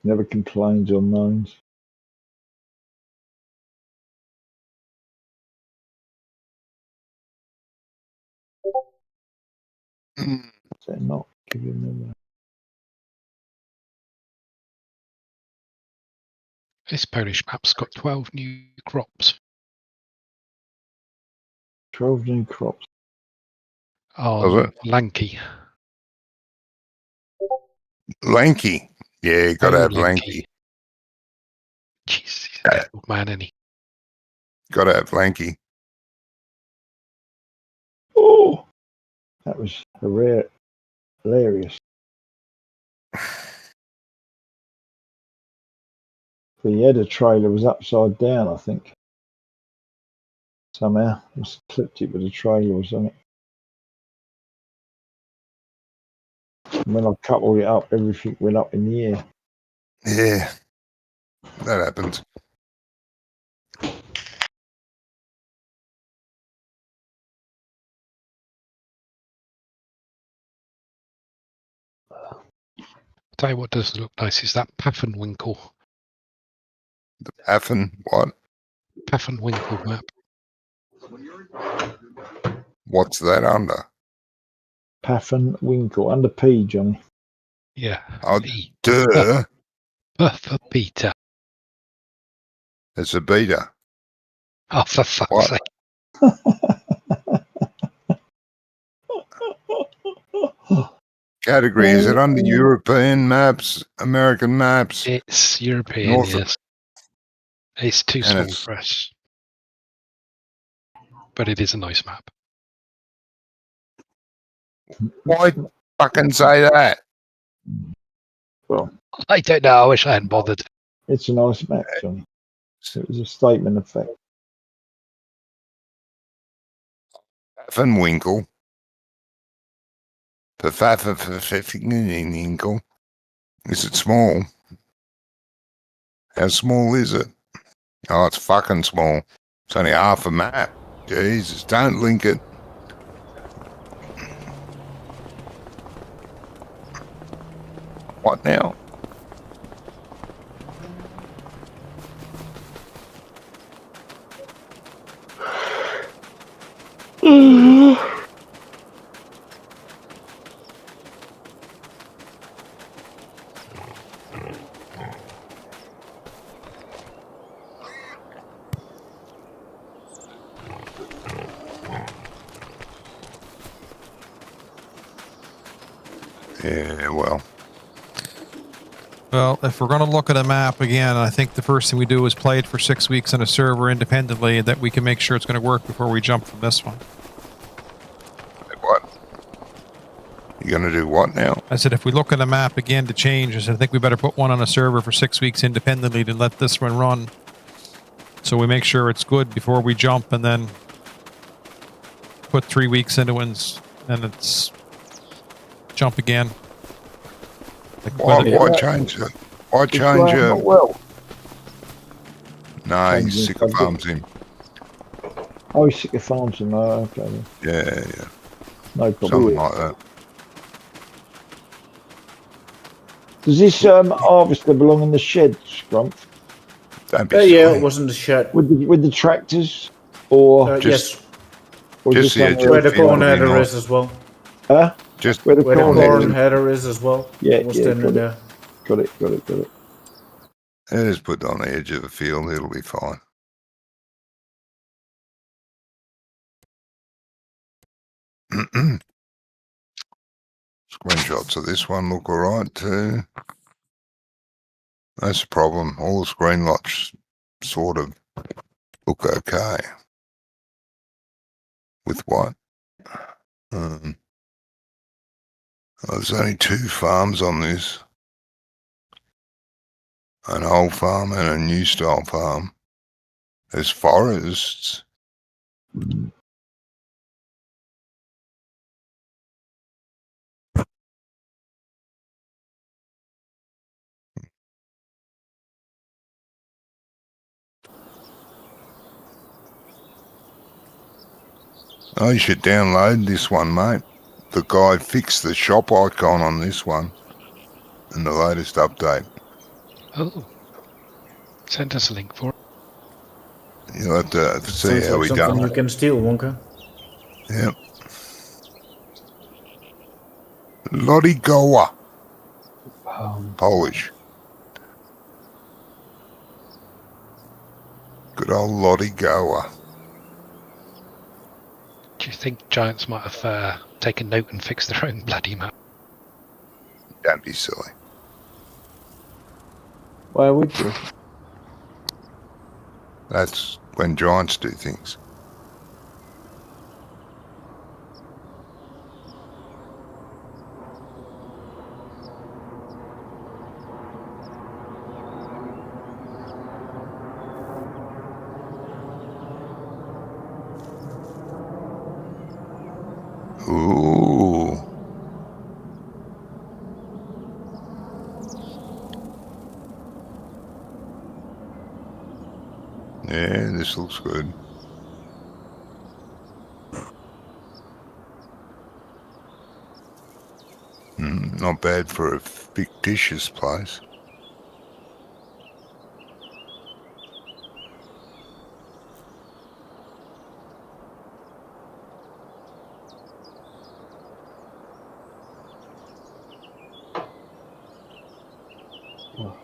Never complains or moans. Mm. Is that not giving them that? This Polish map's got 12 new crops 12 new crops. on Lanky. Lanky. Yeah, you got to Oh, have lanky. Jeez, he's a difficult man, isn't he? Got to have lanky. Oh, that was hilarious. The header trailer was upside down, I think. Somehow, I must have clipped it, but the trailer was on it. And when I coupled it up, everything went up in the air. Yeah, that happens. Tell you what does look nice is that Paffenwinkel. The Paffin, what? Paffenwinkel map. What's that under? Paffin Winkle, under P, Johnny. Yeah. Oh, P. duh. P for Peter. It's a beta. Oh, for fuck's What? sake. Category, is it under European maps, American maps? It's European, North- yes. It's too And small it's- for us. But it is a nice map. Why fucking say that? Well, I don't know. I wish I hadn't bothered. it's a nice map, Johnny. It was a statement of fact. Paffenwinkel. Paffenwinkel. Is it small? How small is it? Oh, it's fucking small. It's only half a map. Jesus, don't link it. What now? Yeah, well. Well, if we're going to look at a map again, I think the first thing we do is play it for 6 weeks on a server independently, that we can make sure it's going to work before we jump from this one. What? You going to do what now? I said if we look at a map again to change, I said I think we better put one on a server for 6 weeks independently to let this one run. So we make sure it's good before we jump, and then put 3 weeks into it, and it's jump again. Like Why change it? Why change it? Well, No, he's sick of farms him. oh, he's sick of farms him. Oh, okay. Yeah. No problem. Something like that. Does this harvester belong in the shed, Scrump? Don't be silly. Yeah, it was in the shed. With the tractors? Or, Yes, or just the edge of where the field corn would be header nice. is as well. Huh? Just Where the Where the corn corn header- header is as well. Yeah, It was yeah, down in got there. Got it. just put it on the edge of the field. It'll be fine. Screenshots of this one look alright too. That's the problem. All the screen lots sort of look okay. With what? There's only 2 farms on this. An old farm and a new style farm. There's forests. Oh, you should download this one, mate. The guy fixed the shop icon on this one in the latest update. Oh. Send us a link for it. You'll have to see Sounds how like we something done you it. can steal, Wonka. Yep. Lottie Goa. Polish. Good old Lottie Goa. Do you think Giants might have taken note and fixed their own bloody map? Don't be silly. Why would you? That's when giants do things. Ooh. Yeah, this looks good. Not bad for a fictitious place. Well.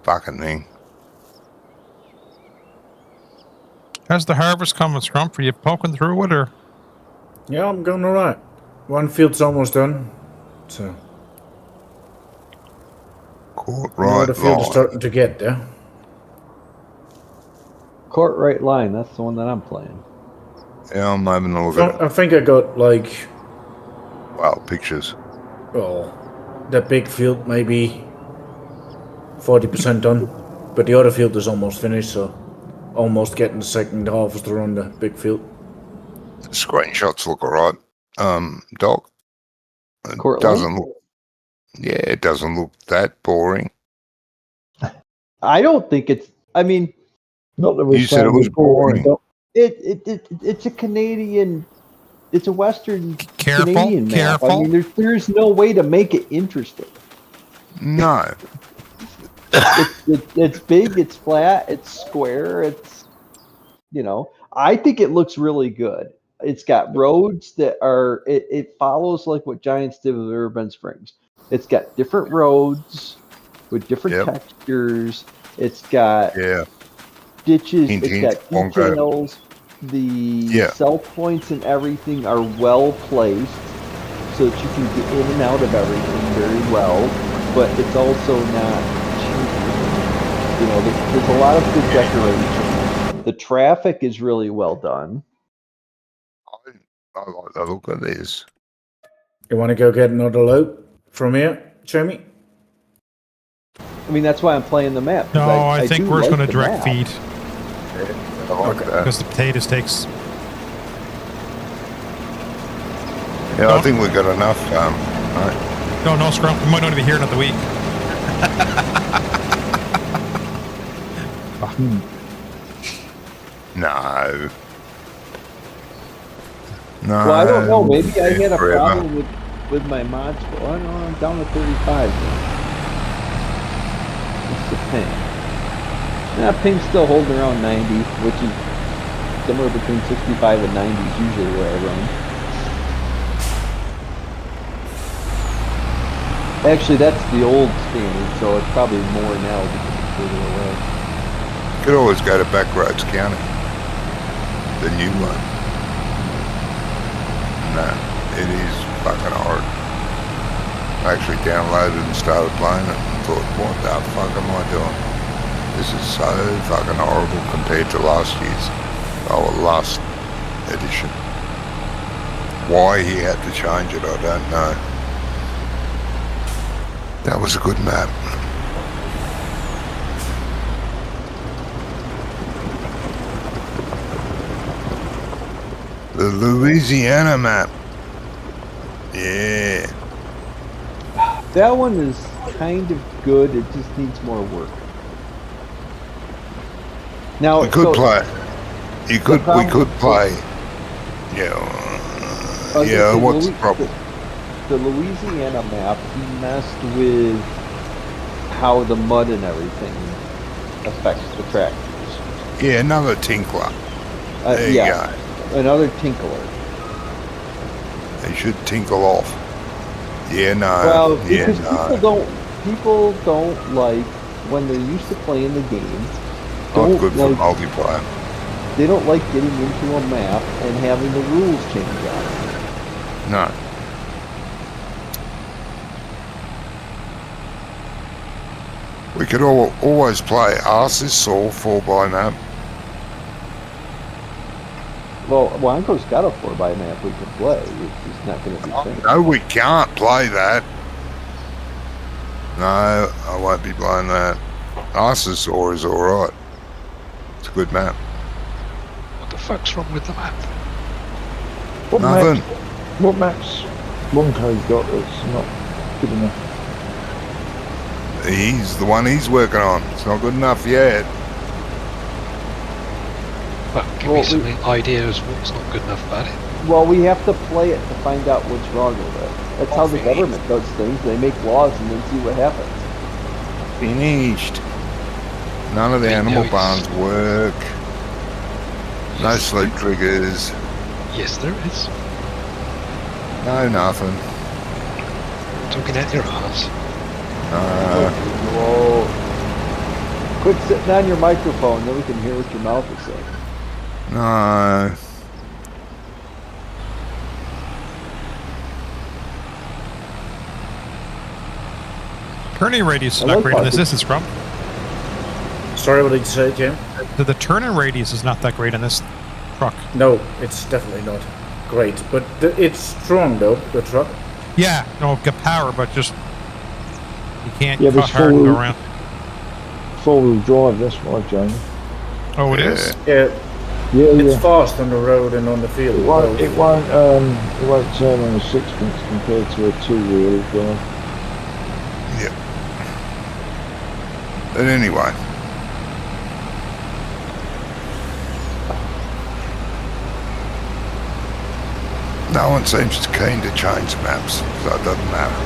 Fucking thing. How's the harvest coming, Scrump? Are you poking through it, or? Yeah, I'm going alright. One field's almost done, so Caught the other right field is line. starting to get there. Court right line. That's the one that I'm playing. Yeah, I'm having a look at it. I think I got like, Wow, pictures. well, that big field maybe 40% done, but the other field is almost finished, so almost getting the second half to run the big field. The screenshots look alright. Doc. It Court doesn't line? look. Yeah, it doesn't look that boring. I don't think it's. I mean, Not that You we're said it saying was it's boring. boring. it's a Canadian. It's a Western Careful, Canadian map. I careful. mean, there's no way to make it interesting. No. It's big. It's flat. It's square. It's I think it looks really good. It's got roads that are. It follows like what Giants did with Urban Springs. It's got different roads with different Yep. textures. It's got Yeah. ditches. Hint, It's hint, got Wonka. details. The Yeah. cell points and everything are well placed so that you can get in and out of everything very well. But it's also not cheap. There's a lot of good decoration. The traffic is really well done. I like the look of this. You want to go get another load from here, Jamie? I mean, that's why I'm playing the map. 'cause No, I think do we're just like going to the direct map. feed I like that. because the potatoes takes. Yeah, I think we've got enough. Right. No, Scrump. We might not be here another week. No. No. Well, I don't know. Maybe I had a Forever. problem with my mods. Oh, no, I'm down to 35 now. What's the ping? Ping's still holding around 90, which is somewhere between 65 and 90 is usually where I run. Actually, that's the old standard, so it's probably more now because it's further away. You could always go to Backroads County. The new one. No, it is fucking hard. I actually downloaded and started playing it and thought, what the fuck am I doing? This is so fucking horrible compared to last year's, last edition. Why he had to change it, I don't know. That was a good map. The Louisiana map. Yeah. That one is kind of good. It just needs more work. Now We could play. We could play. Yeah. Yeah, what's the problem? The Louisiana map, he messed with how the mud and everything affects the tractors. Yeah, another tinkler. There you Yeah, another tinkler. go. They should tinkle off. Yeah, no. Well, Yeah, because no. people don't like when they're used to playing the game. Not Don't good for like multiplayer. they don't like getting into a map and having the rules change on it. No. We could always play Arsis or 4x map. Well, Wanko's got a 4x map we can play. It's just not going to be finished. No, we can't play that. No, I won't be playing that. Arsis is alright. It's a good map. What the fuck's wrong with the map? What Nothing. maps Wonko's got that's not good enough? He's the one he's working on. It's not good enough yet. Well, give me some ideas what's not good enough about it. Well, we have to play it to find out what's wrong with it. That's how the government does things. They make laws and then see what happens. Finished. None of the animal barns work. No sleep triggers. Yes, there is. No nothing. Talking out your arse. Whoa. Quit sitting on your microphone, then we can hear what your mouth is saying. No. Turning radius is I not like great in this. talking. This is Scrum. Sorry, what did you say, Jim? The turning radius is not that great in this truck. No, it's definitely not great, but it's strong though, the truck. Yeah, no, get power, but just you can't Yeah, but cut hard and go around. Four-wheel drive, that's why, Jamie. Oh, it is. Yeah, Yeah, it's yeah. fast on the road and on the field. It won't turn on a sixpence compared to a two-wheel drive. Yep. But anyway. No one seems keen to change maps, so it doesn't matter.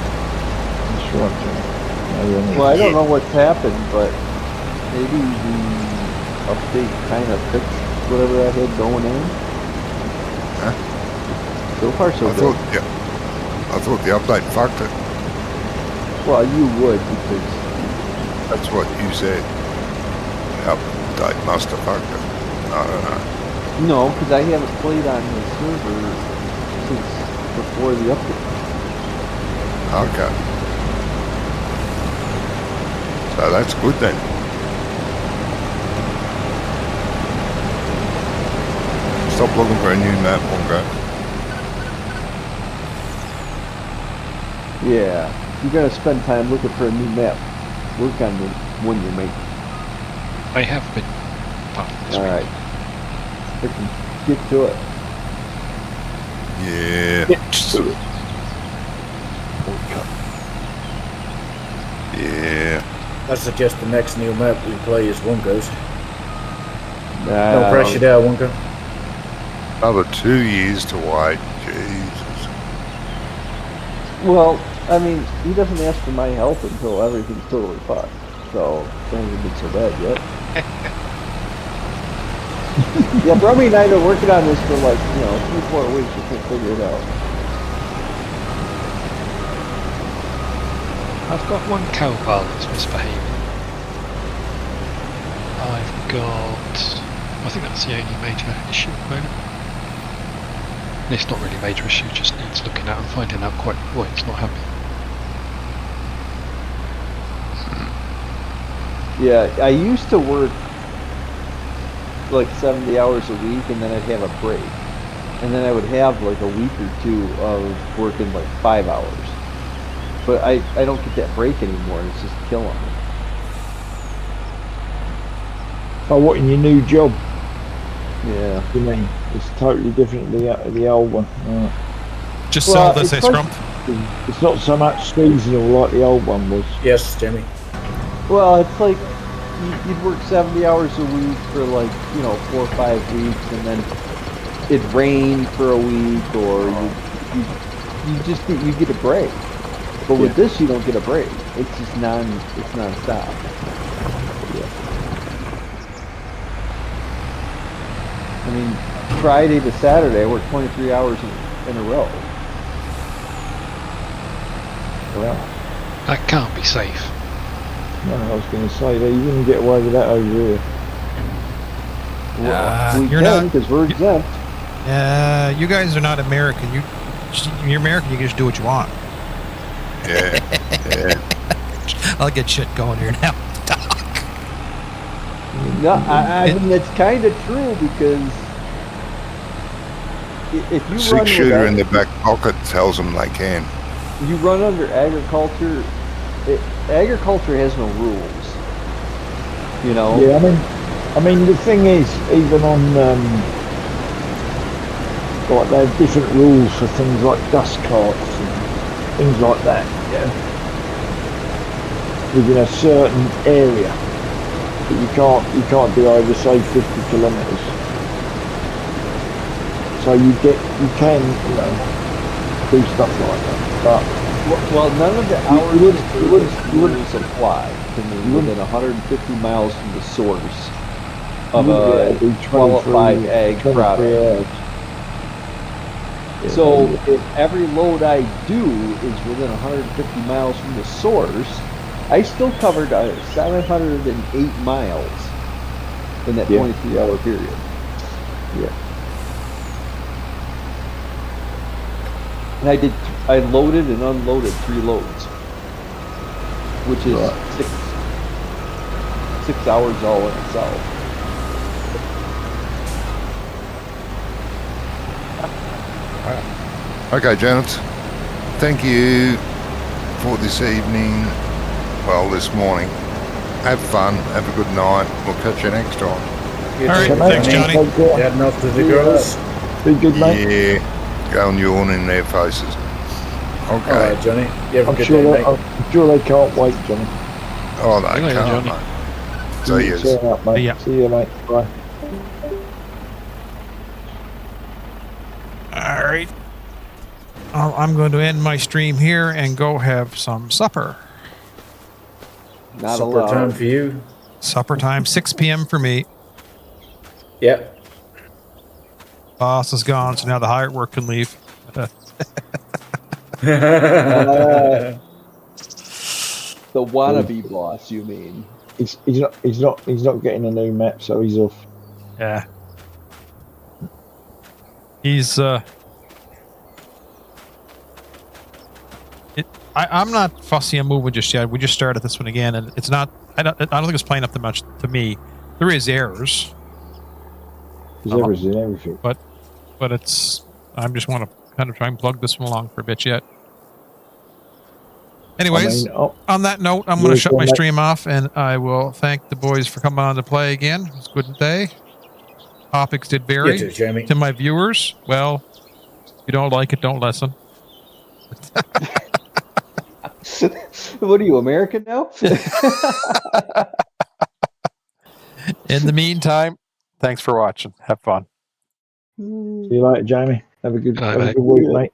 That's right, Jamie. Well, I don't know what's happened, but maybe the update kind of fixed whatever that had going on. Huh? So far, so I good. thought the update fucked it. Well, you would because That's what you said. The update must have fucked it. I don't know. no, because I haven't played on the server since before the update. Okay. So that's good then. Stop looking for a new map, Wonko. Yeah, you're gonna spend time looking for a new map. Work on the one you're making. I have been part of this All week. right, we can get to it. Yeah. Yeah. I suggest the next new map we play is Wonko's. No No pressure there, Wonko. Another 2 years to wait. Jesus. Well, I mean, he doesn't ask for my help until everything's totally fucked. So, it hasn't been so bad yet. Yeah, Brummy and I have been working on this for like, 3-4 weeks. We can't figure it out. I've got one cow pile that's misbehaving. I've got... I think that's the only major issue at the moment. And it's not really a major issue, just needs looking at and finding out quite why it's not happy. Yeah, I used to work like 70 hours a week and then I'd have a break. And then I would have like a week or two of working like 5 hours. But I don't get that break anymore. It's just killing me. Oh, what, in your new job, Yeah. you mean? It's totally different to the old one. Right. Just Well, sell this, it's hey, like- Scrum. It's not so much seasonal like the old one was. Yes, Jimmy. Well, it's like you'd work 70 hours a week for like, 4 or 5 weeks and then it'd rain for a week or you get a break. But with this, you don't get a break. It's just it's non-stop. I mean, Friday to Saturday, I worked 23 hours in a row. Well, That can't be safe. no, I was going to say that you wouldn't get away with that over here. We you're can not- because we're exempt. You guys are not American. You're American. You can just do what you want. Yeah. Yeah. I'll get shit going here now. No, I mean it's kind of true because if you run Six shooter with in the back pocket tells them they can. you run under agriculture. Agriculture has no rules. You know. Yeah, I mean, the thing is, even on like they have different rules for things like dust carts and things like that. Yeah, within a certain area, but you can't do over say 50 kilometres. So you can do stuff like that, but Well, none of the hours you wouldn't rules apply to me within 150 miles from the source of you wouldn't be able a to do 23 qualified ag 23 product. hours. Yeah, So yeah. if every load I do is within 150 miles from the source, I still covered 708 miles in that Yeah. 23-hour period. Yeah. And I loaded and unloaded 3 loads, which is Right. 6 hours all in itself. Okay, gents. Thank you for this evening. Well, this morning. Have fun. Have a good night. We'll catch you next time. All right, thanks, Johnny. Take care. Heading off to the Yeah. girls. Be good, mate. Yeah. Go and yawn in their faces. Okay. All right, Johnny. You have a I'm good sure, day, mate. I'm sure they can't wait, Johnny. Oh, See they you later, can't, Johnny. mate. See yous. See you, mate. See ya. See you, mate. Bye. All right. I'm going to end my stream here and go have some supper. Not Supper allowed. time for you. Supper time, 6 p.m. for me. Yep. Boss is gone, so now the hired work can leave. The wannabe boss, you mean? He's not getting a new map, so he's off. Yeah. He's I'm not fussy on moving just yet. We just started this one again, and it's not. I don't think it's playing up that much to me. There is errors, There's errors in everything. but it's. I just want to kind of try and plug this one along for a bit yet. Anyways, on that note, I'm going to shut my stream off, and I will thank the boys for coming on to play again. It was a good day. Topics did vary. You too, Jamie. To my viewers, well, if you don't like it, don't listen. What are you, American now? In the meantime, thanks for watching. Have fun. See you later, Jamie. Have a good Good night, mate. week, mate.